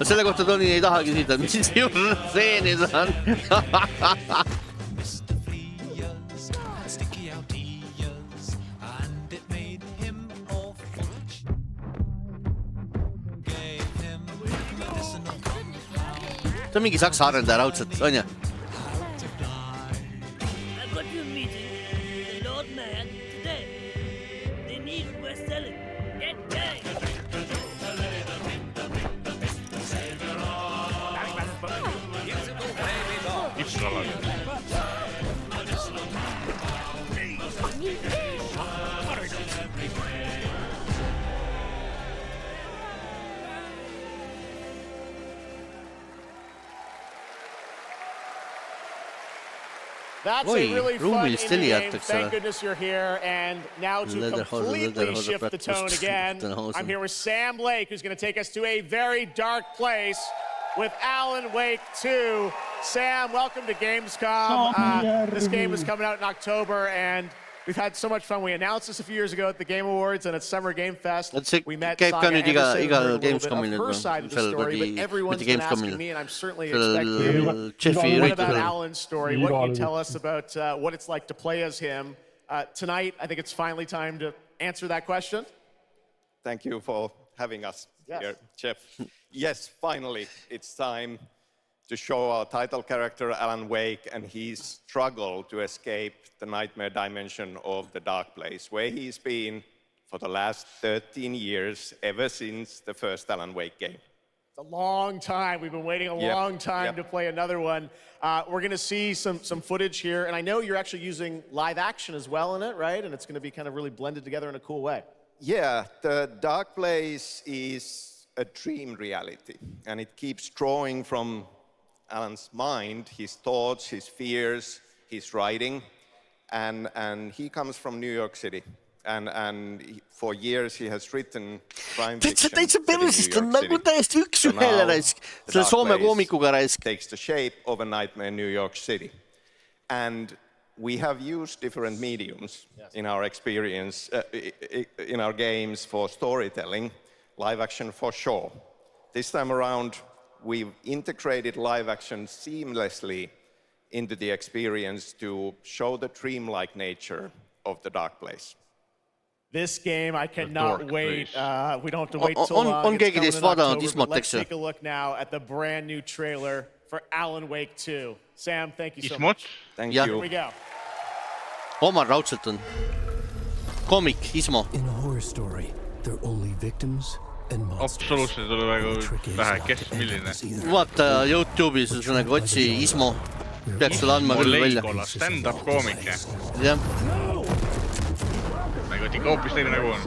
Selle kohta Toni ei taha küsida, mis stseenid on. Ta on mingi saksa arendaja raudselt, on ju? alal. That's a really fun indie game. Thank goodness you're here. And now to completely shift the tone again, I'm here with Sam Lake, who's going to take us to a very dark place with Alan Wake 2. Sam, welcome to Gamescom. This game is coming out in October, and we've had so much fun. We announced this a few years ago at the Game Awards and at Summer Game Fest. We met Saga Anderson, heard a little bit of her side of the story, but everyone's been asking me, and I'm certainly expecting you. What about Alan's story? What can you tell us about what it's like to play as him? Tonight, I think it's finally time to answer that question. Thank you for having us here, Jeff. Yes, finally, it's time to show our title character, Alan Wake, and his struggle to escape the nightmare dimension of the dark place, where he's been for the last 13 years, ever since the first Alan Wake game. It's a long time. We've been waiting a long time to play another one. We're going to see some footage here, and I know you're actually using live action as well in it, right? And it's going to be kind of really blended together in a cool way. Yeah, the dark place is a dream reality, and it keeps drawing from Alan's mind, his thoughts, his fears, his writing, and he comes from New York City, and for years he has written crime fiction for New York City. So now the dark place takes the shape of a nightmare in New York City, and we have used different mediums in our experience, in our games for storytelling, live action for sure. This time around, we've integrated live action seamlessly into the experience to show the dreamlike nature of the dark place. This game, I cannot wait. We don't have to wait so long. It's coming in October, but let's take a look now at the brand new trailer for Alan Wake 2. Sam, thank you so much. Thank you. Here we go. Omar raudselt on. Comic, Ismo. In a horror story, they're only victims. Absoluutselt oli väga vähe, kes milline. Vaata YouTube'is nagu otsi Ismo. Peaks sulle andma küll välja. Leikola stand-up koomik. Jah. Nagu ikka hoopis teine nägu on.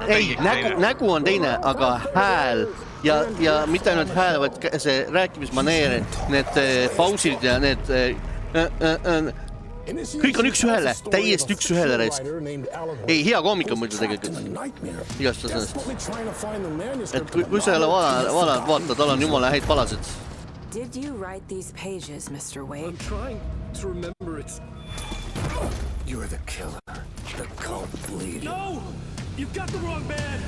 Ei, nägu on teine, aga hääl. Ja mitte ainult hääl, vaid see rääkimismaneer, need pausid ja need... Kõik on üks ühele, täiesti üks ühele raisk. Ei, hea koomik on muidu tegelikult. Igast sellest. Et kui sa jälle vaata, tal on jumala häid palasid. Did you write these pages, Mr. Wake? I'm trying to remember it. You're the killer, the cult leader. No! You've got the wrong man!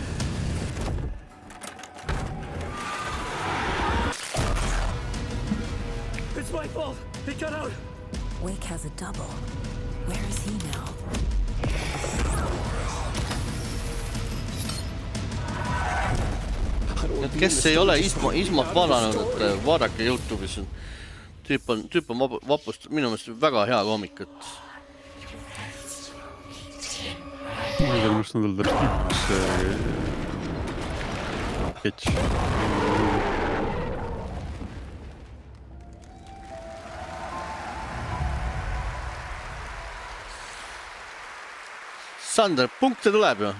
It's my fault! He got out! Wake has a double. Where is he now? Et kes ei ole Ismat vaadanud, et vaadake YouTube'is. Tüüp on vapust, minu meelest väga hea koomik. Ma ei tea, must on tal üks sketš. Sander, punkte tuleb ju.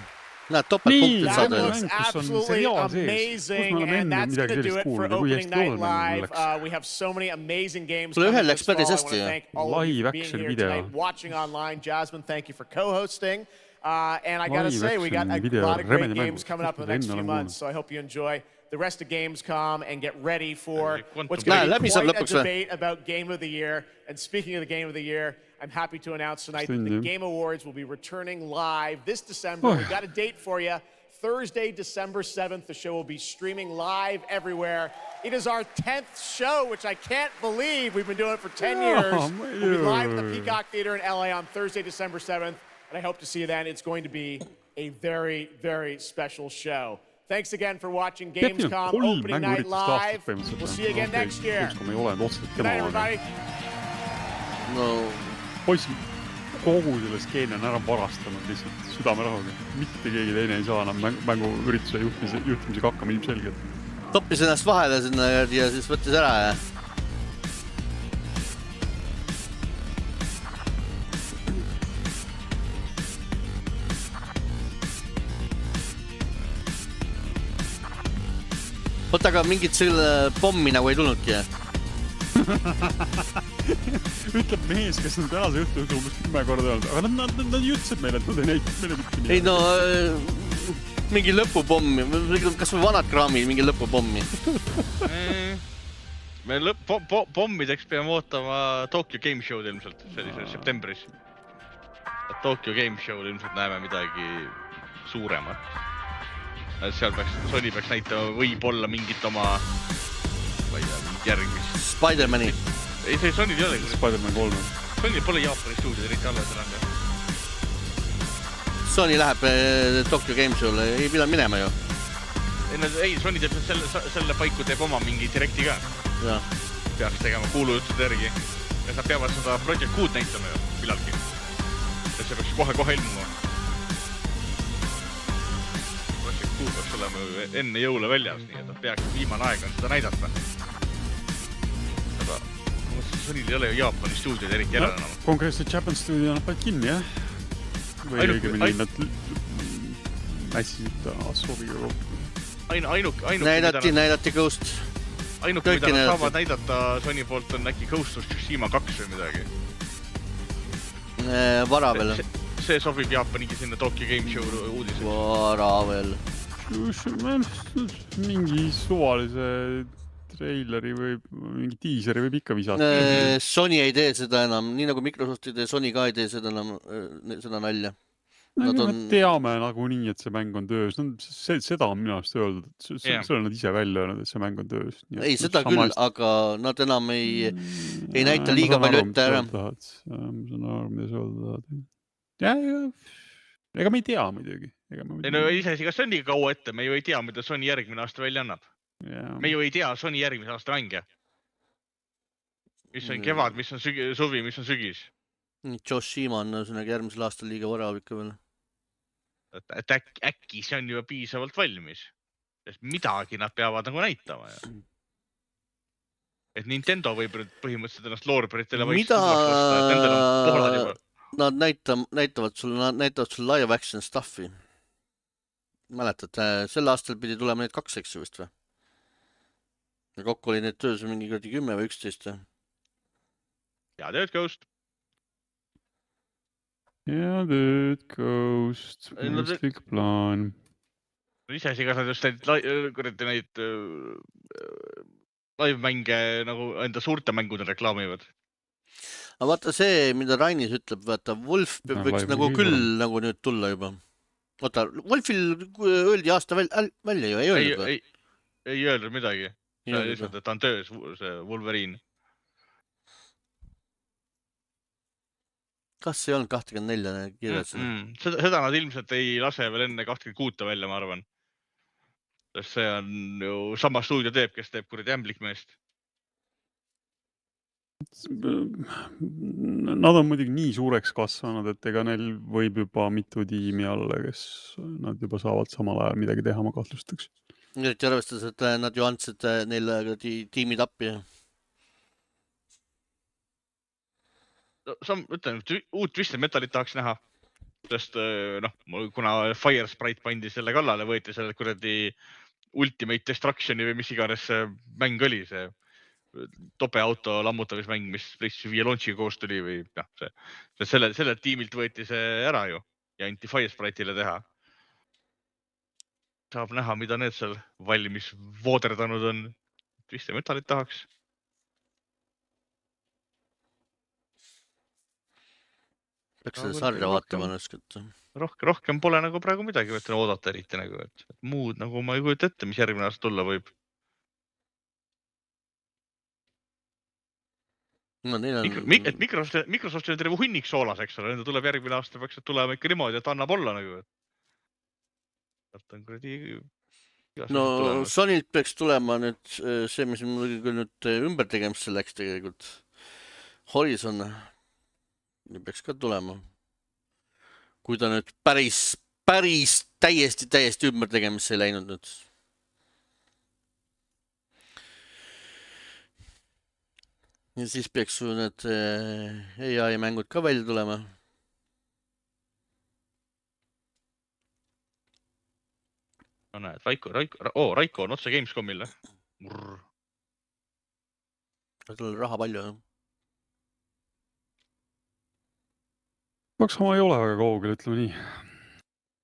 Näed, topeltpunkte saada. That looks absolutely amazing, and that's going to do it for Opening Night Live. We have so many amazing games coming this fall. I want to thank all of you for being here tonight, watching online. Jasmine, thank you for co-hosting. And I got to say, we got a lot of great games coming up in the next few months, so I hope you enjoy the rest of Gamescom and get ready for what's going to be quite a debate about Game of the Year. And speaking of the Game of the Year, I'm happy to announce tonight that the Game Awards will be returning live this December. We've got a date for you. Thursday, December 7th, the show will be streaming live everywhere. It is our 10th show, which I can't believe. We've been doing it for 10 years. We'll be live at the Peacock Theater in LA on Thursday, December 7th. And I hope to see you then. It's going to be a very, very special show. Thanks again for watching Gamescom Opening Night Live. We'll see you again next year. Good night, everybody. No. Poisid, kogu selle skeeni on ära varastanud lihtsalt südamerahuga. Mitte keegi teine ei saa enam mänguürituse juhtimisega hakkama ilmselgelt. Toppis ennast vahele sinna ja siis võttis ära ja... aga mingit selle pommi nagu ei tulnudki. Ütleb mees, kes on tänase õhtu umbes 10 korda öelnud, aga nad jutsid meile, et nad ei näitnud meile mitte midagi. Ei no, mingi lõpupommi, kas või vanad kraamid, mingi lõpupommi. Me pommideks peame ootama Tokyo Game Show'd ilmselt, sellises septembris. Tokyo Game Show'd ilmselt näeme midagi suuremat. Seal Sony peaks näitama võib-olla mingit oma, ma ei tea, mingit järgmist. Spider-Mani. Ei, see Sony ei ole. Spider-Man 3. Sony pole Jaapani stuudiod eriti alles enam. Sony läheb Tokyo Game Show'le, ei pidanud minema ju. Ei, Sony teeb selle paiku teeb oma mingi direkti ka. Ja. Peaks tegema kuulujutud järgi. Ja nad peavad seda Project Q'd näitama ju, millalgi. Et see peaks kohe ilmuma. Project Q peaks olema enne jõule väljas, nii et peaks viimane aeg on seda näidata. Aga Sonyl ei ole ju Jaapani stuudiod eriti järele enam. Konkreetselt Japan stuudio on paid kinni, jah? Või õigemini nad mässisid Assoviga kokku. Näidati Ghost. Ainuke, mida nad saavad näidata Sony poolt on äkki Ghost of Tsushima 2 või midagi. Vara veel. See sobib Jaapanigi sinna Tokyo Game Show uudiseks. Vara veel. Mingi suvalise treileri või mingi tiiseri võib ikka visata. Sony ei tee seda enam, nii nagu Microsoft ei tee, Sony ka ei tee seda enam, seda nalja. Me teame nagunii, et see mäng on töös. Seda on minu arust öeldud. See on nad ise välja öelnud, et see mäng on töös. Ei, seda küll, aga nad enam ei näita liiga palju ette ära. Ma saan aru, mida sa öelda tahad. Ega me ei tea muidugi. Ei no isegi ka Sonyga kaua ette, me ju ei tea, mida Sony järgmine aasta välja annab. Me ju ei tea Sony järgmise aasta mänge. Mis on kevad, mis on suvi, mis on sügis. Tsushima on järgmisel aastal liiga vara ikka veel. Et äkki see on juba piisavalt valmis. Sest midagi nad peavad nagu näitama. Et Nintendo võib põhimõtteliselt ennast loorberitele mida nad näitavad sul live action stuffi? Mäletad, sel aastal pidi tulema need 2 eksu vist või? Ja kokku oli need töös mingi 10 või 11. Ja tööd Ghost. Ja tööd Ghost. Mõistlik plaan. Iseasi, kas nad just neid live-mänge nagu enda suurte mängudel reklaamivad. Aga vaata see, mida Rainis ütleb, vaata, Wolf võiks nagu küll nagu nüüd tulla juba. Vaata, Wolfil öeldi aasta välja ju, ei öelnud või? Ei öelnud midagi. See lihtsalt, et ta on töös, see Wolverine. Kas ei olnud 24 kirjas? Seda nad ilmselt ei lase veel enne 26 välja, ma arvan. Sest see on ju sama stuudio teeb, kes teeb kuradi ämblikmeest. Nad on muidugi nii suureks kasvanud, et ega neil võib juba mitu tiimi alla, kes nad juba saavad samal ajal midagi teha, ma kahtlustaks. Nüüd arvestades, et nad ju andsid neile tiimid appi. Ütlen, uut Twisted Metalit tahaks näha, sest kuna Fire Sprite pandi selle kallale, võeti selle kuradi Ultimate Destructioni või mis iganes see mäng oli, see topeauto lammutamismäng, mis PlayStation 5 launchi koos tuli või selle tiimilt võeti see ära ju ja anti Fire Sprite'ile teha. Saab näha, mida need seal valmis vooderdanud on. Twisted Metalit tahaks. Peaks seda sarja vaatama nõskut. Rohkem pole nagu praegu midagi võtta oodata eriti nagu, et muud nagu ma ei kujuta ette, mis järgmine aasta tulla võib. Microsoft on terve hunnik soolas, eks ole, nende tuleb järgmine aasta, peaks tulema ikka niimoodi, et annab olla nagu. No Sonylt peaks tulema nüüd see, mis mul küll nüüd ümbertegemisse läks tegelikult. Horizon peaks ka tulema. Kui ta nüüd päris täiesti ümbertegemisse ei läinud nüüd. Ja siis peaks su need AI mängud ka välja tulema. No näed, Raiko on otse Gamescomile. Tal raha palju. Saksamaa ei ole väga kaugel, ütleme nii.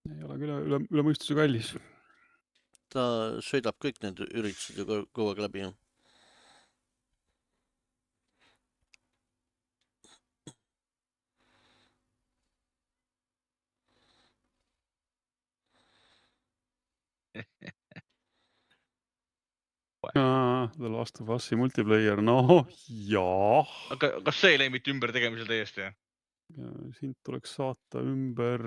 Ei ole küll üle mõistuse kallis. Ta sõidab kõik need üritused ju kogu aeg läbi. The Last of Us'i multiplayer, no jah. Aga kas see ei lähe mitte ümber tegemisel täiesti? Sind tuleks saata ümber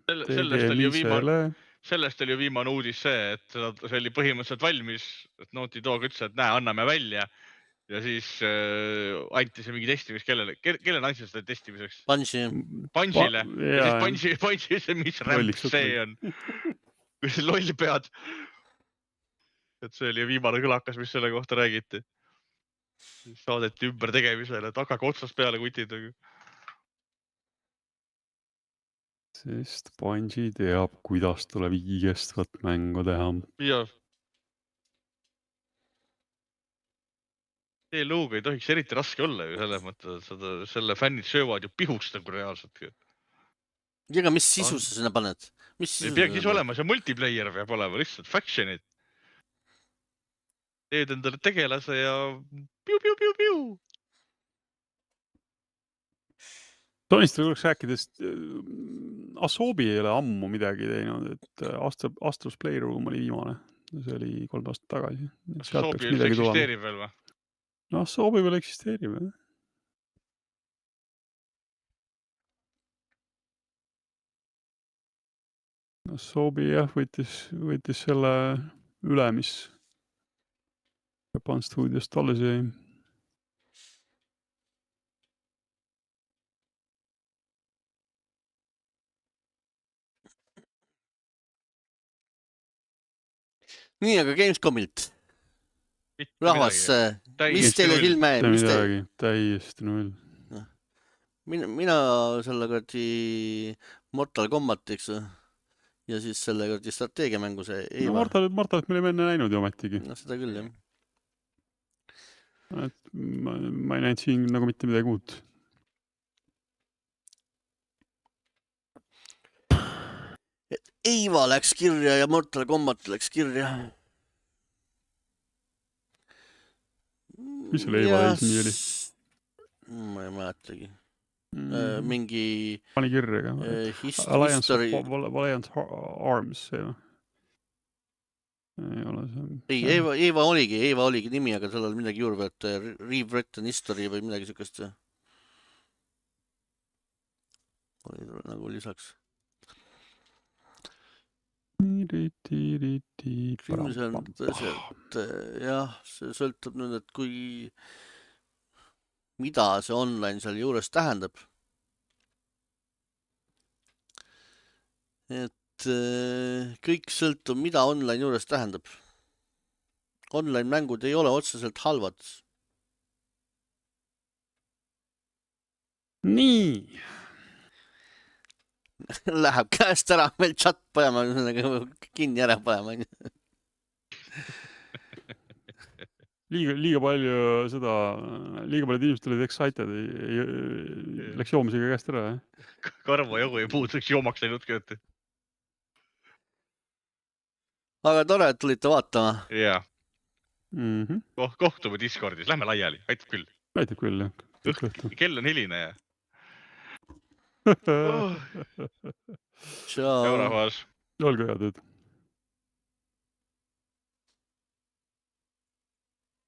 tegemisele. Sellest oli ju viimane uudis see, et see oli põhimõtteliselt valmis, et Naughty Dog ütles, et näe, anname välja. Ja siis anti see mingi testimis, kellele andsid seda testimiseks? Pansile. Ja siis Pansi see, mis rämp see on. Kui see loll pead. Et see oli viimane kõlakas, mis selle kohta räägiti. Saadeti ümber tegemisele, et hakake otsast peale kutid. Sest Bungi teab, kuidas tuleb igestvat mängu teha. Jah. See looga ei tohiks eriti raske olla ju selles mõttes, et selle fännid söövad ju pihust nagu reaalselt. Ja mis sisu sa sinna paned? Ei peaks siis olema, see multiplayer peab olema, lihtsalt factionid. Teed endale tegelase ja piu. Tonist võiks rääkidest, Asobi ei ole ammu midagi teinud, et Astros Playroom oli viimane. See oli 3 aastat tagasi. Asobi üldse eksisteerib veel või? No Asobi veel eksisteerib, jah. Asobi jah, võitis selle üle, mis Japan Studios alles jäi. Nii, aga Gamescomilt. Rahvas, mis teile filme? Täiesti null. Mina selle kõrdi Mortal Kombat, eks, ja siis selle kõrdi strateegiamängu see Eiva. Mortalit me olime enne näinud ju ometigi. No seda küll, jah. Ma ei näinud siin nagu mitte midagi uut. Eiva läks kirja ja Mortal Kombat läks kirja. Mis selle Eiva eesmi oli? Ma ei mäletagi. Mingi pani kirjaga. Alliance Arms, see ei ole see. Ei, Eiva oligi nimi, aga sellel midagi juurde, et Rewritten History või midagi sükest. Oli nagu lisaks. Jah, see sõltub nüüd, et mida see online seal juures tähendab. Et kõik sõltub, mida online juures tähendab. Online mängud ei ole otseselt halvad. Nii. Läheb käest ära, meil chat panema, kinni ära panema. Liiga palju inimesed olid excited, läks joomisega käest ära. Karva jogu ei puuduks joomaks läinud kööti. Aga tore, et tulite vaatama. Jaa. Kohtume Discordis, lähme laiali, aitab küll. Aitab küll, jah. Kell on hiline ja... Ciao. Rahvas. Olgu head.